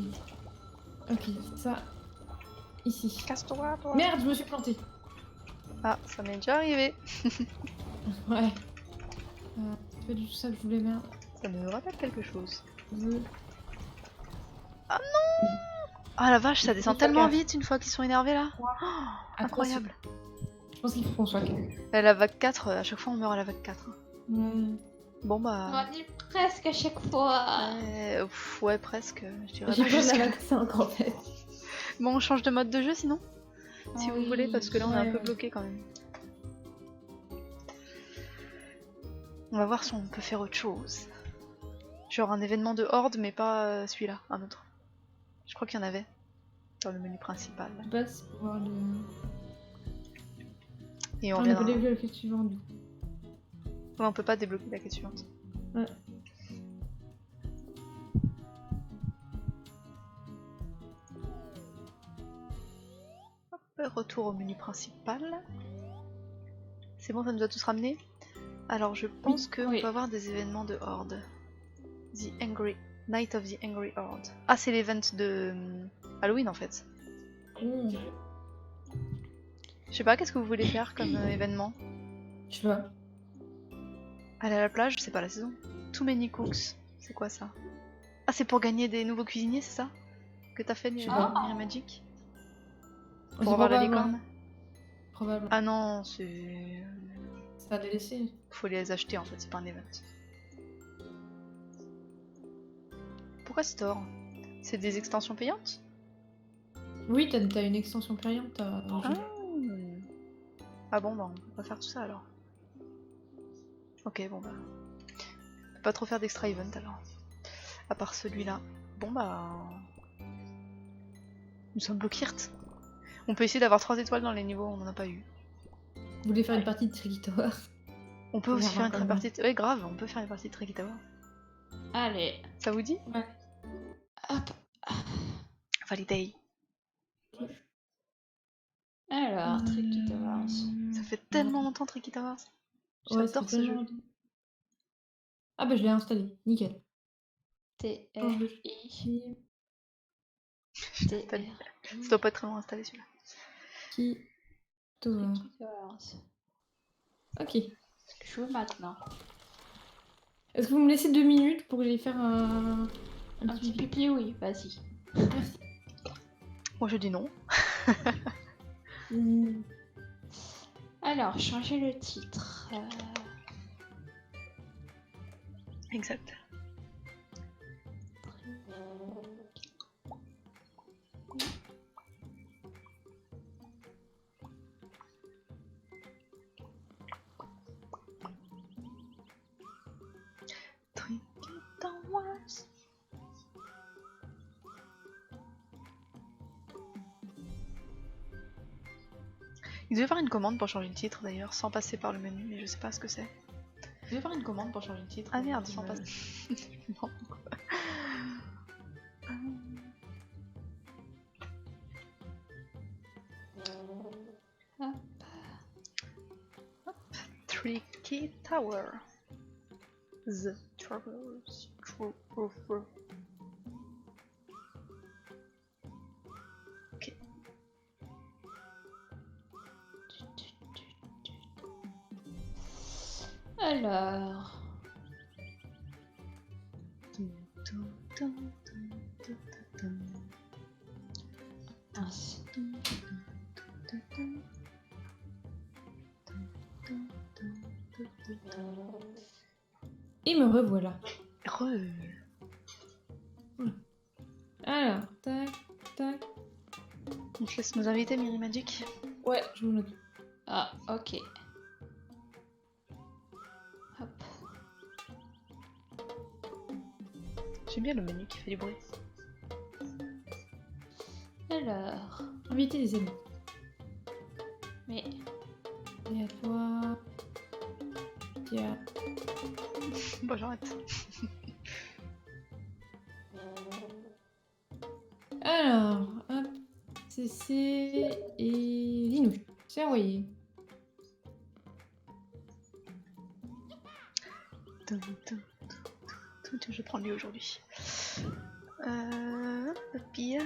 S3: Ok, ça. Ici.
S1: Casse-toi, toi.
S3: Merde, je me suis plantée.
S1: Ah, ça m'est déjà arrivé.
S3: Ouais. C'est pas du tout ça que je voulais, merde.
S1: Ça me rappelle quelque chose.
S3: Je-
S1: Ah la vache, ça
S3: Il
S1: descend
S3: faut faire
S1: tellement
S3: gaffe.
S1: vite une fois qu'ils sont énervés là. Oh,
S3: Attention.
S1: incroyable.
S3: Je pense qu'il faut qu'on soit.
S1: La vague 4, à chaque fois on meurt à la vague 4.
S3: Ouais.
S1: Bon bah.
S2: On est presque à chaque fois.
S1: Ouais, presque. Je dirais
S3: J'ai
S1: pas
S3: pas de
S1: jusqu'à-
S3: la vague 5 en fait.
S1: Bon, on change de mode de jeu sinon si
S2: Ah
S1: vous
S2: oui.
S1: voulez, parce que là on est un
S3: Ouais.
S1: peu bloqué quand même. On va voir si on peut faire autre chose. Genre un événement de horde, mais pas celui-là, un autre. Je crois qu'il y en avait dans le menu principal.
S3: Je passe pour voir le.
S1: Et on
S3: On n'a pas
S1: reviendra.
S3: débloqué la quête suivante du coup.
S1: Ouais, on peut pas débloquer la quête suivante.
S3: Ouais.
S1: Hop, retour au menu principal. C'est bon, ça nous a tous ramenés. Alors je pense qu'on
S2: oui.
S1: peut avoir des événements de horde. The Angry Night of the Angry Horde. Ah, c'est l'event de Halloween en fait.
S3: Oh.
S1: Je sais pas, qu'est-ce que vous voulez faire comme événement?
S3: Je sais pas.
S1: Aller à la plage, c'est pas la saison. Too many cooks, c'est quoi ça? Ah, c'est pour gagner des nouveaux cuisiniers, c'est ça? Que t'as fait, Miri Magic?
S3: C'est
S1: Pour avoir la
S3: probable,
S1: licorne?
S3: ouais. Probable.
S1: Ah non, c'est...
S3: Ça a délaissé.
S1: Faut les acheter en fait, c'est pas un event. Pourquoi Store? C'est des extensions payantes?
S3: Oui, t'as une extension payante.
S1: Ah bon, bah on peut pas faire tout ça alors. Ok, bon bah... On peut pas trop faire d'extra event alors. À part celui-là. Bon bah... Nous sommes Blockhirt. On peut essayer d'avoir 3 étoiles dans les niveaux, on en a pas eu.
S3: Vous voulez faire une partie de Tricky Tower?
S1: On peut
S3: On
S1: aussi
S3: verra
S1: faire une
S3: quand
S1: partie de... Ouais grave, on peut faire une partie de Tricky Tower.
S2: Allez.
S1: Ça vous dit?
S3: Ouais.
S2: Hop.
S1: Validate.
S2: Alors, Tricky Towers.
S1: Ça fait tellement longtemps Tricky Towers.
S3: Ouais,
S1: J'adore
S3: c'est
S1: ce jeu.
S3: tellement- Ah bah je l'ai installé, nickel.
S2: T-R-I. T-R-I.
S1: Ça doit pas être très long à installer celui-là.
S3: Tricky Tower.
S2: Tricky Towers.
S3: Ok.
S2: Je joue maintenant.
S3: Est-ce que vous me laissez 2 minutes pour que j'aille faire un
S2: Un petit pipi, oui, vas-y.
S3: Merci.
S1: Moi je dis non.
S2: Alors, changer le titre.
S1: Exact. Tricky Towers. Il devait faire une commande pour changer le titre d'ailleurs, sans passer par le menu, mais je sais pas ce que c'est. Il devait faire une commande pour changer le titre. Ah merde, sans passer. Non. Tricky Tower. The Travelers. Ok.
S2: Alors. Mince.
S3: Et me revoilà. Alors, tac, tac.
S1: On te laisse nous inviter, Miri Magic.
S3: Ouais, je m'en occupe.
S2: Ah, ok. Hop.
S1: J'aime bien le menu qui fait du bruit.
S2: Alors.
S3: Inviter les amis.
S2: Mais.
S3: Et à toi. Tiens.
S1: Bon, j'arrête.
S3: Alors, hop. CC et Linouche. C'est envoyé.
S1: Je prends lui aujourd'hui. Bien.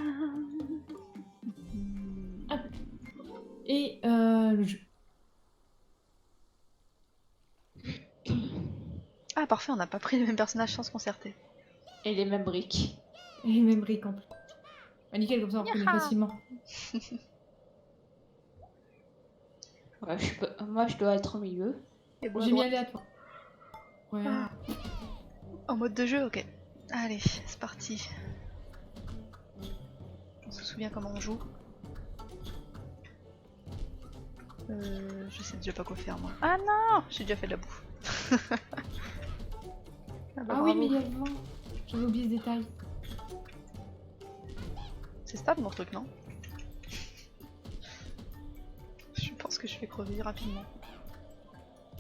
S3: Et le jeu.
S1: Ah parfait, on n'a pas pris les mêmes personnages sans se concerter.
S2: Et les mêmes briques.
S3: Et les mêmes briques en plus. Ah, nickel, comme ça on reconnaît facilement.
S2: Ouais, moi, je dois être au milieu.
S1: Et bon,
S3: J'ai mis aléatoire. Ouais.
S1: Ah. En mode de jeu, ok. Allez, c'est parti. On se souvient comment on joue. Je sais déjà pas quoi faire moi. Ah non, j'ai déjà fait de la bouffe. Ah, bah,
S3: Ah oui,
S1: bravo.
S3: mais il y a le vent. J'avais oublié ce détail.
S1: C'est stable mon truc, non? Je pense que je vais crever rapidement.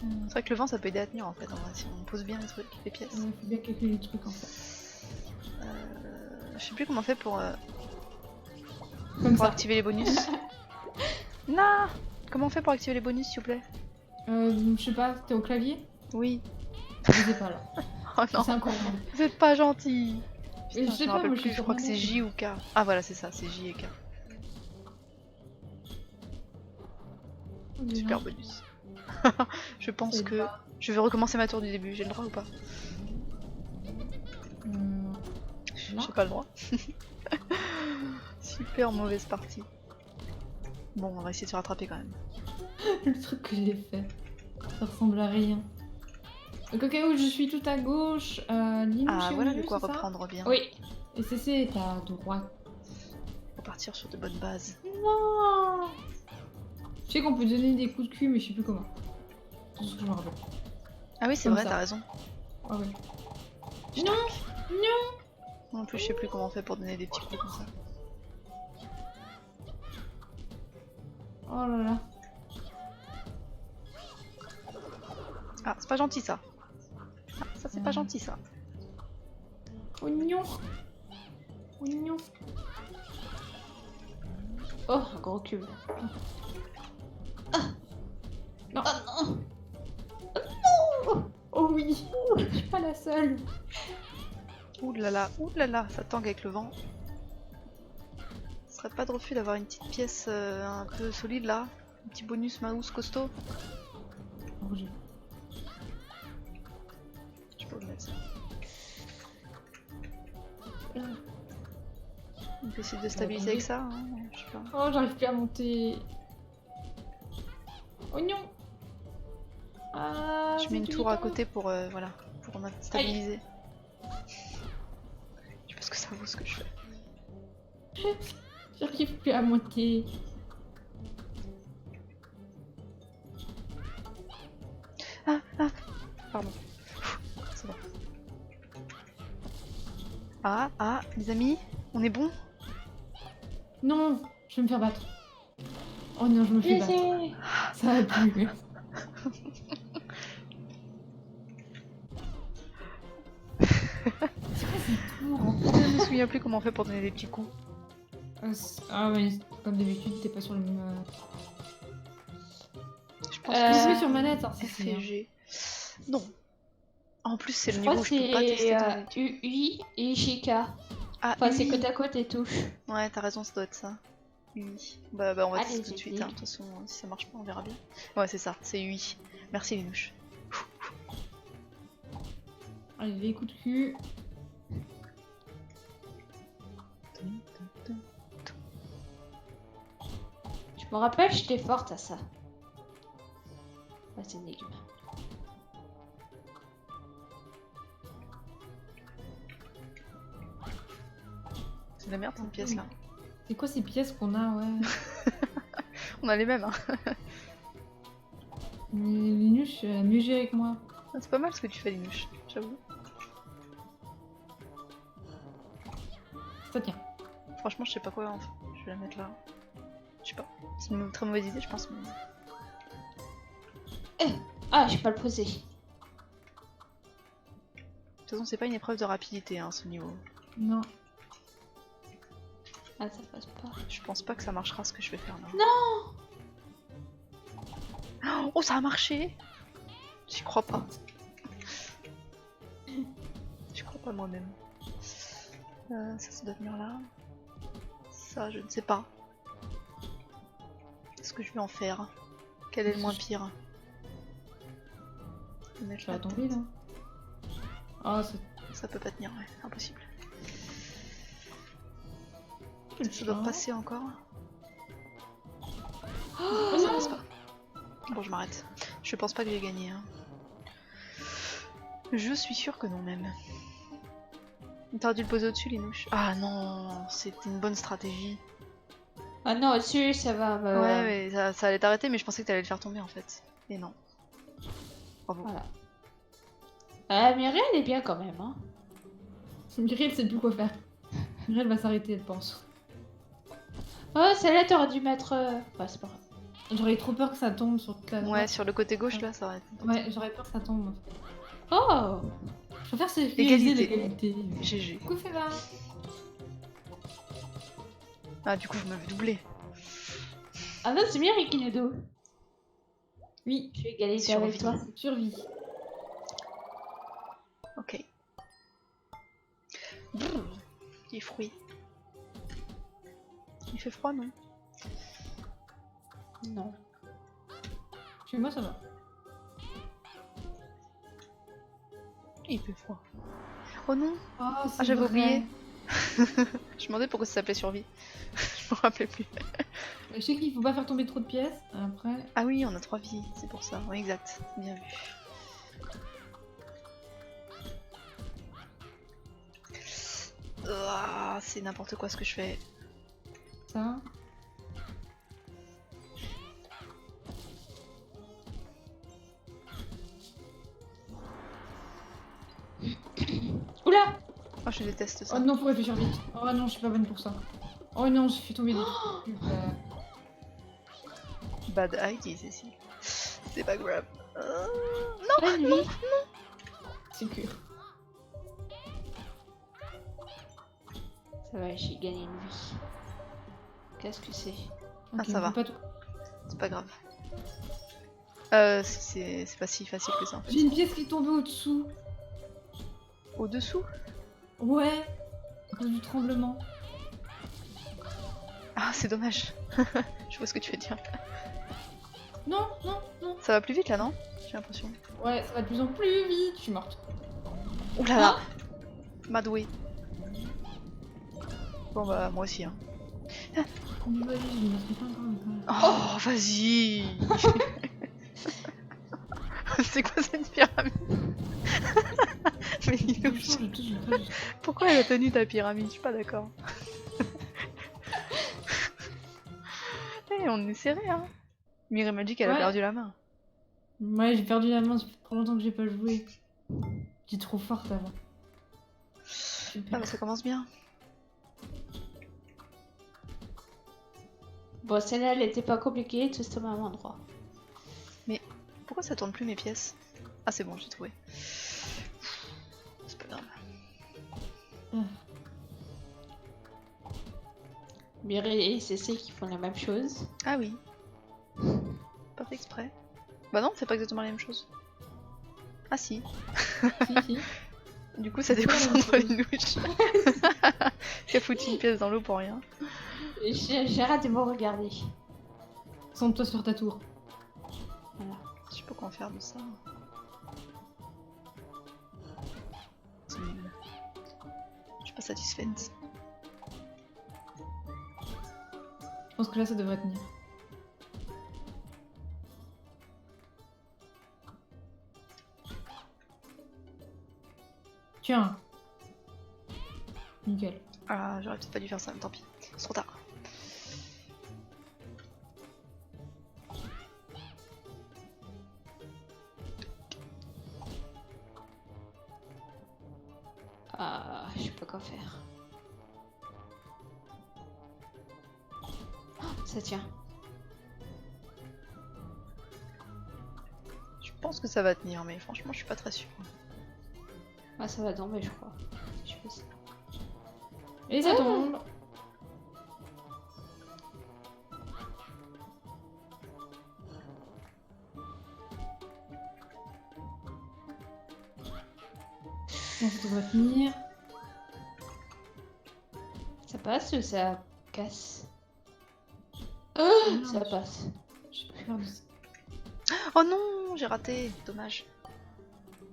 S1: C'est vrai que le vent ça peut aider à tenir en fait, en vrai, si on pose bien les trucs, les pièces.
S3: Il faut bien calculer les trucs en fait.
S1: Je sais plus comment on fait pour
S3: Comme ça.
S1: activer les bonus. Non! Comment on fait pour activer les bonus s'il vous plaît?
S3: Je sais pas, t'es au clavier?
S1: Oui.
S3: Je sais pas là.
S1: Oh non,
S3: C'est encore.
S1: vous êtes pas gentil.
S3: Mais
S1: Putain,
S3: je sais
S1: me
S3: pas,
S1: rappelle
S3: moi, je
S1: plus,
S3: suis
S1: je crois que
S3: sur
S1: c'est J ou K. Ah voilà, c'est ça, c'est J et K. Super bonus. Je pense que je vais recommencer ma tour du début, j'ai le droit ou pas? Je
S3: là.
S1: J'ai pas le droit. Super mauvaise partie. Bon, on va essayer de se rattraper quand même.
S3: Le truc que j'ai fait, ça ressemble à rien. Donc au cas où je suis tout à gauche, Linouche
S1: Ah,
S3: est au
S1: voilà de
S3: milieu,
S1: quoi
S3: c'est ça
S1: reprendre bien.
S2: Oui.
S3: Et CC est à droite.
S1: Faut partir sur de bonnes bases.
S3: Non. Je sais qu'on peut donner des coups de cul, mais je sais plus comment. C'est tout ce que je me rappelle.
S1: Ah oui, c'est
S3: Comme
S1: vrai,
S3: ça.
S1: t'as raison.
S3: Ah ouais.
S1: Je
S3: Non,
S1: traque.
S3: non.
S1: Non plus, je sais plus comment on fait pour donner des petits coups comme ça.
S3: Oh là là.
S1: Ah, c'est pas gentil ça. Ah, ça c'est pas gentil ça.
S3: Oignon. Oignon.
S2: Oh, un gros cube.
S3: Non.
S2: Oh non.
S3: Oh oui. Je suis pas la seule.
S1: Ouh là là, ça tangue avec le vent. Ce serait pas de refus d'avoir une petite pièce un peu solide là. Un petit bonus mouse costaud.
S3: Oh, j'ai-
S1: Je peux le mettre ça. On peut essayer de stabiliser avec ça, hein, je sais pas.
S3: Oh, j'arrive plus à monter. Oignon. Ah,
S1: Je mets une
S3: c'est
S1: tour à
S3: irritant.
S1: côté pour voilà, pour stabiliser. Je sais pas ce que ça vaut ce que je fais.
S3: J'arrive plus à monter.
S1: Ah, pardon. C'est bon. Ah, les amis, on est bon?
S3: Non, je vais me faire battre. Oh non, je me fais battre.
S2: Laissez.
S3: Ça va plus. C'est quoi ces tours en fait
S1: Je me souviens plus comment on fait pour donner des petits coups.
S3: Ah ouais, comme d'habitude, t'es pas sur le même.
S1: Je pense
S3: Je
S1: que
S3: suis sur manette, hein,
S1: c'est
S3: c'est
S1: F et G. Non. En plus, c'est le
S2: Je
S1: niveau
S2: crois
S1: où
S2: que
S1: je peux pas tester ton
S2: c'est UI et JK.
S1: Ah,
S2: Enfin, c'est
S1: UI.
S2: côte à côte les touches.
S1: Ouais, t'as raison, ça doit être ça. UI. Bah, on va tester
S2: Allez,
S1: tout de
S2: j'ai
S1: suite,
S2: dit.
S1: hein. De toute façon, si ça marche pas, on verra bien. Ouais, c'est ça, c'est UI. Merci, Linouche.
S3: Allez, les coups de cul.
S2: Je me rappelle, j'étais forte à ça. Ouais, c'est une énigme.
S1: C'est de la merde, cette pièce là.
S3: C'est quoi ces pièces qu'on a, ouais?
S1: On a les mêmes, hein.
S3: Linus, mieux géré que moi.
S1: Ah, c'est pas mal ce que tu fais, Linouche, j'avoue.
S3: Ça tient.
S1: Franchement, je sais pas quoi en fait. Je vais la mettre là. Je sais pas. C'est une très mauvaise idée, je pense. Mais...
S2: Ah, je peux pas le poser.
S1: De toute façon, c'est pas une épreuve de rapidité, hein, ce niveau.
S3: Non.
S2: Ah, ça passe pas.
S1: Je pense pas que ça marchera ce que je vais faire là.
S2: Non.
S1: Oh, ça a marché! J'y crois pas. J'y crois pas moi-même. Ça doit venir là. Ça, je ne sais pas. Qu'est-ce que je vais en faire? Quel est le moins pire? Je vais mettre
S3: Je vais
S1: là,
S3: tomber là. Oh, c'est.
S1: ça peut pas tenir, ouais, impossible. Ça doit passer encore.
S2: Oh,
S1: Ça passe pas. Bon, je m'arrête. Je pense pas que j'ai gagné. Hein. Je suis sûre que non, même. T'aurais dû le poser au-dessus, Linouche. Ah non, c'était une bonne stratégie.
S2: Ah non, au-dessus, ça va me...
S1: Ouais, mais ça allait t'arrêter, mais je pensais que t'allais le faire tomber en fait. Et non. Bravo.
S2: Voilà. Mireille, elle est bien quand même, hein.
S3: Mireille, elle sait plus quoi faire. Mireille va s'arrêter, elle pense.
S2: Oh, celle-là, t'aurais dû mettre... Ouais, c'est pas grave.
S3: J'aurais trop peur que ça tombe sur toute la
S1: Ouais,
S3: droite.
S1: sur le côté gauche là, ça aurait été.
S3: Ouais, j'aurais peur que ça tombe.
S2: Oh.
S3: Je préfère sécuriser
S1: Égalité.
S3: l'égalité.
S1: GG.
S3: Coucou Feva.
S1: Ah, du coup, je me fais doubler.
S2: Ah non, c'est Mireille qui nous double.
S3: Oui,
S2: Je suis égalité
S1: Survie.
S2: avec toi.
S3: survie.
S1: Ok. Brrr, les fruits. Il fait froid, non?
S2: Non.
S3: Chez moi, ça va.
S1: Il fait froid. Oh non!
S3: Oh,
S1: Ah, j'avais oublié. Je me demandais pourquoi ça s'appelait survie. Je me rappelais plus.
S3: Je sais qu'il faut pas faire tomber trop de pièces. Après.
S1: Ah oui, on a 3 vies, c'est pour ça. Oui, exact. Bien vu. Ah, c'est n'importe quoi ce que je fais.
S3: Ça.
S2: Oula!
S1: Oh, je déteste ça.
S3: Oh non, faut réfléchir vite. Oh non, je suis pas bonne pour ça. Oh non, j'ai fait tomber des trucs.
S1: Bad idea, Cécile. C'est pas grave.
S2: La nuit!
S3: C'est sûr.
S2: Ça va, j'ai gagné une vie. Qu'est-ce que c'est?
S3: Ok,
S1: ça
S3: on
S1: va.
S3: peut pas tout-
S1: C'est pas grave. C'est pas si facile que ça en fait.
S3: J'ai une pièce qui est tombée au-dessous.
S1: Au-dessous?
S3: Ouais. À cause du tremblement.
S1: Ah, c'est dommage. Je vois ce que tu veux dire.
S3: Non, non, non.
S1: Ça va plus vite là, non? J'ai l'impression.
S3: Ouais, ça va de plus en plus vite. Je suis morte.
S1: Ouh là là! Madoué. Bon bah, moi aussi. Hein.
S3: Mais vas-y, je me mettrai pas encore.
S1: Oh, vas-y! C'est quoi cette pyramide? Mais il est obligé. Pourquoi elle a tenu ta pyramide? Je suis pas d'accord. Eh, on est serré, hein. Mireille m'a dit qu'elle a
S3: Ouais.
S1: perdu la main.
S3: Ouais, j'ai perdu la main, ça fait trop longtemps que j'ai pas joué. J'étais trop forte avant.
S1: Ah bah ça commence bien.
S2: Bon, celle-là, elle était pas compliquée, tout au même endroit.
S1: Pourquoi ça tourne plus mes pièces? Ah c'est bon, j'ai trouvé. C'est pas grave.
S2: Mireille et Cécile qui font la même chose.
S1: Ah oui. Pas fait exprès. Bah non, c'est pas exactement la même chose. Ah si.
S3: Si, si.
S1: Du coup ça déconcentre les douches. Qui a foutu une pièce dans l'eau pour rien.
S2: J'arrête de me regarder.
S3: Sente-toi sur ta tour.
S2: Voilà.
S1: Je sais pas quoi en faire de ça. C'est nul. Je suis pas satisfaite.
S3: Je pense que là, ça devrait tenir. Tiens. Nickel.
S1: Ah, j'aurais peut-être pas dû faire ça, mais tant pis. C'est trop tard.
S2: Ah, je sais pas quoi faire. Oh, ça tient.
S1: Je pense que ça va tenir, mais franchement, je suis pas très sûre.
S2: Ah, ça va tomber, je crois. Je fais ça.
S3: Et ça tombe. Bon, ça devrait tenir.
S2: Ça passe ou ça casse?
S3: Non,
S2: Ça
S3: je-
S2: passe.
S3: J'ai peur de ça.
S1: Oh non, j'ai raté. Dommage.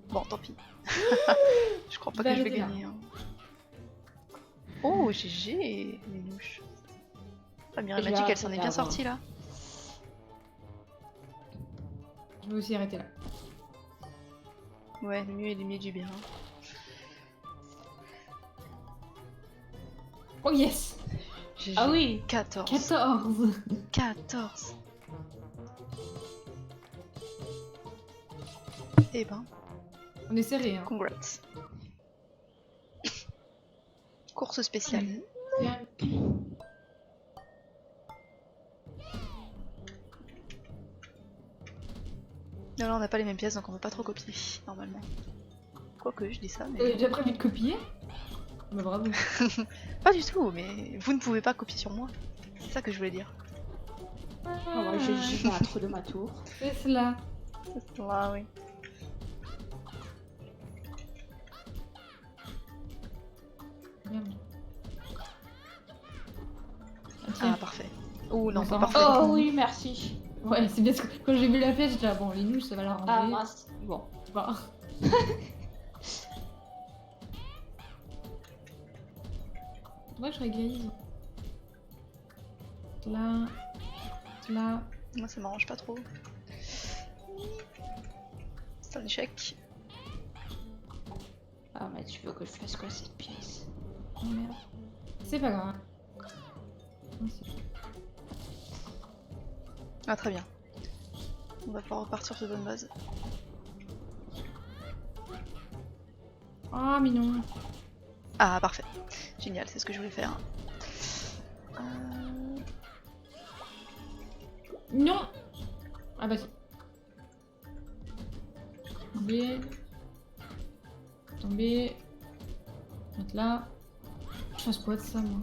S1: Bon, tant pis. Je crois pas
S3: Je vais
S1: que je vais
S3: arrêter là.
S1: gagner. Hein. Oh, GG, les nouches. Ah, Mireille
S2: Je
S1: m'a
S2: vais
S1: dit qu'elle s'en est
S2: arrêter
S1: bien
S2: là,
S1: sortie là.
S3: Je vais aussi arrêter là.
S1: Ouais, le mieux est le mieux du bien.
S3: Oh yes!
S1: GG.
S2: Ah oui!
S1: 14.
S3: 14!
S1: 14. Eh ben,
S3: On est serré, hein.
S1: congrats. Course spéciale.
S3: Bien.
S1: Non, là, on n'a pas les mêmes pièces, donc on peut pas trop copier, normalement. Quoique, je dis ça, mais...
S3: T'avais déjà prévu de copier? Bah bravo.
S1: Pas du tout, mais vous ne pouvez pas copier sur moi. C'est ça que je voulais dire.
S2: Oh, moi, j'ai un trou de ma tour.
S3: C'est cela.
S1: Ah oui.
S3: Merde. Ah,
S1: Ah,
S3: tiens.
S1: parfait. Oh non,
S3: On
S1: c'est
S3: s'en
S1: parfait.
S2: Oh oui, merci.
S3: Ouais, c'est bien ce que quand j'ai vu la flèche, j'étais là, bon, les nouilles, ça va l'arranger.
S2: Ah mince. Bon.
S3: Bah, Faudrait que je réglise. Là. Là.
S1: Moi, ça m'arrange pas trop. C'est un échec.
S2: Ah, mais tu veux que je fasse quoi cette pièce?
S3: Oh merde. C'est pas grave.
S1: Ah, très bien. On va pouvoir repartir sur de bonne base.
S3: Ah, mignon.
S1: Ah, parfait. Génial, c'est ce que je voulais faire.
S3: Non. Ah bah si. Tomber. Tomber. Mettre là. Je fasse quoi de ça, moi?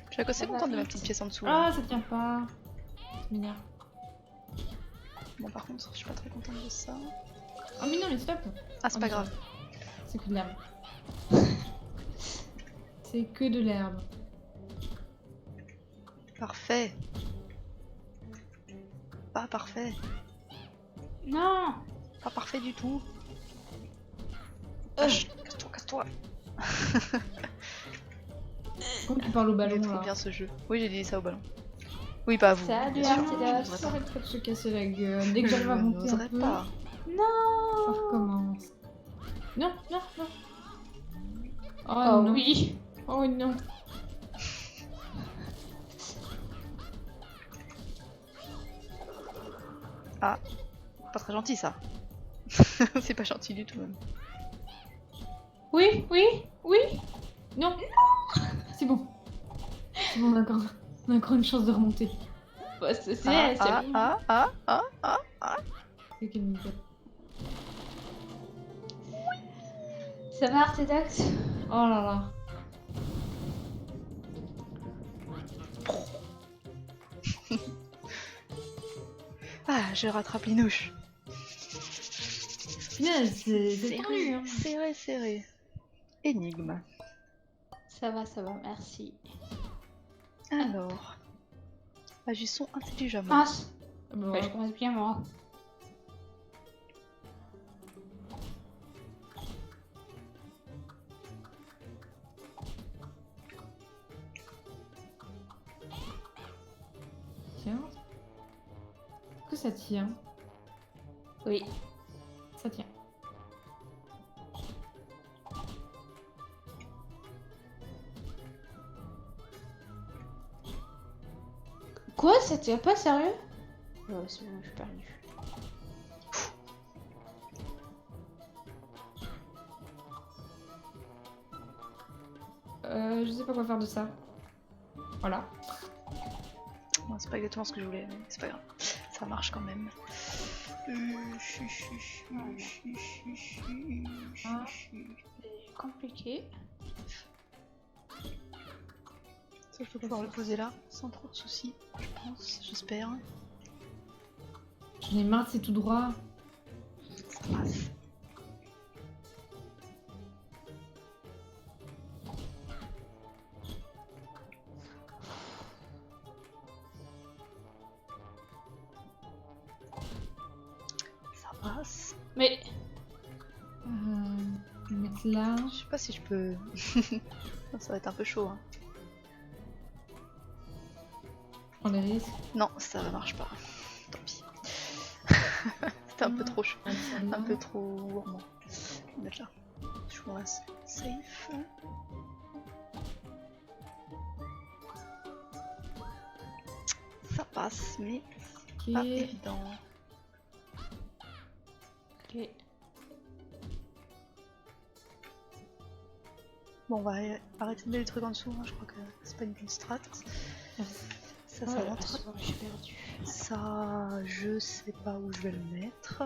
S1: Je suis assez contente de ma petite pièce en dessous.
S3: Ah,
S1: Là.
S3: ça tient pas. Ça m'énerve.
S1: Bon, par contre, je suis pas très contente de ça.
S3: Oh, mais non, mais stop.
S1: Ah, c'est
S3: Oh,
S1: pas
S3: mais
S1: grave.
S3: C'est que de l'herbe. C'est que de l'herbe.
S1: Parfait. Pas parfait.
S2: Non!
S1: Pas parfait du tout. Casse-toi, casse-toi.
S3: Comment tu parles au
S1: Il
S3: ballon
S1: est trop
S3: là?
S1: bien ce jeu. Oui, j'ai dit ça au ballon. Oui, pas à vous.
S2: Salut,
S1: bien sûr.
S2: Artidas.
S1: Je n'oserais
S3: Arrête pas de se casser la gueule. Dès que j'arrive à
S1: Je
S3: monter un
S1: n'oserais
S3: peu,
S1: pas.
S3: ça
S2: Non!
S3: recommence. Non, non, non. Oh,
S2: Oh
S3: non.
S2: oui!
S3: Oh non.
S1: Ah, pas très gentil ça. C'est pas gentil du tout même.
S2: Oui, oui, oui!
S3: Non. C'est bon. C'est bon, on a encore une chance de remonter.
S2: Bah, c'est
S1: Ah,
S2: c'est
S1: ah,
S2: mignon.
S1: ah, ah, ah, ah, ah.
S3: C'est qu'une nickel.
S2: Ça va, Artedax?
S3: Oh là là.
S1: Ah, je rattrape Linouche.
S3: Punaise, c'est tendu, hein.
S1: serré, serré. Énigme.
S2: Ça va, merci.
S1: Alors, agissons intelligemment.
S2: Ah,
S3: Ah bah,
S2: bah, je commence bien, moi.
S3: tiens. Est-ce que ça tient?
S2: Oui.
S3: Ça tient.
S2: Quoi? Ça tient pas sérieux? Oh, c'est bon, je suis perdue.
S3: Je sais pas quoi faire de ça. Voilà.
S1: Bon, c'est pas exactement ce que je voulais, mais c'est pas grave. Ça marche quand même.
S2: Ah. C'est compliqué.
S1: Ça, je peux pouvoir le poser là, sans trop de soucis, je pense, j'espère.
S3: J'en ai marre, c'est tout droit.
S1: Ça passe. Ça passe.
S2: Mais
S3: Je vais mettre là.
S1: Je sais pas si je peux. Ça va être un peu chaud. Hein.
S3: Je prends les risques.
S1: Non, ça marche pas. Tant pis. C'était un peu trop chaud. Un peu trop gourmand. Je vais mettre là. Je vous reste safe. Ça passe, mais
S3: Ok.
S1: pas évident.
S2: ok.
S1: Bon, on va arrêter de mettre les trucs en dessous. Hein. Je crois que c'est pas une bonne strat. Ça, ça
S2: Oh là là,
S1: rentre.
S2: c'est bon, j'ai perdu.
S1: Ça, je sais pas où je vais le mettre.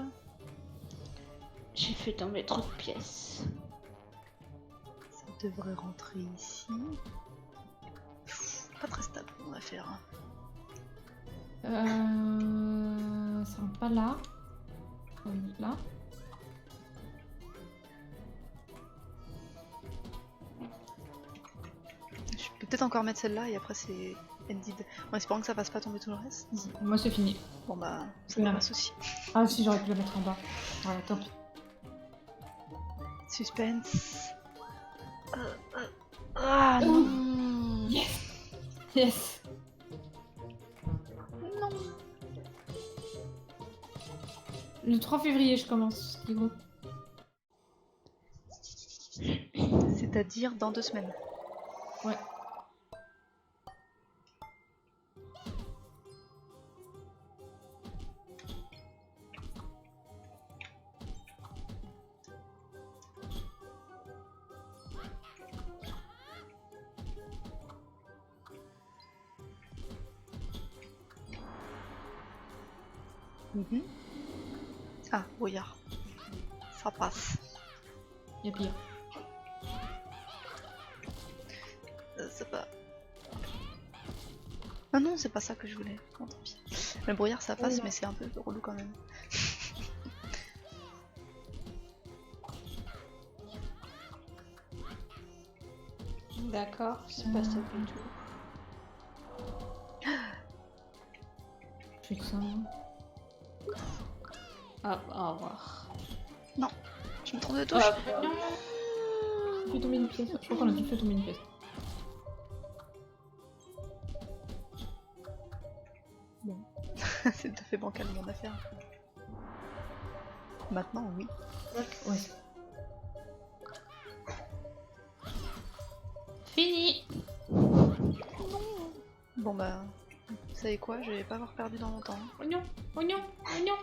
S2: J'ai fait tomber trop de pièces.
S1: Ça devrait rentrer ici. Pas très stable mon affaire.
S3: Ça rentre pas là. On va mettre là.
S1: Je peux peut-être encore mettre celle-là et après c'est ended. En espérant que ça fasse pas tomber tout le reste.
S3: Moi, c'est fini.
S1: Bon bah, ça
S3: Non.
S1: passe aussi.
S3: Ah, si, j'aurais pu la mettre en bas. Voilà, tant pis.
S1: Suspense.
S3: Yes.
S1: Non.
S3: Le 3 février, je commence, gros.
S1: C'est-à-dire dans 2 semaines.
S3: Ouais.
S1: Mhm. Ah, brouillard. Ça passe.
S3: Il y a pire.
S1: C'est pas... Ah non, c'est pas ça que je voulais. Bon, tant pis. Le brouillard ça passe,
S3: Oula.
S1: mais c'est un peu relou quand même.
S2: D'accord, c'est pas ça du tout.
S3: Je fais que ça, moi.
S2: Ah, au revoir.
S1: Je me trompe de touche.
S3: Non. Fais tomber une pièce. Je crois qu'on a tout fait tomber une pièce.
S1: C'est tout à fait bancal mon affaire. Maintenant, oui.
S3: Ouais.
S2: Fini.
S1: Bon bah, vous savez quoi, je vais pas avoir perdu dans longtemps.
S3: Oignon, oignon, oignon.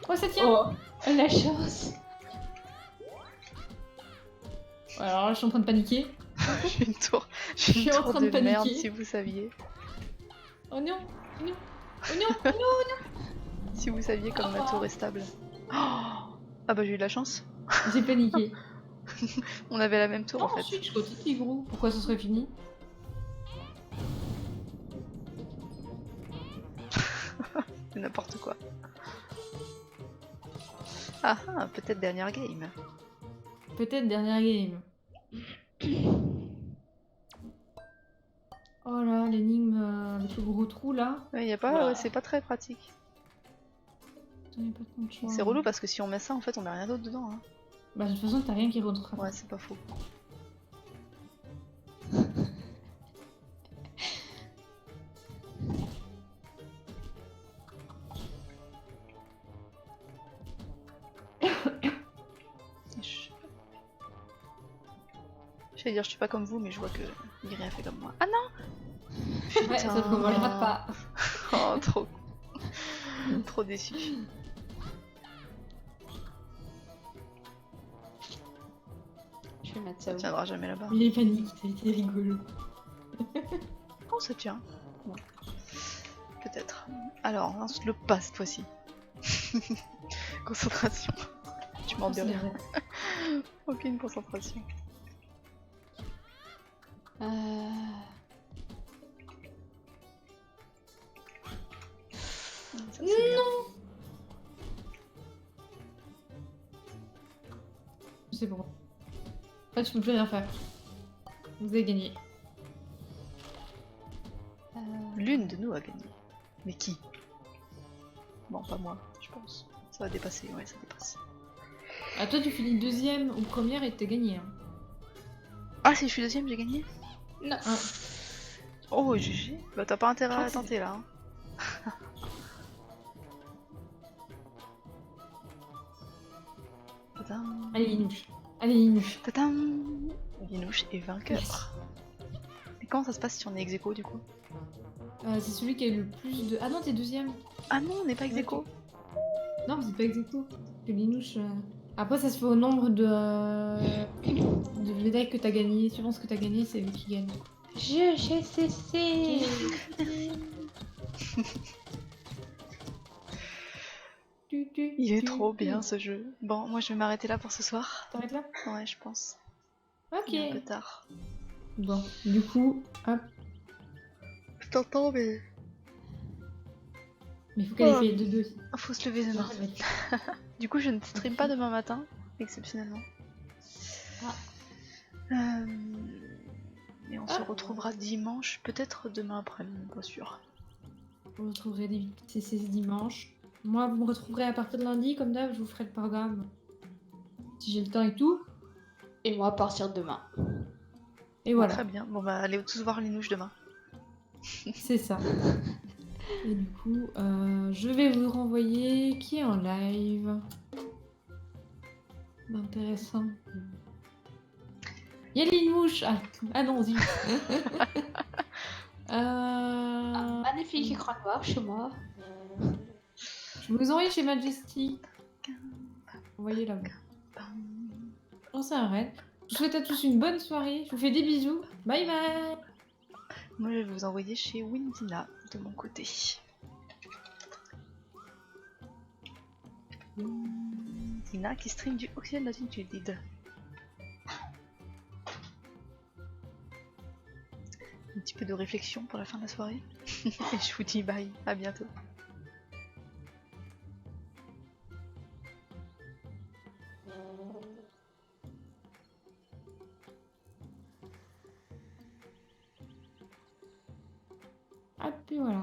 S3: Oh, ça tient.
S2: Oh, la chance.
S3: Alors là, je suis en train de paniquer.
S1: J'ai une tour,
S3: Je suis en
S1: tour
S3: train de
S1: de merde
S3: paniquer.
S1: si vous saviez.
S3: Oignon, oignon, oignon, oignon.
S1: Si vous saviez comme ma tour est stable. Oh, ah bah j'ai eu de la chance.
S3: J'ai paniqué.
S1: On avait la même tour en fait.
S3: Ensuite, je continue, gros. Pourquoi ce serait fini?
S1: C'est n'importe quoi. Ah ah, peut-être dernière game.
S3: Peut-être dernière game. Oh là, l'énigme avec le gros trou là.
S1: Ouais, y a pas,
S2: Oula.
S1: ouais, c'est pas très pratique.
S3: Putain, y a pas tant de choix.
S1: C'est relou parce que si on met ça en fait on met rien d'autre dedans. Hein.
S3: Bah, de toute façon, t'as rien qui rentre.
S1: Ouais, c'est pas faux. J'allais dire je suis pas comme vous mais je vois que Miri a fait comme moi. Ah non.
S3: Ouais, sauf que moi, je rate pas.
S1: Oh trop. Trop déçu.
S2: Je vais mettre ça
S1: Ça
S2: où?
S1: tiendra jamais là-bas.
S3: Il est panique, c'était rigolo.
S1: Oh ça tient. Bon. Peut-être. Alors, on lance le pas cette fois-ci. Concentration. Tu m'en
S3: C'est
S1: dis rien.
S3: vrai.
S1: Aucune concentration.
S2: Euh...
S1: Ça, c'est bien.
S3: Je sais pourquoi. En fait, je peux plus rien faire. Vous avez gagné.
S1: L'une de nous a gagné. Mais qui? Bon, pas moi, je pense. Ça va dépasser, ouais, ça dépasse.
S3: Ah, toi, tu finis deuxième ou première et t'as gagné. Hein.
S1: Ah, si je suis deuxième, j'ai gagné?
S2: Non.
S3: Ah.
S1: Oh, GG. Bah, t'as pas intérêt
S3: Je crois
S1: à
S3: que c'est-
S1: tenter là. Hein. Tadam.
S3: Allez, Inouche. Allez, Inouche.
S1: Tadam. Linouche est vainqueur. Mais comment ça se passe si on est ex-aequo du coup?
S3: C'est celui qui a eu le plus de. Ah non, t'es deuxième.
S1: Ah non, on n'est pas ex-aequo.
S3: Non, c'est pas exacto. Que Linouche. Après, ça se fait au nombre de médailles que t'as gagné. Suivant ce que t'as gagné, c'est lui qui gagne.
S2: GGCC.
S1: Il est trop bien ce jeu. Bon, moi je vais m'arrêter là pour ce soir.
S3: T'arrêtes là?
S1: Ouais, je pense.
S3: Ok.
S1: Il est un peu tard.
S3: Bon, du coup, hop.
S1: Je t'entends, mais.
S3: Mais faut qu'elle ait
S1: Oh.
S3: fait 2-2 aussi.
S1: Faut se lever demain. Du coup, je ne stream pas demain matin, exceptionnellement.
S2: Ah.
S1: Et on se retrouvera dimanche, peut-être demain après-midi, pas sûr.
S3: Vous retrouverez des CC dimanche. Moi, vous me retrouverez à partir de lundi, comme d'hab, je vous ferai le programme. Si j'ai le temps et tout.
S2: Et moi à partir de demain.
S3: Et voilà.
S1: Très bien. Bon, bah, allez tous voir Linouche demain.
S3: C'est ça. Et du coup, je vais vous renvoyer qui est en live. Intéressant. Il y a Linmouche. Ah non, zut.
S2: Un magnifique écran noir chez moi.
S3: Je vous envoie chez Majesty. Envoyez là-bas. Lancez un raid. Je vous souhaite à tous une bonne soirée. Je vous fais des bisous. Bye bye.
S1: Moi, je vais vous envoyer chez Windina de mon côté. Windina qui stream du Oxygen d'Altitude. Un petit peu de réflexion pour la fin de la soirée. Et je vous dis bye, à bientôt.
S3: Ah, puis voilà.